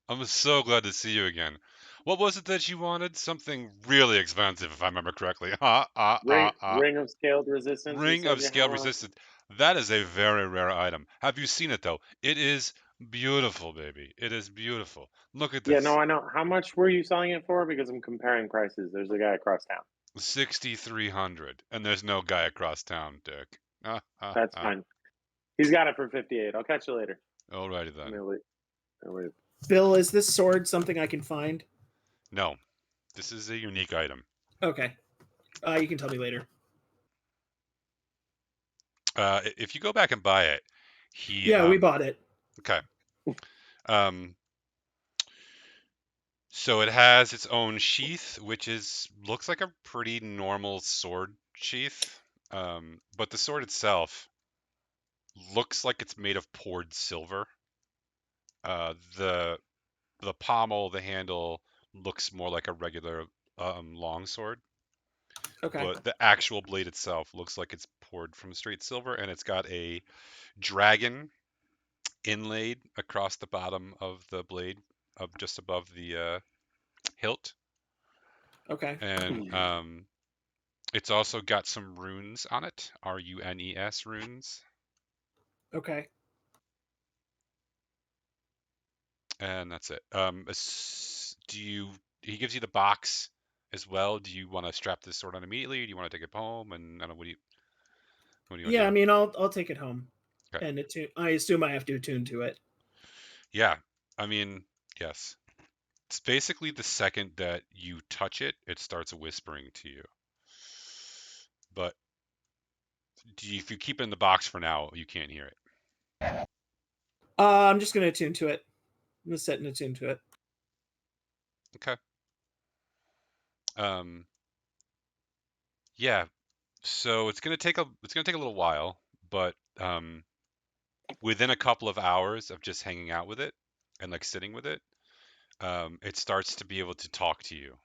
I'm so glad to see you again. What was it that you wanted? Something really expensive, if I remember correctly. Ring of scaled resistance. you Ring said of you scale had? resistance. That is a very rare item. Have you seen it though? It is beautiful, baby. It is beautiful. Look at Yeah, this. no, I know. How much were you selling it for? Because I'm comparing prices. There's a guy across town. 6,300, and there's no guy across town, Dick. That's fine. He's got it for 58. I'll catch you later. Alrighty then. I'll leave. Bill, is this sword something I can find? No, this is a unique item. Okay. You can tell me later. If you go back and buy it, we bought it. Okay. So it has its own sheath, which looks like a pretty normal sword sheath. But the sword itself looks like it's made of poured silver. The pommel, the handle looks more like a regular long sword. Okay. But the actual blade itself looks like it's poured from straight silver, and it's got a dragon inlaid across the bottom of the blade, of just above the hilt. Okay. And it's also got some runes on it, RUNES runes. Okay. And that's it. He gives you the box as well. Do you want to strap this sword on immediately? Or do you want to take it home? And I don't know, what do you want to do? I mean, I'll take it home. Okay. And I assume I have to attune to it. Yeah, I mean, yes. It's basically the second that you touch it, it starts whispering to you. But if you keep it in the box for now, you can't hear it. I'm just going to attune to it. I'm going to set and attune to it. Okay. Yeah. So it's gonna take a little while, but within a couple of hours of just hanging out with it and like sitting with it, it starts to be able to talk to you.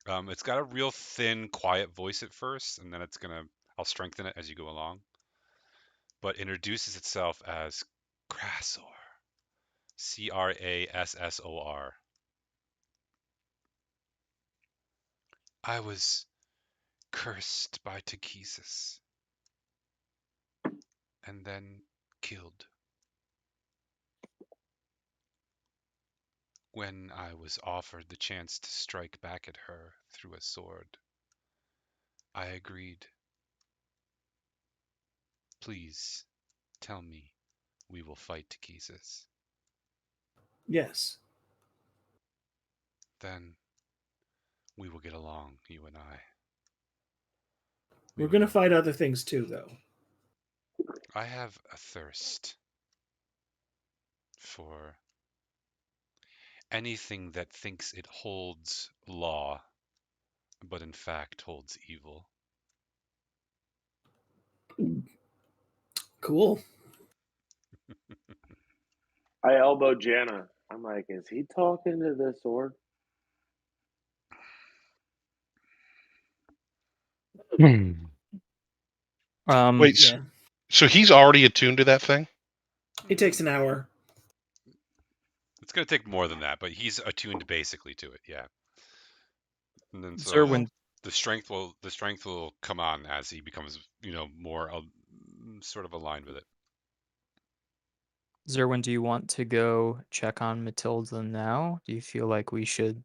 It's got a real thin, quiet voice at first, and then I'll strengthen it as you go along. But introduces itself as Crassor. Crassor. I was cursed by Takesis and then killed. When I was offered the chance to strike back at her through a sword, I agreed. Please, tell me we will fight Takesis. Yes. Then we will get along, you and I. We're going to fight other things too, though. I have a thirst for anything that thinks it holds law, but in fact holds evil. Cool. I elbow Jana. I'm like, is he talking to the sword? Wait, Yeah. so he's already attuned to that thing? It takes an hour. It's going to take more than that, but he's attuned basically to it, yeah. And then Zerwin, the strength will come on as he becomes, more I'm sort of aligned with it. Zerwin, do you want to go check on Matilda now? Do you feel like we should,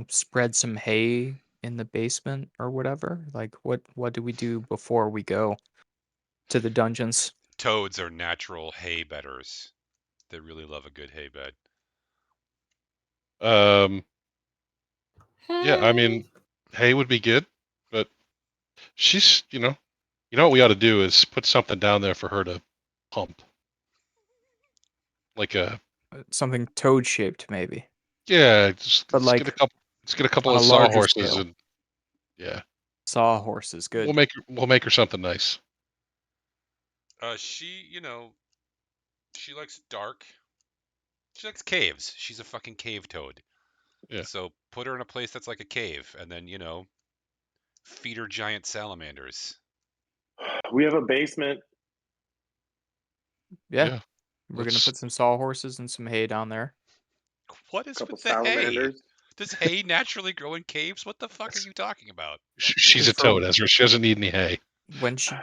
spread some hay in the basement or whatever? Like, what do we do before we go to the dungeons? Toads are natural hay bedders. They really love a good hay bed. Yeah, I mean, hay would be good, but she's, you know what we ought to do is put something down there for her to pump. Like Something toad shaped, maybe, yeah, just but let's get like a couple on a of larger sawhorses scale. and yeah, Sawhorse is good. we'll make her something nice. She, she likes dark. She likes caves. She's a fucking cave toad. Yeah. So put her in a place that's like a cave, and then feed her giant salamanders. We have a basement. Yeah. We're gonna Let's put some sawhorses and some hay down there. What is Couple with the hay? salamanders. Does hay naturally grow in caves? What the fuck are you talking about? she's a For toad, Ezra. She doesn't need any hay. when she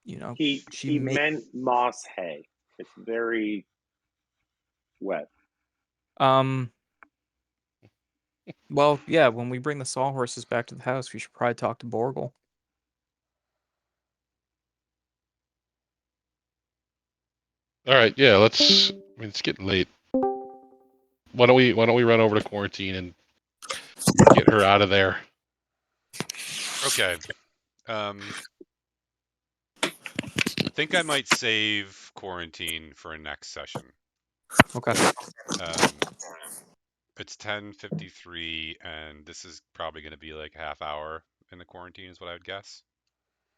He meant moss hay. It's very wet. Well, yeah, when we bring the sawhorses back to the house, we should probably talk to Borgle. All right, yeah, let's. I mean, it's getting late. Why don't we run over to quarantine and get her out of there? Okay. I think I might save quarantine for a next session. Okay. It's 10:53, and this is probably going to be like a half hour in the quarantine, is what I would guess.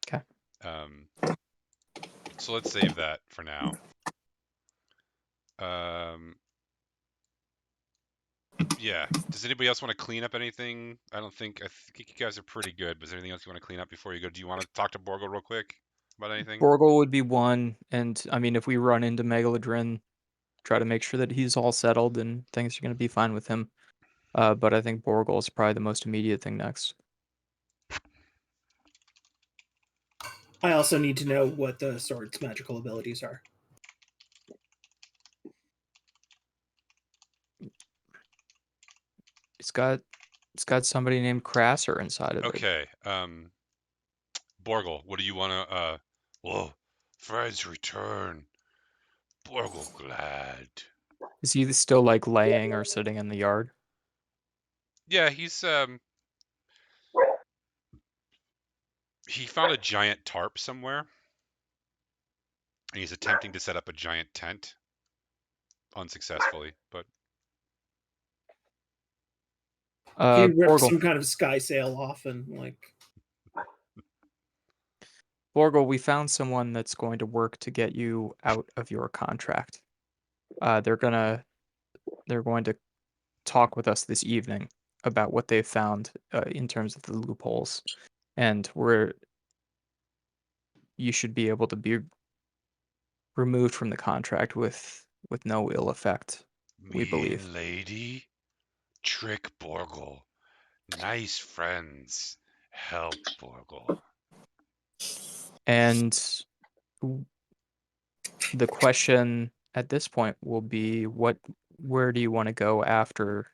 Okay. So let's save that for now. Yeah. Does anybody else want to clean up anything? I think you guys are pretty good. But is there anything else you want to clean up before you go? Do you want to talk to Borgo real quick about anything? Borgle would be one, and I mean, if we run into Megalodrin, try to make sure that he's all settled and things are going to be fine with him. But I think Borgle is probably the most immediate thing next. I also need to know what the sword's magical abilities are. It's got somebody named Crasser inside of it. Okay. Borgle, what do you want to? Whoa, friends return. Borgle glad. Is he still like laying or sitting in the yard? Yeah, he found a giant tarp somewhere, and he's attempting to set up a giant tent, unsuccessfully. But He ripped Borgle. some kind of sky sail off and Borgle, we found someone that's going to work to get you out of your contract. They're going to talk with us this evening about what they've found in terms of the loopholes, and you should be able to be removed from the contract with no ill effect. We believe. mean lady, trick Borgle, nice friends, help Borgle. And the question at this point will be, where do you want to go after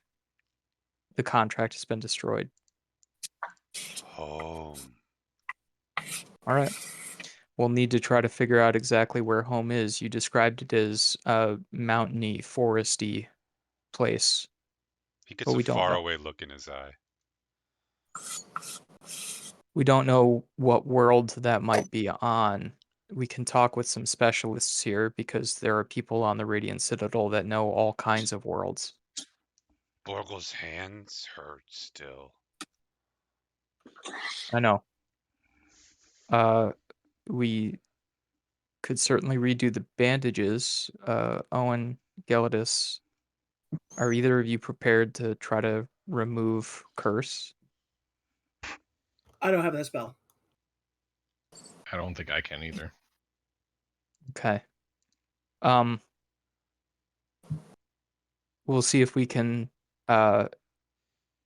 the contract has been destroyed? Home. All right. We'll need to try to figure out exactly where home is. You described it as a mountainy, foresty place. He gets But a we don't know. faraway look in his eye. We don't know what world that might be on. We can talk with some specialists here because there are people on the Radiant Citadel that know all kinds of worlds. Borgle's hands hurt still. I know. We could certainly redo the bandages. Owen, Gelidus, are either of you prepared to try to remove curse? I don't have that spell. I don't think I can either. Okay. We'll see if we can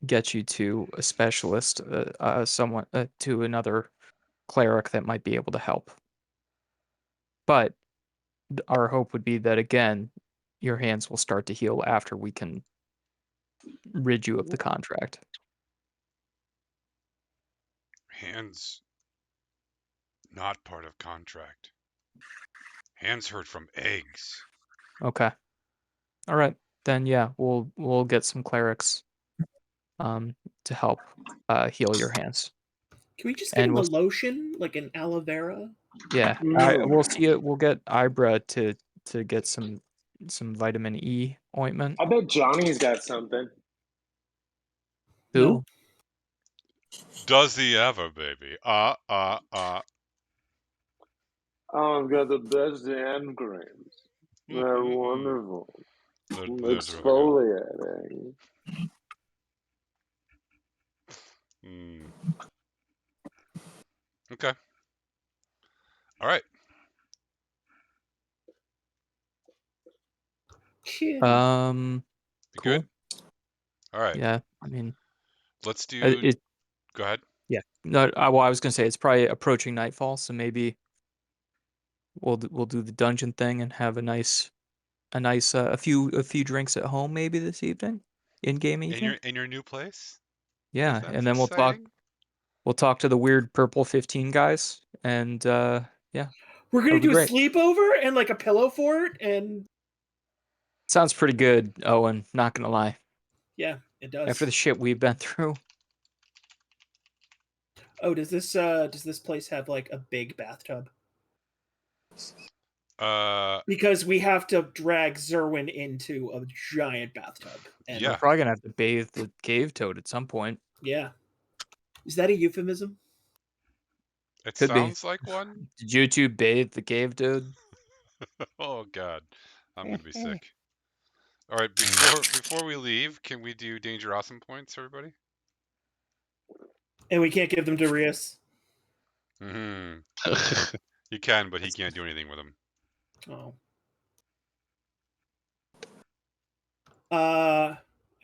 get you to a specialist, someone to another cleric that might be able to help. But our hope would be that, again, your hands will start to heal after we can rid you of the contract. Hands not part of contract. Hands hurt from eggs. Okay. All right. Then yeah, we'll get some clerics to help heal your hands. Can we just give And him a we'll lotion, like an aloe vera? yeah, we'll see it. We'll get Ibra to get some vitamin E ointment. I bet Johnny's got something. Who? No. Does he ever, baby? I've got the best hand creams. They're wonderful. Exfoliating. Okay. All right. Shit. You Cool. good? All right. Yeah, I mean, Let's do. it. Go ahead. Yeah. No, well, I was gonna say it's probably approaching nightfall, so maybe we'll do the dungeon thing and have a few drinks at home maybe this evening, in game evening. In your new place? Yeah, That's and then exciting. we'll talk to the weird purple 15 guys, and yeah, We're gonna that'll be do a great. sleepover and like a pillow fort, and Sounds pretty good, Owen. Not gonna lie. yeah, it does. After the shit we've been through. Oh, does this place have like a big bathtub? Because we have to drag Zerwin into a giant bathtub. And We're probably gonna have to bathe the cave toad at some point. yeah. Is that a euphemism? It Could be. sounds like one. Did you two bathe the cave toad? Oh God, I'm gonna be sick. All right, before we leave, can we do danger awesome points, everybody? And we can't give them to Rias. You can, but he can't do anything with them. Oh. I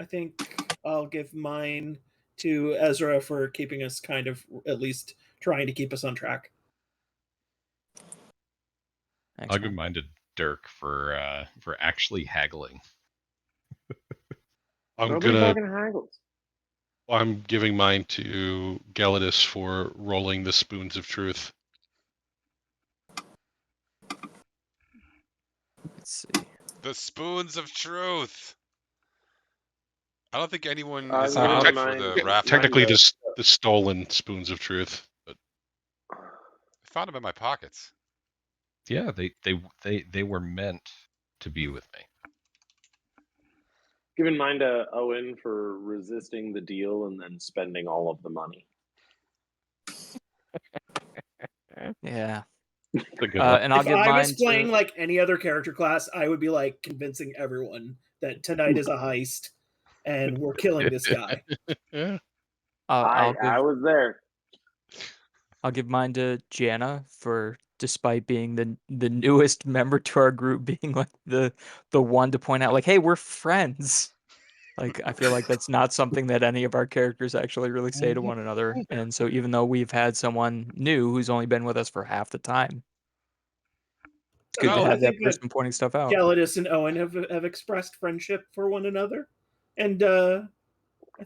think I'll give mine to Ezra for keeping us kind of at least trying to keep us on track. I'll give mine to Dirk for actually haggling. I'm giving mine to Gelidus for rolling the spoons of truth. Let's see. The spoons of truth. I don't think anyone is good enough for the raffle. Technically, the stolen spoons of truth. But I found them in my pockets. Yeah, they were meant to be with me. Giving mine to Owen for resisting the deal and then spending all of the money. Yeah. And I'll give mine. If I was playing like any other character class, I would be like convincing everyone that tonight is a heist and we're killing this guy. I was there. I'll give mine to Jana for, despite being the newest member to our group, being like the one to point out, like, hey, we're friends. Like, I feel like that's not something that any of our characters actually really say to one another. And so even though we've had someone new who's only been with us for half the time, it's good to have that person pointing stuff out. Gelidus and Owen have expressed friendship for one another. And I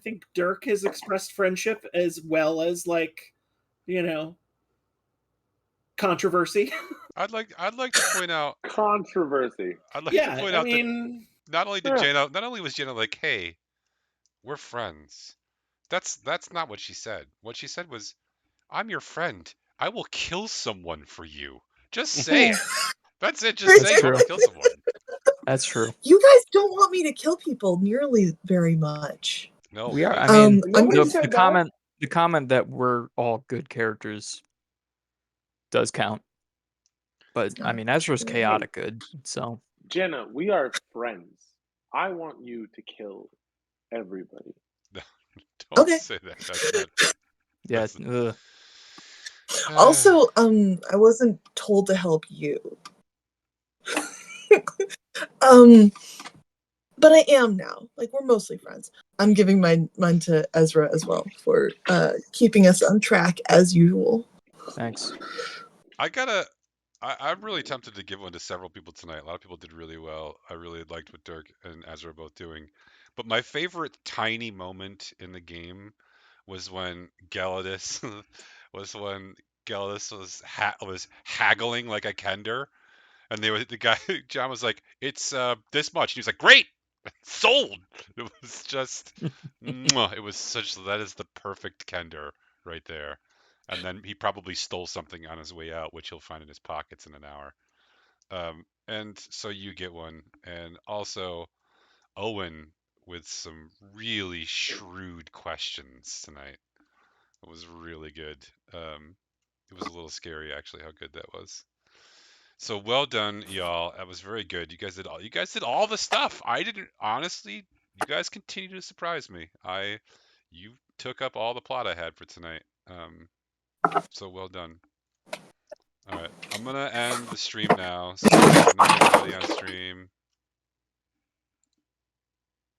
think Dirk has expressed friendship as well as, like, you know, controversy. I'd like to point out controversy. I'd like to point out that not only was Jenna like, hey, we're friends. That's not what she said. What she said was, I'm your friend. I will kill someone for you. Just say it. That's it. Just say you want to kill someone. That's true. You guys don't want me to kill people nearly very much. No, we are. I mean, the comment that we're all good characters does count. But I mean, Ezra's chaotic good, so. Jenna, we are friends. I want you to kill everybody. Don't say that. That's not. Yeah. Also, I wasn't told to help you. But I am now. Like, we're mostly friends. I'm giving mine to Ezra as well for keeping us on track as usual. Thanks. I'm really tempted to give one to several people tonight. A lot of people did really well. I really liked what Dirk and Ezra are both doing. But my favorite tiny moment in the game was when Gelidus was haggling like a Kender, and the guy John was like, "It's this much," and he was like, "Great, sold." It was just, it was that is the perfect Kender right there. And then he probably stole something on his way out, which he'll find in his pockets in an hour. And so you get one, and also Owen with some really shrewd questions tonight. It was really good. It was a little scary actually how good that was. So well done, y'all. That was very good. You guys did all the stuff. I didn't honestly. You guys continue to surprise me. You took up all the plot I had for tonight. So well done. All right, I'm gonna end the stream now. So good night, everybody on stream.